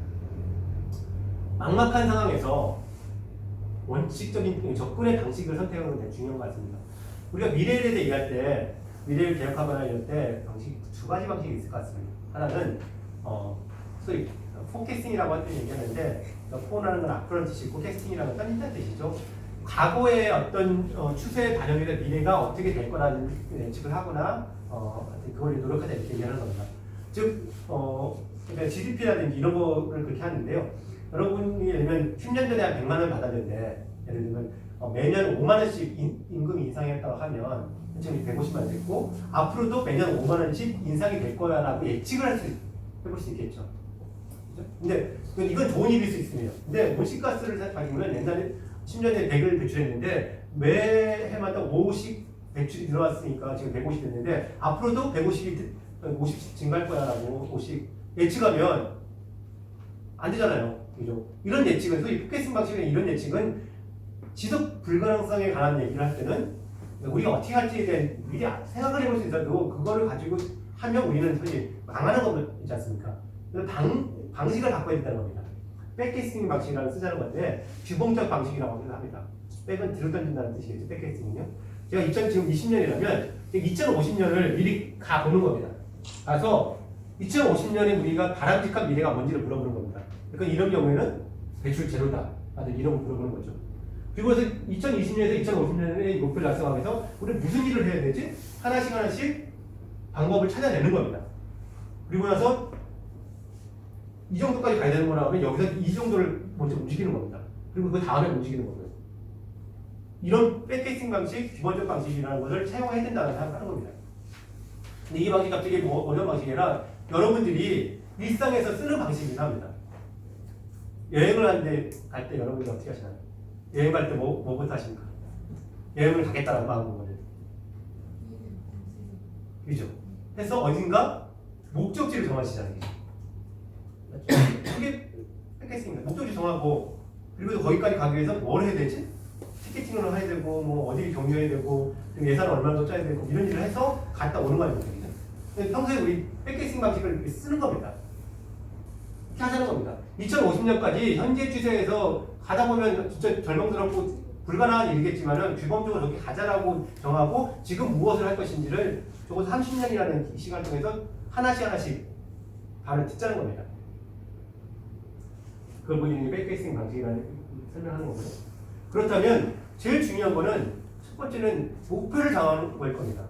[SPEAKER 1] 막막한 상황에서 원칙적인 접근의 방식을 선택하는 게 중요한 것 같습니다. 우리가 미래에 대해 얘기할 때 미래를 계획하거나 이럴 때 두 가지 방식이 있을 것 같습니다. 하나는 소위 포캐스팅이라고 할 때 얘기하는데 포라는 건 앞으로는 뜻이고 캐스팅이라는 건 던진다는 뜻이죠. 과거의 어떤 추세에 반영이 된 미래가 어떻게 될 거라는 예측을 하거나 그걸 노력하자 이렇게 얘기하는 겁니다. 즉 그러니까 GDP라든지 이런 거를 그렇게 하는데요. 여러분이 예를 들면 10년 전에 한 100만 원 받았는데 예를 들면 매년 5만 원씩 임금이 인상했다고 하면 지금 150만 원 됐고 앞으로도 매년 5만 원씩 인상이 될 거야라고 예측을 해볼 수 있겠죠. 그렇죠? 근데 이건 좋은 일일 수 있습니다. 근데 온실가스를 생각하면 옛날에 10년에 100을 배출했는데 매 해마다 50 배출이 들어왔으니까 지금 150 됐는데 앞으로도 50 증가할 거야라고 50 예측하면 안 되잖아요. 그죠? 이런 예측은 소위 포캐스팅 방식의 이런 예측은 지속 불가능성에 관한 얘기를 할 때는 우리가 어떻게 할지에 대한 미리 생각을 해볼 수 있어도 그거를 가지고 하면 우리는 소위 망하는 거지 않습니까? 그래서 방식을 바꿔야 된다는 겁니다. 백캐스팅 방식이라는 쓰자는 건데 규범적 방식이라고 합니다. 백은 뒤로 던진다는 뜻이겠죠. 백캐스팅은요. 제가 지금 20년이라면 2050년을 미리 가보는 겁니다. 가서 2050년에 우리가 바람직한 미래가 뭔지를 물어보는 겁니다. 그러니까 이런 경우에는 배출 제로다. 라는 이런 걸 물어보는 거죠. 그리고 그래서 2020년에서 2050년의 목표를 달성하기 위해서 우리는 무슨 일을 해야 되지? 하나씩 방법을 찾아내는 겁니다. 그리고 나서 이 정도까지 가야 되는 거라 하면 여기서 이 정도를 먼저 움직이는 겁니다. 그리고 그 다음에 움직이는 거고요. 이런 백캐스팅 방식, 기본적 방식이라는 것을 차용해야 된다는 생각을 하는 겁니다. 근데 이 방식이 갑자기 어려운 방식이 아니라 여러분들이 일상에서 쓰는 방식이긴 합니다. 여행을 갈 때 여러분들이 어떻게 하시나요? 여행 갈 때 뭐부터 하십니까? 여행을 가겠다라는 마음으로. 그죠? 해서 어딘가 목적지를 정하시잖아요. 그게 뺏겠습니다. 목적지 정하고 그리고 거기까지 가기 위해서 뭘 해야 되지? 티켓팅을 해야 되고 뭐 어디를 경유해야 되고 예산을 얼마나 더 짜야 되고 이런 일을 해서 갔다 오는 거 아닙니까? 근데 평소에 우리 백케이싱 방식을 이렇게 쓰는 겁니다. 이렇게 하자는 겁니다. 2050년까지 현재 추세에서 가다 보면 진짜 절망스럽고 불가능한 일이겠지만은 규범적으로 그렇게 가자라고 정하고 지금 무엇을 할 것인지를 적어도 30년이라는 시간 동에서 하나씩 반을 듣자는 겁니다. 그걸 본인이 백케이싱 방식이라는 설명하는 거고요. 그렇다면 제일 중요한 거는 첫 번째는 목표를 정하는 거일 겁니다.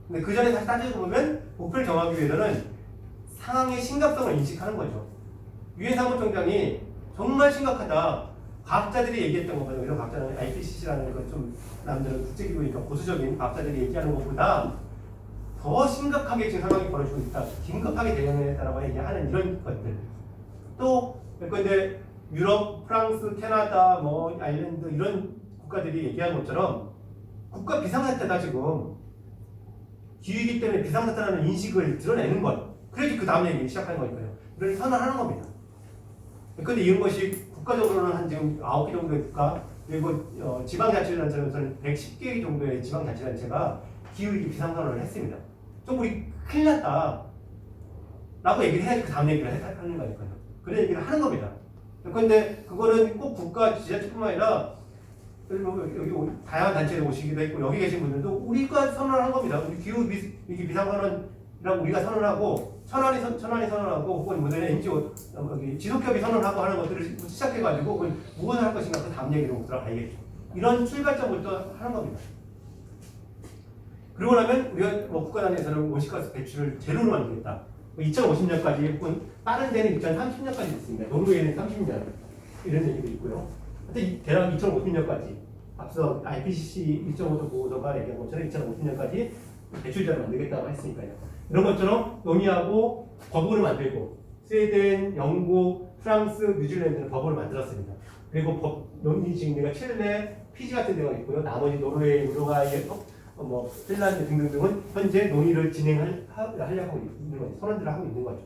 [SPEAKER 1] 근데 그 전에 다시 따져보면 목표를 정하기 위해서는 상황의 심각성을 인식하는 거죠. 유엔 사무총장이 정말 심각하다. 과학자들이 얘기했던 것보다 이런 과학자는 IPCC라는 그 좀 남들은 국제기구니까 보수적인 과학자들이 얘기하는 것보다 더 심각하게 지금 상황이 벌어지고 있다. 긴급하게 대응해야겠다라고 얘기하는 이런 것들. 또 예컨대 유럽, 프랑스, 캐나다, 뭐 아일랜드 이런 국가들이 얘기한 것처럼 국가 비상사태다 지금. 기후이기 때문에 비상사태라는 인식을 드러내는 것. 그래야지 그 다음 얘기 시작하는 거니까요. 이걸 선언하는 겁니다. 그런데 이런 것이 국가적으로는 한 지금 9개 정도의 국가 그리고 지방자치단체로서는 110개 정도의 지방자치단체가 기후위기 비상선언을 했습니다. 좀 우리 큰일 났다 라고 얘기를 해야지 그 다음 얘기를 하는 거니까요. 그런 얘기를 하는 겁니다. 그런데 그거는 꼭 국가 지자체뿐만 아니라 여기 다양한 단체에 오시기도 했고 여기 계신 분들도 우리가 선언한 겁니다. 우리 기후위기 비상선언이라고 우리가 선언하고 천안이 선언하고 혹은 무슨 NGO 여기 지속협이 선언하고 하는 것들을 시작해가지고 무엇을 할 것인가 그 다음 얘기로 들어가야겠죠. 이런 출발점부터 하는 겁니다. 그러고 나면 우리가 뭐 국가 단위에서는 온실가스 배출을 제로로 만들겠다. 2050년까지 혹은 빠른 데는 2030년까지 있습니다. 노르웨이는 30년 이런 얘기도 있고요. 하여튼 대략 2050년까지 앞서 IPCC 1.5도 보고서가 얘기한 것처럼 2050년까지 배출제를 만들겠다고 했으니까요. 이런 것처럼 논의하고 법을 만들고 스웨덴, 영국, 프랑스, 뉴질랜드는 법을 만들었습니다. 그리고 논의 진행대가 칠레, 피지 같은 데가 있고요. 나머지 노르웨이, 우루과이, 뭐 핀란드 등등등은 현재 논의를 진행하려고 있는 거죠. 선언들을 하고 있는 거죠.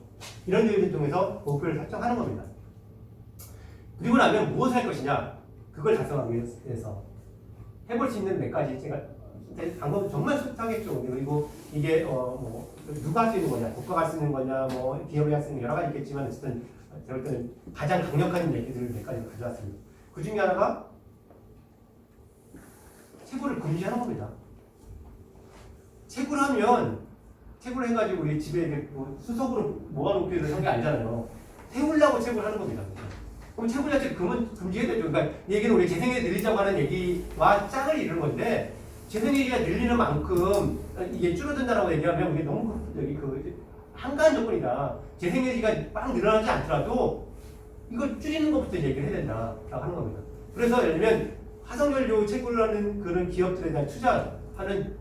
[SPEAKER 1] 이런 일을 통해서 목표를 설정하는 겁니다. 그리고 나면 무엇을 할 것이냐? 그걸 달성하기 위해서 해볼 수 있는 몇 가지 제가 방법 정말 숱하겠죠. 그리고 이게 뭐 누가 할 수 있는 거냐, 국가가 할 수 있는 거냐, 뭐 기업이 할 수 있는 여러 가지 있겠지만 어쨌든 제가 볼 때는 가장 강력한 얘기들을 몇 가지 가져왔습니다. 그 중에 하나가 채굴을 금지하는 겁니다. 채굴을 해가지고 우리 집에 뭐 수석으로 모아놓기를 하는 게 아니잖아요. 태우려고 채굴하는 겁니다. 그럼 채굴 자체를 금지해야 되죠. 그러니까 이 얘기는 우리 재생에너지 늘리자고 하는 얘기와 짝을 이루는 건데 재생에너지가 늘리는 만큼 이게 줄어든다라고 얘기하면 이게 너무 한가한 조건이다. 재생에너지가 빵 늘어나지 않더라도 이걸 줄이는 것부터 얘기를 해야 된다라고 하는 겁니다. 그래서 예를 들면 화석연료 채굴하는 그런 기업들에 대한 투자하는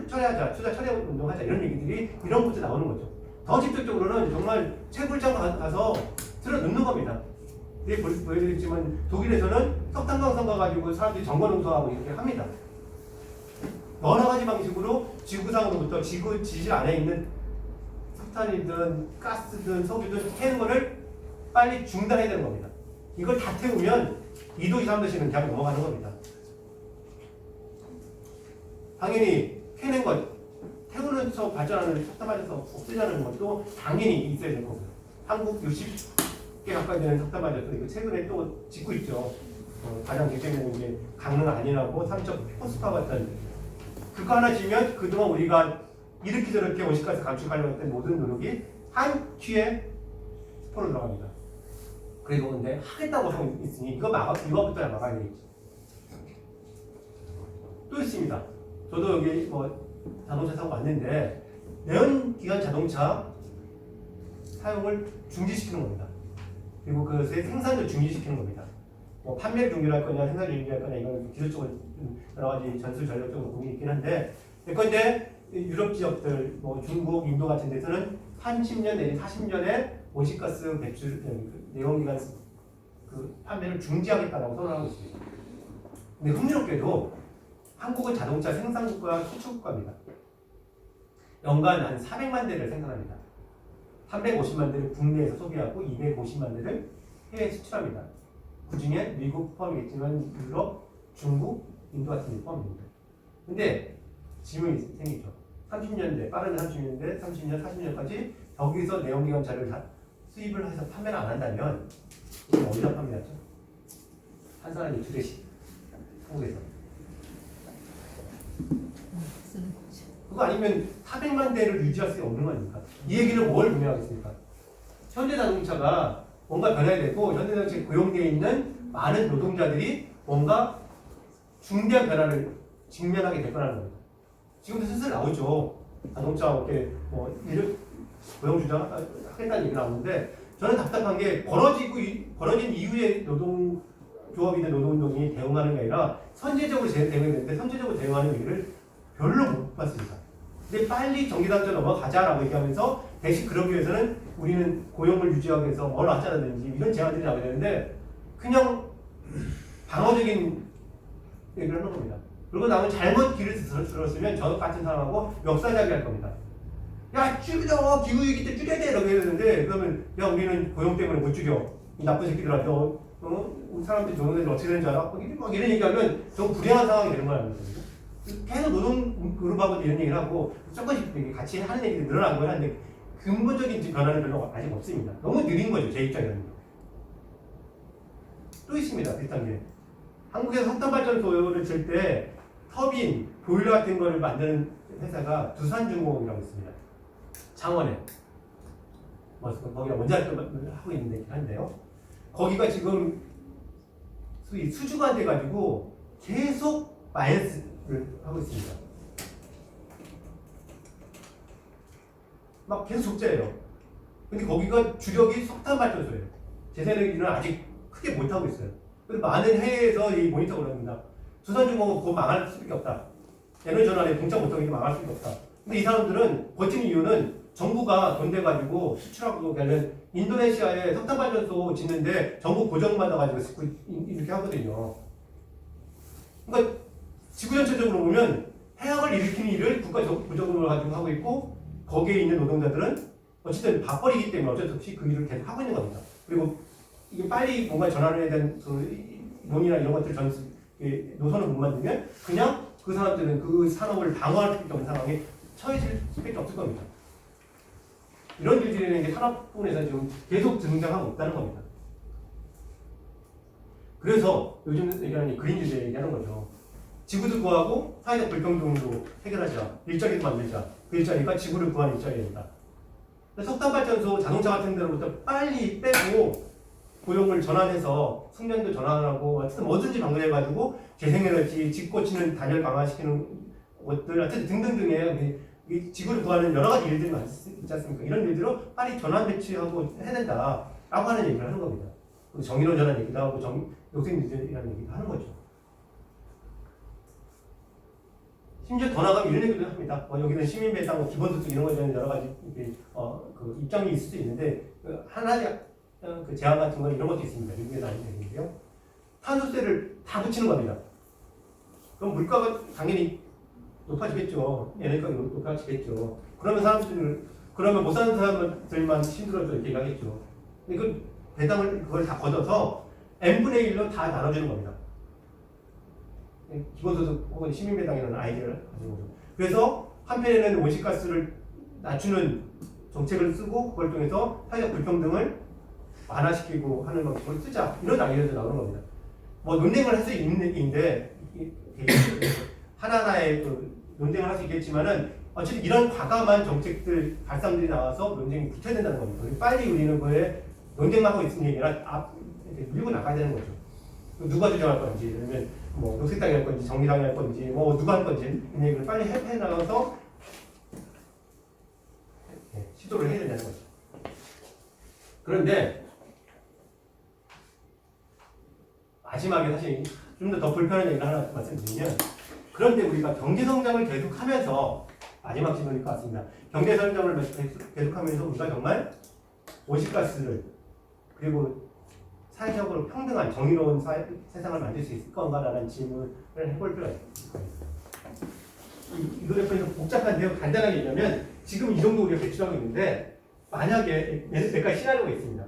[SPEAKER 1] 투자 처리 운동하자 이런 얘기들이 이런 것부터 나오는 거죠. 더 직접적으로는 정말 채굴장 가서 들어 넣는 겁니다. 보여드렸지만 독일에서는 석탄광선 가가지고 사람들이 정거농소하고 이렇게 합니다. 여러 가지 방식으로 지구상으로부터 지질 안에 있는 석탄이든 가스든 석유든 태우는 거를 빨리 중단해야 되는 겁니다. 이걸 다 태우면 2도, 3도씩은 그냥 넘어가는 겁니다. 당연히 캐낸 것, 태우면서 발전하는 석탄 발전소 없애자는 것도 당연히 있어야 될 거고요. 한국 60개 가까이 되는 석탄 발전소 이거 최근에 또 짓고 있죠. 가장 대표적인 게 강릉 안인하고 삼척 포스파 같은 그거 하나 지면 그동안 우리가 이렇게 저렇게 온실가스 감축하려고 했던 모든 노력이 한 큐에 스포로 들어갑니다. 그리고 근데 하겠다고 하고 있으니 이거부터 막아야 되겠지. 또 있습니다. 저도 여기 뭐 자동차 타고 왔는데 내연기관 자동차 사용을 중지시키는 겁니다. 그리고 그것의 생산도 중지시키는 겁니다. 뭐 판매를 중지할 거냐, 생산을 중지할 거냐 이건 기술적으로 여러 가지 전술 전략적으로 고민이 있긴 한데 그런데 유럽 지역들, 뭐 중국, 인도 같은 데서는 30년 내지 40년에 온실가스 배출 내연기관 그 판매를 중지하겠다고 선언하고 있습니다. 근데 흥미롭게도 한국은 자동차 생산국가 수출국가입니다. 연간 한 400만 대를 생산합니다. 350만 대를 국내에서 소비하고 250만 대를 해외에 수출합니다. 그 중에 미국 포함이겠지만 유럽, 중국, 인도 같은 데 포함됩니다. 근데 질문이 생기죠. 30년대, 빠르면 30년대, 30년, 40년까지 여기서 내연기관 차를 다 수입을 해서 판매를 안 한다면 이게 어디다 판매하죠? 한 사람이 2대씩 한국에서. 그거 아니면 400만 대를 유지할 수 없는 거 아닙니까? 이 얘기는 뭘 의미하겠습니까? 현대자동차가 뭔가 변해야 되고 현대자동차에 고용되어 있는 많은 노동자들이 뭔가 중대한 변화를 직면하게 될 거라는 겁니다. 지금도 슬슬 나오죠. 자동차 업계 뭐 고용 주장하겠다는 얘기 나오는데 저는 답답한 게 벌어진 이후에 노동조합이든 노동운동이 대응하는 게 아니라 선제적으로 대응했는데 선제적으로 대응하는 얘기를 별로 못 봤습니다. 근데 빨리 전기단전 넘어가자라고 얘기하면서 대신 그러기 위해서는 우리는 고용을 유지하기 위해서 뭘 하자라든지 이런 제안들이 나와야 되는데 그냥 방어적인 얘기를 하는 겁니다. 그리고 남은 잘못 길을 들었으면 저 같은 사람하고 역사자기 할 겁니다. 야 줄여 기후위기 때 줄여야 돼 이렇게 해야 되는데 그러면 야 우리는 고용 때문에 못 줄여 이 나쁜 새끼들아 우리 사람들이 노동자들 어떻게 되는 줄 알아? 막 이런 얘기하면 너무 불행한 상황이 되는 거라는 거죠. 계속 노동 그룹하고 이런 얘기를 하고 조금씩 같이 하는 얘기들이 늘어난 거긴 한데 근본적인 변화는 별로 아직 없습니다. 너무 느린 거죠 제 입장에는. 또 있습니다 비슷한 게 한국에서 석탄발전소를 칠 때 터빈, 보일러 같은 거를 만드는 회사가 두산중공업이라고 있습니다. 창원에 거기가 원자력을 하고 있는 데긴 한데요. 거기가 지금 수주가 돼 가지고 계속 마이너스를 하고 있습니다. 막 계속 적자예요. 근데 거기가 주력이 석탄발전소예요. 재생에너지는 아직 크게 못 하고 있어요. 그래서 많은 해외에서 이 모니터가 합니다. 두산중공업 그거 망할 수밖에 없다. 에너지 전환에 동참 못하게 망할 수밖에 없다. 근데 이 사람들은 버티는 이유는 정부가 돈 대가지고 수출하고 하는 인도네시아에 석탄발전소 짓는데 정부 고정받아가지고 이렇게 하거든요. 그러니까 지구 전체적으로 보면 해악을 일으키는 일을 국가 고정을 가지고 하고 있고 거기에 있는 노동자들은 어쨌든 밥벌이기 때문에 어쩔 수 없이 그 일을 계속 하고 있는 겁니다. 그리고 이게 빨리 뭔가 전환을 해야 되는 논이나 이런 것들 노선을 못 만들면 그냥 그 사람들은 그 산업을 방어할 수 없는 상황에 처해질 수밖에 없을 겁니다. 이런 일들이 이제 산업부문에서 지금 계속 등장하고 있다는 겁니다. 그래서 요즘 얘기하는 그린 주제 얘기하는 거죠. 지구도 구하고 사회적 불평등도 해결하자. 일자리도 만들자. 그 일자리가 지구를 구하는 일자리입니다. 석탄발전소, 자동차 같은 데로부터 빨리 빼고 고용을 전환해서 숙련도 전환하고 어쨌든 뭐든지 방문해가지고 재생에너지, 집고치는 단열 강화시키는 것들 어쨌든 등등등의 지구를 구하는 여러 가지 일들이 있지 않습니까? 이런 일들로 빨리 전환 배치하고 해야 된다라고 하는 얘기를 하는 겁니다. 정의로 전환 얘기도 하고 녹색유전이라는 얘기도 하는 거죠. 심지어 더 나가면 이런 얘기도 합니다. 여기는 시민배당, 기본소득 이런 거에 대한 여러 가지 그 입장이 있을 수 있는데 하나의 그 제한 같은 건 이런 것도 있습니다. 미국에 나온 얘기인데요. 탄소세를 다 붙이는 겁니다. 그럼 물가가 당연히 높아지겠죠. 에너지가 높아지겠죠. 그러면 못 사는 사람들만 힘들어져 이렇게 얘기하겠죠. 근데 그 배당을 그걸 다 걷어서 n분의 1로 다 나눠주는 겁니다. 기본소득 혹은 시민배당이라는 아이디어를 가지고 거죠. 그래서 한편에는 온실가스를 낮추는 정책을 쓰고 그걸 통해서 사회적 불평등을 완화시키고 하는 방식으로 쓰자 이런 아이디어도 나오는 겁니다. 뭐 논쟁을 할 수 있는 얘기인데 하나하나의 논쟁을 할 수 있겠지만은 어쨌든 이런 과감한 정책들 발상들이 나와서 논쟁이 붙여야 된다는 겁니다. 빨리 우리는 그에 논쟁만 하고 있는 게 아니라 밀고 나가야 되는 거죠. 누가 주장할 건지, 아니면 뭐 녹색당이 할 건지, 정의당이 할 건지, 뭐 누가 할 건지 이 얘기를 빨리 해 나가서 시도를 해야 된다는 거죠. 그런데 마지막에 사실 좀 더 불편한 얘기를 하나 말씀드리면 그런데 우리가 경제성장을 계속하면서 마지막 질문일 것 같습니다. 경제성장을 계속하면서 우리가 정말 온실가스를 그리고 사회적으로 평등한 정의로운 세상을 만들 수 있을 건가라는 질문을 해볼 필요가 있습니다. 이 그래프는 복잡한데요. 간단하게 얘기하면 지금 이 정도 우리가 배출하고 있는데 만약에 몇 가지 시나리오가 있습니다.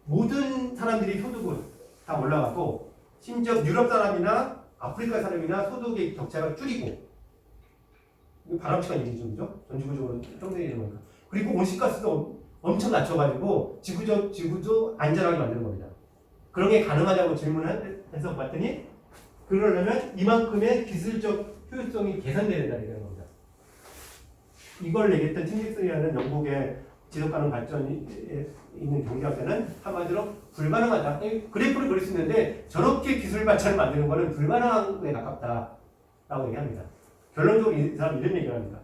[SPEAKER 1] 모든 사람들이 소득은 다 올라가고 심지어 유럽 사람이나 아프리카 사람이나 소득의 격차가 줄이고, 이거 바람직한 얘기죠, 그죠? 전 지구적으로 평등해지는 거니까. 그리고 온실가스도 엄청 낮춰가지고 지구도 안전하게 만드는 겁니다. 그런 게 가능하냐고 질문해서 봤더니 그러려면 이만큼의 기술적 효율성이 개선돼야 된다는 겁니다. 이걸 얘기했던 팀릭슨이라는 영국의 지속가능 발전이 있는 경제학자는 한마디로 불가능하다. 그래프를 그릴 수 있는데 저렇게 기술 발전을 만드는 것은 불가능한 데 가깝다라고 얘기합니다. 결론적으로 이 사람 이런 얘기를 합니다.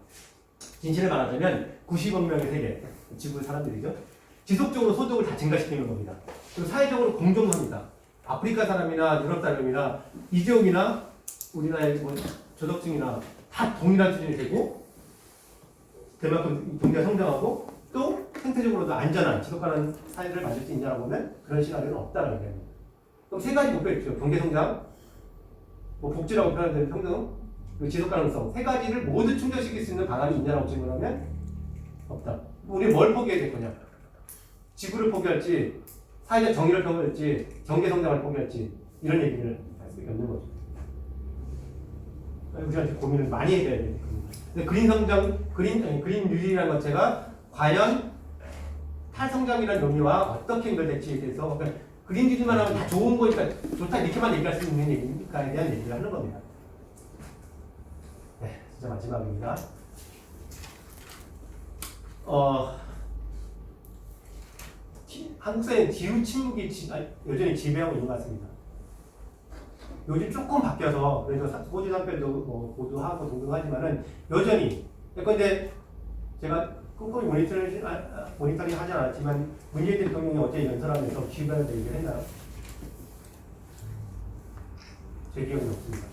[SPEAKER 1] 진실을 말하자면 90억 명의 세계, 지구 사람들이죠. 지속적으로 소득을 다 증가시키는 겁니다. 그리고 사회적으로 공정합니다. 아프리카 사람이나 유럽 사람이나 이 지역이나 우리나라의 뭐 저덕층이나 다 동일한 수준이 되고 그만큼 경제가 성장하고 또 생태적으로도 안전한 지속가능 사회를 만들 수 있냐라고 보면 그런 시나리오는 없다라는 얘기입니다. 그럼 세 가지 목표가 있죠. 경제 성장, 뭐 복지라고 표현되는 평등, 그리고 지속 가능성 세 가지를 모두 충족시킬 수 있는 방안이 있냐라고 질문하면 없다. 우리 뭘 포기해야 될 거냐? 지구를 포기할지, 사회적 정의를 포기할지, 경제 성장을 포기할지 이런 얘기를 할 수밖에 없는 거죠. 우리한테 고민을 많이 해야 돼요. 근데 그린 성장, 그린 뉴딜이라는 것 자체가 과연 탈성장이라는 의미와 어떻게 연결될지에 대해서 그러니까 그린 뉴딜만 하면 다 좋은 거니까 좋다 이렇게만 얘기할 수 있는 얘기니까에 대한 얘기를 하는 겁니다. 네, 진짜 마지막입니다. 한국 사회는 기후 침묵이 여전히 지배하고 있는 것 같습니다. 요즘 조금 바뀌어서 그래서 호주 산별도 뭐 보도하고 등등하지만은 여전히 근데 제가 꼼꼼히 모니터링 하지 않았지만 문재인 대통령이 어제 연설하면서 기후변화에 대해 얘기를 했나요? 제 기억은 없습니다.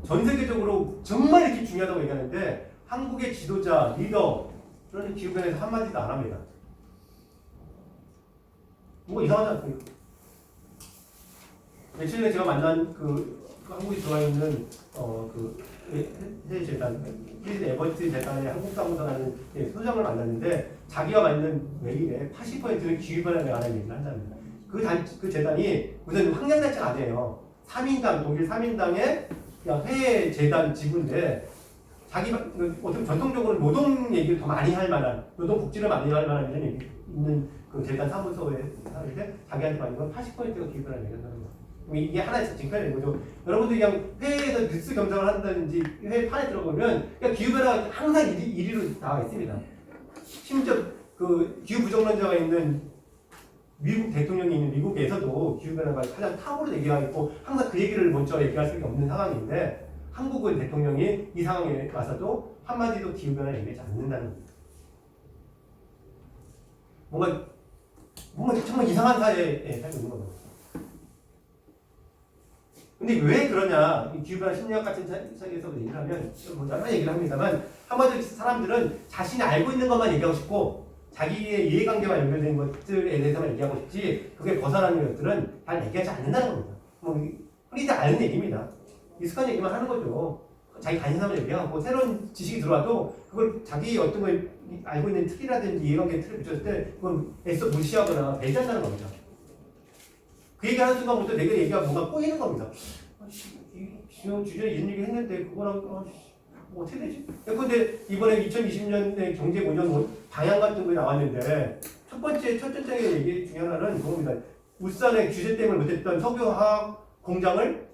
[SPEAKER 1] 전 세계적으로 정말 이렇게 중요하다고 얘기하는데 한국의 지도자, 리더는 기후변화에서 한마디도 안 합니다. 뭔가 이상하지 않습니까? 며칠 전에 제가 만난 그 한국에 들어와 있는 재단, 에버트 재단의 한국 사무소라는 소장을 만났는데 자기가 만든 메일에 80%는 기후변화에 관한 얘기를 한답니다. 그 재단이 우선 환경단체가 아니에요. 3인당, 독일 3인당의 그냥 회계 재단 지부인데 자기가 어떻게 전통적으로 노동 얘기를 더 많이 할 만한, 노동 복지를 많이 할 만한 이런 얘기 있는 그 재단 사무소에 하는데 자기한테 받는 건 80%가 기후변화를 얘기한다는 거예요. 이게 하나의 징표가 거죠. 여러분들이 그냥 회의에서 뉴스 감상을 한다든지 회의판에 들어보면 그냥 기후변화가 항상 1위로 나와 있습니다. 심지어 그 기후부정론자가 있는 미국 대통령이 있는 미국에서도 기후변화가 가장 탑으로 얘기하고 있고 항상 그 얘기를 먼저 얘기할 수밖에 없는 상황인데 한국의 대통령이 이 상황에 와서도 한마디도 기후변화를 얘기하지 않는다는 겁니다. 뭔가 정말 이상한 사회에 살고 있는 겁니다. 근데 왜 그러냐? 기후변화 심리학 같은 책에서 얘기를 하면 뭐 여러 얘기를 합니다만 한마디로 사람들은 자신이 알고 있는 것만 얘기하고 싶고 자기의 이해관계와 연결된 것들에 대해서만 얘기하고 싶지 그게 벗어나는 것들은 잘 얘기하지 않는다는 겁니다. 뭐 흔히들 아는 얘기입니다. 익숙한 얘기만 하는 거죠. 자기 관심사만 얘기하고 새로운 지식이 들어와도 그걸 자기 어떤 걸 알고 있는 틀이라든지 이해관계 틀을 붙였을 때 그건 애써 무시하거나 배제한다는 겁니다. 그 얘기하는 순간부터 내가 얘기가 뭔가 꼬이는 겁니다. 주전에 이런 얘기 했는데 그거랑 뭐 어떻게 되지? 근데 이번에 2020년에 경제보전 방향 같은 거 나왔는데 첫 번째 얘기 중에 하나는 그겁니다. 울산에 규제 때문에 못했던 석유화학 공장을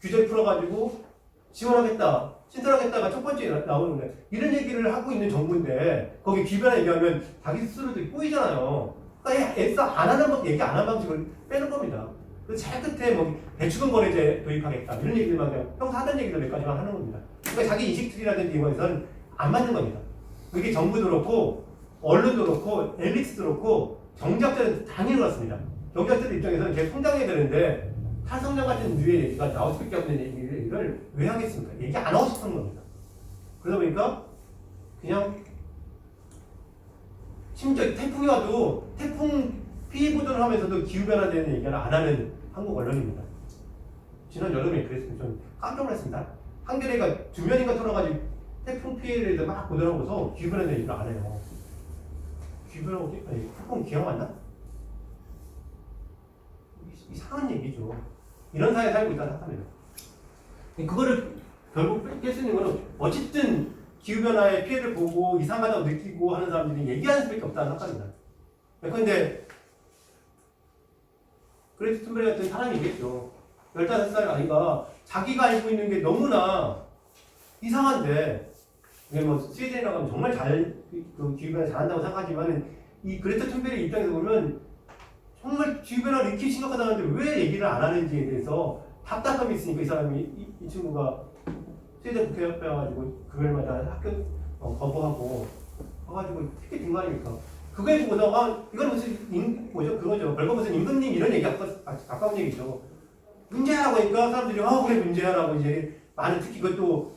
[SPEAKER 1] 규제를 풀어가지고 지원하겠다, 신설하겠다가 첫 번째 나오는데 이런 얘기를 하고 있는 정부인데 거기 기변화 얘기하면 자기 스스로도 꼬이잖아요. 그러니까 애써 안 하는 방 얘기 안 하는 방식을 빼는 겁니다. 그래서 제일 끝에 뭐 배추금 거래제 도입하겠다 이런 얘기들만 그냥 평소 하던 얘기들 몇 가지만 하는 겁니다. 그러니까 자기 인식틀이라든지 이거에서는 안 맞는 겁니다. 그게 정부도 그렇고 언론도 그렇고 엘리트도 그렇고 경제학자는 당연히 그렇습니다. 경제학자들 입장에서는 계속 성장해야 되는데 탈성장 같은 류의 얘기가 나올 수밖에 없는 얘기를 왜 하겠습니까? 얘기 안 하고 싶은 겁니다. 그러다 보니까 그냥 심지어 태풍이 와도 태풍 피해 보도를 하면서도 기후변화에 대한 얘기를 안 하는 한국 언론입니다. 지난 여름에 그랬습니다. 전 깜짝 놀랐습니다. 한겨레가 2면인가 털어가지고 태풍 피해를 대해서 막 보도를 하고서 기후변화에 대한 얘기를 안 해요. 기후변화, 태풍 기억 안 나? 이상한 얘기죠. 이런 사회에 살고 있다는 생각합니다. 그거를 결국 깰 수 있는 거는 어쨌든 기후변화의 피해를 보고 이상하다고 느끼고 하는 사람들이 얘기하는 수밖에 없다는 생각합니다. 그런데 그레이트 툰베리 같은 사람이겠죠. 15살 아이가 자기가 알고 있는 게 너무나 이상한데, 이게 뭐 스웨덴이라고 하면 정말 그 기후변화 잘한다고 생각하지만 이 그레타 툰베리 입장에서 보면 정말 기후변화가 이렇게 심각하다는데 왜 얘기를 안 하는지에 대해서 답답함이 있으니까 이 사람이 이 친구가 스웨덴 국회 옆에 와가지고 금요일마다 학교 거부하고 와가지고 특히 된 거 아닙니까? 그거에 보고서 이건 무슨 뭐죠? 그거죠. 별거 무슨 임금님 이런 얘기 가까운 얘기죠. 문제라고 하니까 사람들이 그래 문제야라고 이제 많은 특히 그것도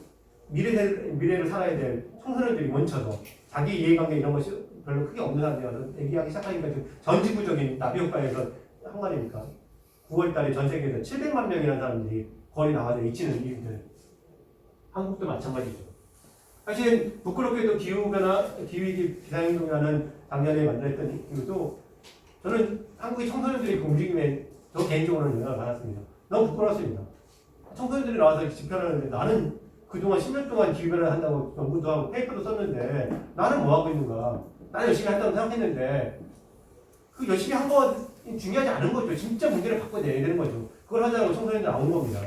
[SPEAKER 1] 미래를 살아야 될 청소년들이 멈춰서 자기 이해관계 이런 것이 별로 크게 없는 사람들이 얘기하기 시작하니까 전 지구적인 나비 효과에서 한 말이니까 9월달에 전 세계에서 700만 명이라는 사람들이 거리 나와서 외치는 이유들. 한국도 마찬가지죠. 사실 부끄럽게도 기후위기 비상행동이라는 작년에 만들었던 이유도 저는 한국의 청소년들이 그 움직임에 저 개인적으로는 영향을 받았습니다. 너무 부끄럽습니다. 청소년들이 나와서 집회를 하는데 나는 그동안 10년 동안 기후변화를 한다고 연구도 하고 페이퍼도 썼는데 나는 뭐 하고 있는가? 나는 열심히 한다고 생각했는데 그 열심히 한 거 중요하지 않은 거죠. 진짜 문제를 바꿔내야 되는 거죠. 그걸 하자고 청소년들 나온 겁니다.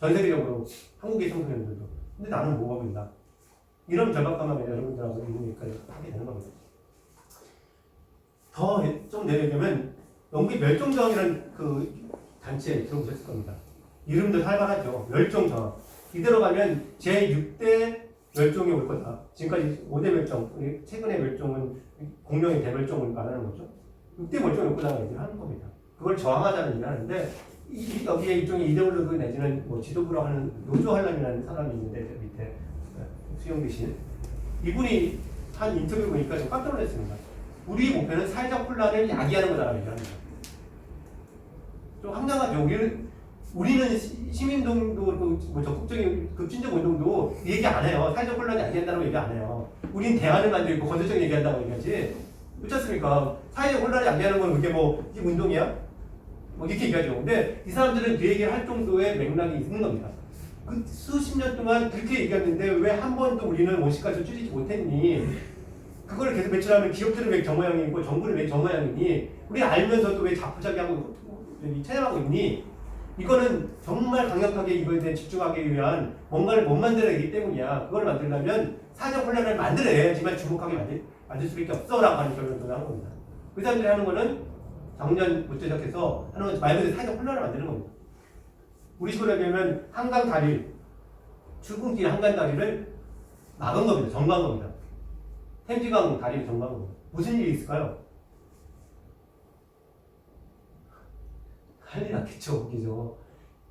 [SPEAKER 1] 전 세계적으로 한국의 청소년들도. 근데 나는 뭐 하고 있나? 이런 절박감을 여러분들하고 있으니까 하게 되는 겁니다. 더 좀 내려가면 영국의 멸종정이라는 그 단체에 들어보셨을 겁니다. 이름도 활발하죠. 멸종정. 이대로 가면 제6대 멸종이 올 거다. 지금까지 5대 멸종, 최근의 멸종은 공룡의 대멸종을 말하는 거죠. 6대 멸종이 올 거다라고 얘기를 하는 겁니다. 그걸 저항하자는 얘기를 하는데 여기에 일종의 이데올로그 내지는 뭐 지도부로 하는 노조한람이라는 사람이 있는데 밑에 수용되신 이분이 한 인터뷰 보니까 좀 깜짝 놀랐습니다. 우리 목표는 사회적 혼란을 야기하는 거다라고 얘기합니다. 좀 황당하죠. 우리는 시민동도 뭐 적극적인 급진적 운동도 얘기 안 해요. 사회적 혼란을 야기한다고 얘기 안 해요. 우린 대안을 만들고 건설적인 얘기한다고 얘기하지. 그렇지 않습니까? 사회적 혼란을 야기하는 건 그게 뭐 이게 운동이야? 뭐 이렇게 얘기하죠. 근데 이 사람들은 그 얘기를 할 정도의 맥락이 있는 겁니다. 그 수십 년 동안 그렇게 얘기했는데 왜 한 번도 우리는 원시까지 줄이지 못했니? 그걸 계속 매출하면 기업들은 왜 저 모양이고 정부는 왜 저 모양이니? 우리 알면서도 왜 자포자기하고 체념하고 있니? 이거는 정말 강력하게 이거에 대해 집중하기 위한 뭔가를 못 만들어내기 때문이야. 그걸 만들려면 사회적 혼란을 만들어내야지만 주목하게 만들 수밖에 없어라고 하는 결론을 하는 겁니다. 그 사람들이 하는 거는 작년부터 시작해서 하는 건 말 그대로 사회적 혼란을 만드는 겁니다. 우리 식으로 얘기하면 한강 다리, 출근길 한강 다리를 막은 겁니다. 점거한 겁니다. 템지강 다리를 점거한 겁니다. 무슨 일이 있을까요? 난리 났겠죠, 그죠?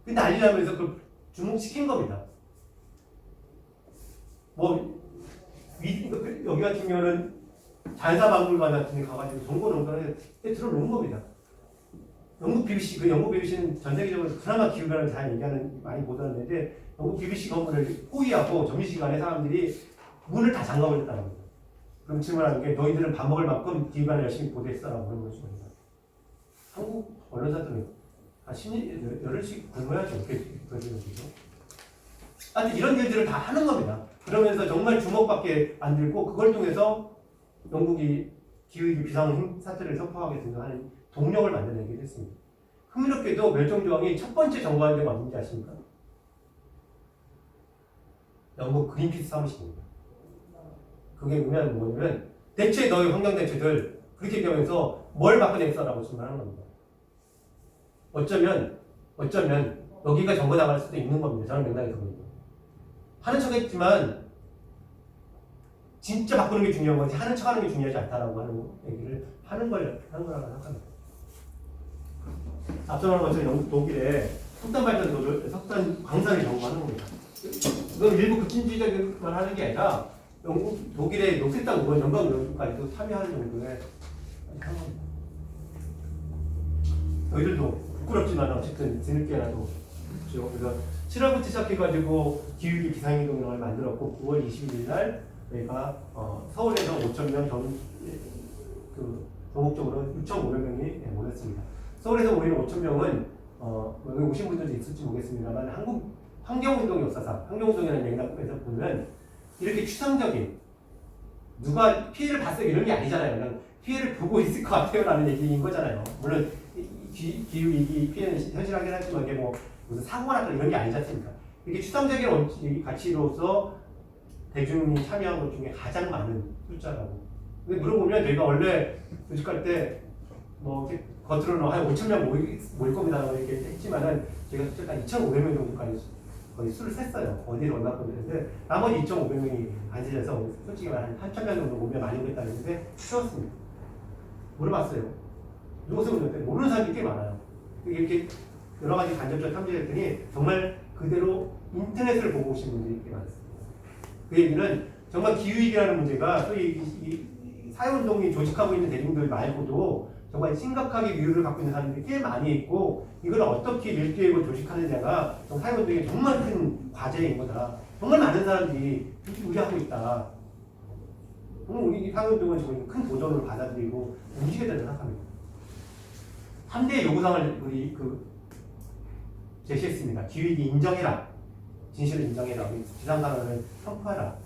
[SPEAKER 1] 근데 난리 나면서 그걸 주목시킨 겁니다. 여기 같은 경우는 자연사박물관 같은 데 가가지고 정보농단에 들어놓은 겁니다. 영국 BBC는 전 세계적으로 그나마 기후변화를 잘 얘기하는, 많이 보도하는데, 영국 BBC 건물을 포위하고 점심시간에 사람들이 문을 다 잠가버렸다는 겁니다. 그럼 질문하는 게, 너희들은 밥 먹을 만큼 기후변화를 열심히 보도했어라고 하는 것입니다. 한국 언론사들은 열흘씩 굶어야죠. 그렇게 그러는 거죠. 하여튼 이런 일들을 다 하는 겁니다. 그러면서 정말 주목받게 만들고 그걸 통해서 영국이 기후위기 비상 사태를 선포하게 하는 동력을 만들어내게 됐습니다. 흥미롭게도 멸종조항이 첫 번째 정부한 데가 어딘지 아십니까? 영국 그린피스 사무실입니다. 그게 뭐냐면 대체 너희 환경단체들 그렇게 얘기하면서 뭘 바꿔냈어라고 질문하는 겁니다. 어쩌면 여기가 정거당할 수도 있는 겁니다. 저는 맥락에서 보니까. 하는 척했지만 진짜 바꾸는 게 중요한 거지 하는 척하는 게 중요하지 않다라고 하는 얘기를 하는 거라고 생각합니다. 앞서 말한 것처럼 영국 독일에 석탄 광산을 연구하는 겁니다. 이건 일부 급진주의자만 하는 게 아니라 영국 독일의 녹색당 의원 연방 의원까지도 참여하는 정도의 한 겁니다. 저희들도 부끄럽지만 어쨌든 뒤늦게라도 그렇죠. 그래서 7월부터 시작해가지고 기후위기 비상행동을 만들었고 9월 21일 날 저희가 서울에서 5,000명 전국적으로 6,500명이 모였습니다. 서울에서 모이는 5,000명은 여기 오신 분들도 있을지 모르겠습니다만 한국 환경운동 역사상, 환경운동이라는 얘기에서 보면 이렇게 추상적인 누가 피해를 봤어요 이런 게 아니잖아요. 그냥 피해를 보고 있을 것 같아요 라는 얘기인 거잖아요. 물론 기후위기 피해는 현실하긴 하지만 이게 뭐 무슨 사고나 이런 게 아니지 않습니까? 이렇게 추상적인 원칙, 가치로서 대중이 참여한 것 중에 가장 많은 숫자라고. 근데 물어보면 저희가 원래 조직할 때 뭐 겉으로는 한 5,000명 모일 겁니다 이렇게 했지만은 제가 숫자가 2,500명 정도까지 거의 수를 셌어요. 어디를 얼마 건드는데 나머지 2,500명이 안 세져서 솔직히 말하면 한 1,000명 정도 오면 많이 오겠다는 했는데 쉬웠습니다. 물어봤어요. 누구세요? 모르는 사람이 꽤 많아요. 이렇게 여러 가지 간접적 탐지했더니 정말 그대로 인터넷을 보고 오신 분들이 꽤 많습니다. 그 얘기는 정말 기후위기라는 문제가 소위 이 사회운동이 조직하고 있는 대중들 말고도 정말 심각하게 위협을 갖고 있는 사람들이 꽤 많이 있고 이걸 어떻게 밀도하고 조직하느냐가 사회운동의 정말 큰 과제인 거다. 정말 많은 사람들이 우려하고 있다. 우리 사회운동은 지금 큰 도전을 받아들이고 움직여야 된다고 생각합니다. 3대 요구사항을 우리 제시했습니다. 기후위기 인정해라. 진실을 인정해라. 기상산업을 선포하라.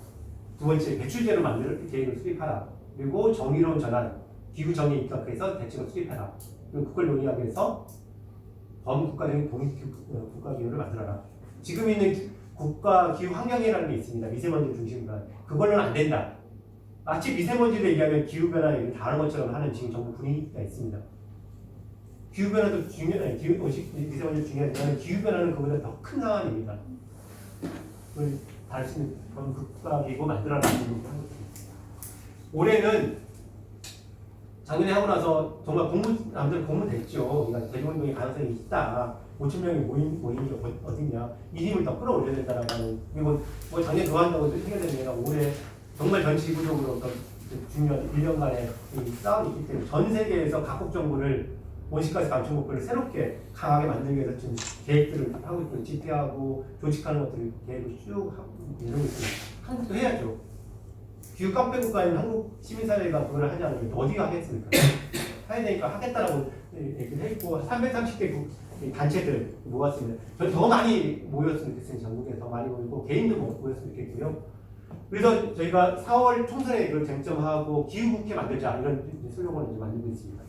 [SPEAKER 1] 두 번째, 배출제로 만들 계획을 수립하라. 그리고 정의로운 전환, 기후정의에 입각해서 대책을 수립하라. 그리고 그걸 논의하기 위해서 범국가적인 국가기후를 만들어라. 지금 있는 국가기후환경이라는 게 있습니다. 미세먼지 중심으로. 그걸로는 안 된다. 마치 미세먼지를 얘기하면 기후변화를 다른 것처럼 하는 지금 정부 분위기가 있습니다. 기후변화도 중요해요. 미세먼지 중요하지만 기후변화는 그보다 더 큰 상황입니다. 그걸 다룰 수 있는 그런 국가기구 만들어라는 얘기를 한 거죠. 올해는 작년에 하고 나서 정말 남들 공부됐죠. 그러니까 대중운동의 가능성이 있다. 5,000명이 모인 게 어딨냐. 이 힘을 더 끌어올려야 된다라고 하는. 그리고 뭐 작년 그만두고 해결된 얘가 올해 정말 전 지구적으로 어떤 중요한 1년간의 싸움이 있기 때문에 전 세계에서 각국 정부를 온실가스 감축 목표를 새롭게 강하게 만들기 위해서 지금 계획들을 하고 있고 집계하고 조직하는 것들을 계획을 쭉 하고 이러고 있습니다. 한국도 해야죠. 기후 깡패 국가인 한국 시민사회가 그걸 하지 않으면 어디가 하겠습니까? 해야 되니까 하겠다라고 얘기를 했고 330개 단체들 모았습니다. 저 더 많이 모였으면 좋겠어요. 전국에 더 많이 모이고 개인도 모였으면 좋겠고요. 그래서 저희가 4월 총선에 이걸 쟁점하고 기후국회 만들자 이런 슬로건을 이제 만들고 있습니다.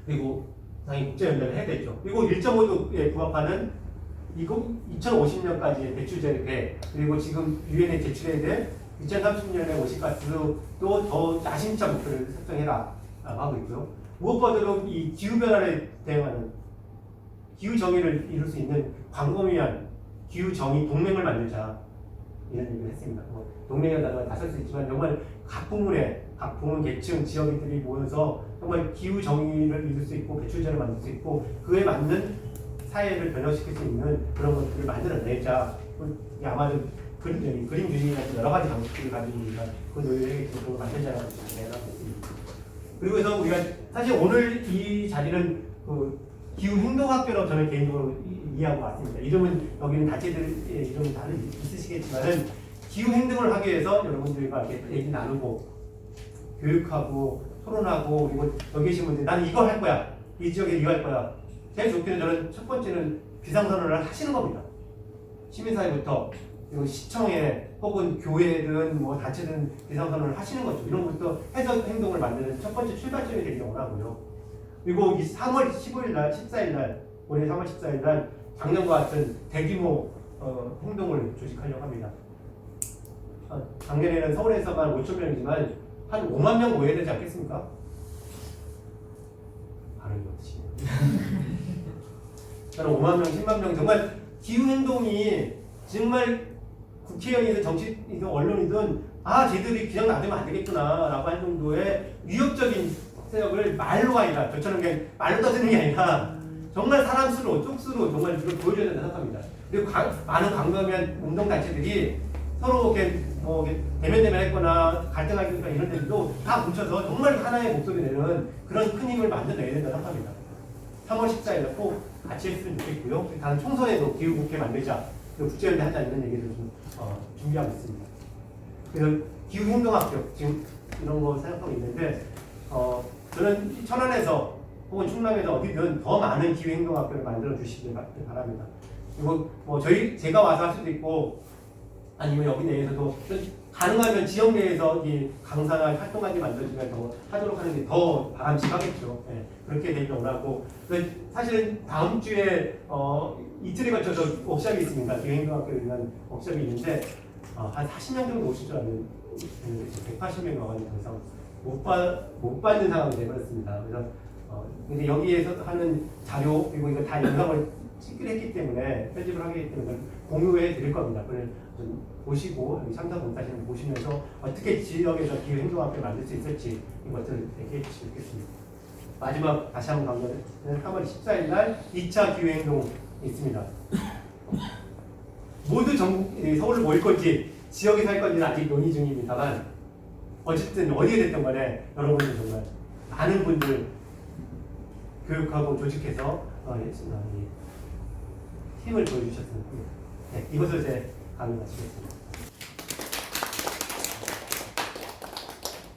[SPEAKER 1] 그리고 당연히 국제연대를 해야 되죠. 그리고 1.5도에 부합하는 2050년까지의 배출제 배 그리고 지금 유엔에 제출해야 될 2030년에 오실가스도 더 야심차 목표를 설정해라 하고 있고요. 무엇보다도 이 기후변화에 대응하는 기후정의를 이룰 수 있는 광범위한 기후정의 동맹을 만들자 이런 얘기를 했습니다. 동맹이라는 다 쓸 수 있지만 정말 각 부문 계층 지역인들이 모여서 정말 기후정의를 이룰 수 있고 배출제를 만들 수 있고 그에 맞는 사회를 변화시킬 수 있는 그런 것들을 만들어내자. 아마도 그림 주식이나 여러 가지 방식들을 가지고 우리가 그 노예의 구조를 만들자라고 생각하고 있습니다. 그리고 해서 우리가 사실 오늘 이 자리는 기후행동학교라고 저는 개인적으로 이해하고 왔습니다. 이름은 여기는 단체들의 이름은 다들 있으시겠지만은 기후행동을 하기 위해서 여러분들과 이렇게 얘기 나누고 교육하고 토론하고 그리고 여기 계신 분들 나는 이거 할 거야. 이 지역에 이거 할 거야. 제일 좋게는 저는 첫 번째는 비상선언을 하시는 겁니다. 시민사회부터 그리고 시청에 혹은 교회든 뭐 단체든 비상선언을 하시는 거죠. 이런 것부터 해서 행동을 만드는 첫 번째 출발점이 되기를 원하고요. 그리고 이 3월 15일 날, 14일 날, 올해 3월 14일 날 작년과 같은 대규모 행동을 조직하려고 합니다. 작년에는 서울에서만 5,000명이지만 한 5만 명 모여야 되지 않겠습니까? 반응이 어떠시나요? 저는 5만 명, 10만 명 정말 기후행동이 정말 국회의원이든 정치이든 언론이든 쟤들이 그냥 놔두면 안 되겠구나 라고 할 정도의 위협적인 세력을 말로 아니라 저처럼 그냥 말로 떠드는 게 아니라 정말 사람 수로 쪽수로 정말 이걸 보여줘야 된다고 생각합니다. 그리고 많은 광범위한 운동단체들이 서로 이렇게 대면대면 했거나 갈등하거나 이런 데도 다 뭉쳐서 정말 하나의 목소리 내는 그런 큰 힘을 만들어내야 된다고 생각합니다. 3월 14일에 꼭 같이 했으면 좋겠고요. 다음 총선에도 기후국회 만들자, 국제연대 하자 이런 얘기를 좀 준비하고 있습니다. 그래서 기후행동학교 지금 이런 거 생각하고 있는데 저는 천안에서 혹은 충남에서 어디든 더 많은 기후행동학교를 만들어 주시길 바랍니다. 그리고 뭐 제가 와서 할 수도 있고 아니면 여기 내에서도 가능하면 지역 내에서 이 강사나 활동가들이 만들어주면 더 하도록 하는 게 더 바람직하겠죠. 예, 그렇게 되길 원하고 사실은 다음 주에 이틀에 걸쳐서 워크숍이 있습니다. 기획행정학교에 대한 워크숍이 있는데 한 40명 정도 오실 줄 아는 180명 와가지고 더 이상 못 받는 상황이 되어버렸습니다. 그래서 근데 여기에서 하는 자료 그리고 이거 다 영상을 찍기로 했기 때문에 편집을 하기 때문에 공유해 드릴 겁니다. 그걸 좀 보시고 상담 봉사실을 보시면서 어떻게 지역에서 기회행정학교를 만들 수 있을지 이것들을 얘기해 주시면 좋겠습니다. 마지막 다시 한번 강조는 3월 14일 날 2차 기회행동이 있습니다. 모두 전국 서울로 모일 건지 지역에 살 건지는 아직 논의 중입니다만 어쨌든 어디에 됐든 간에 여러분들 정말 많은 분들 교육하고 조직해서 힘을 보여주셨습니다. 네, 이것을 제 강의 마치겠습니다.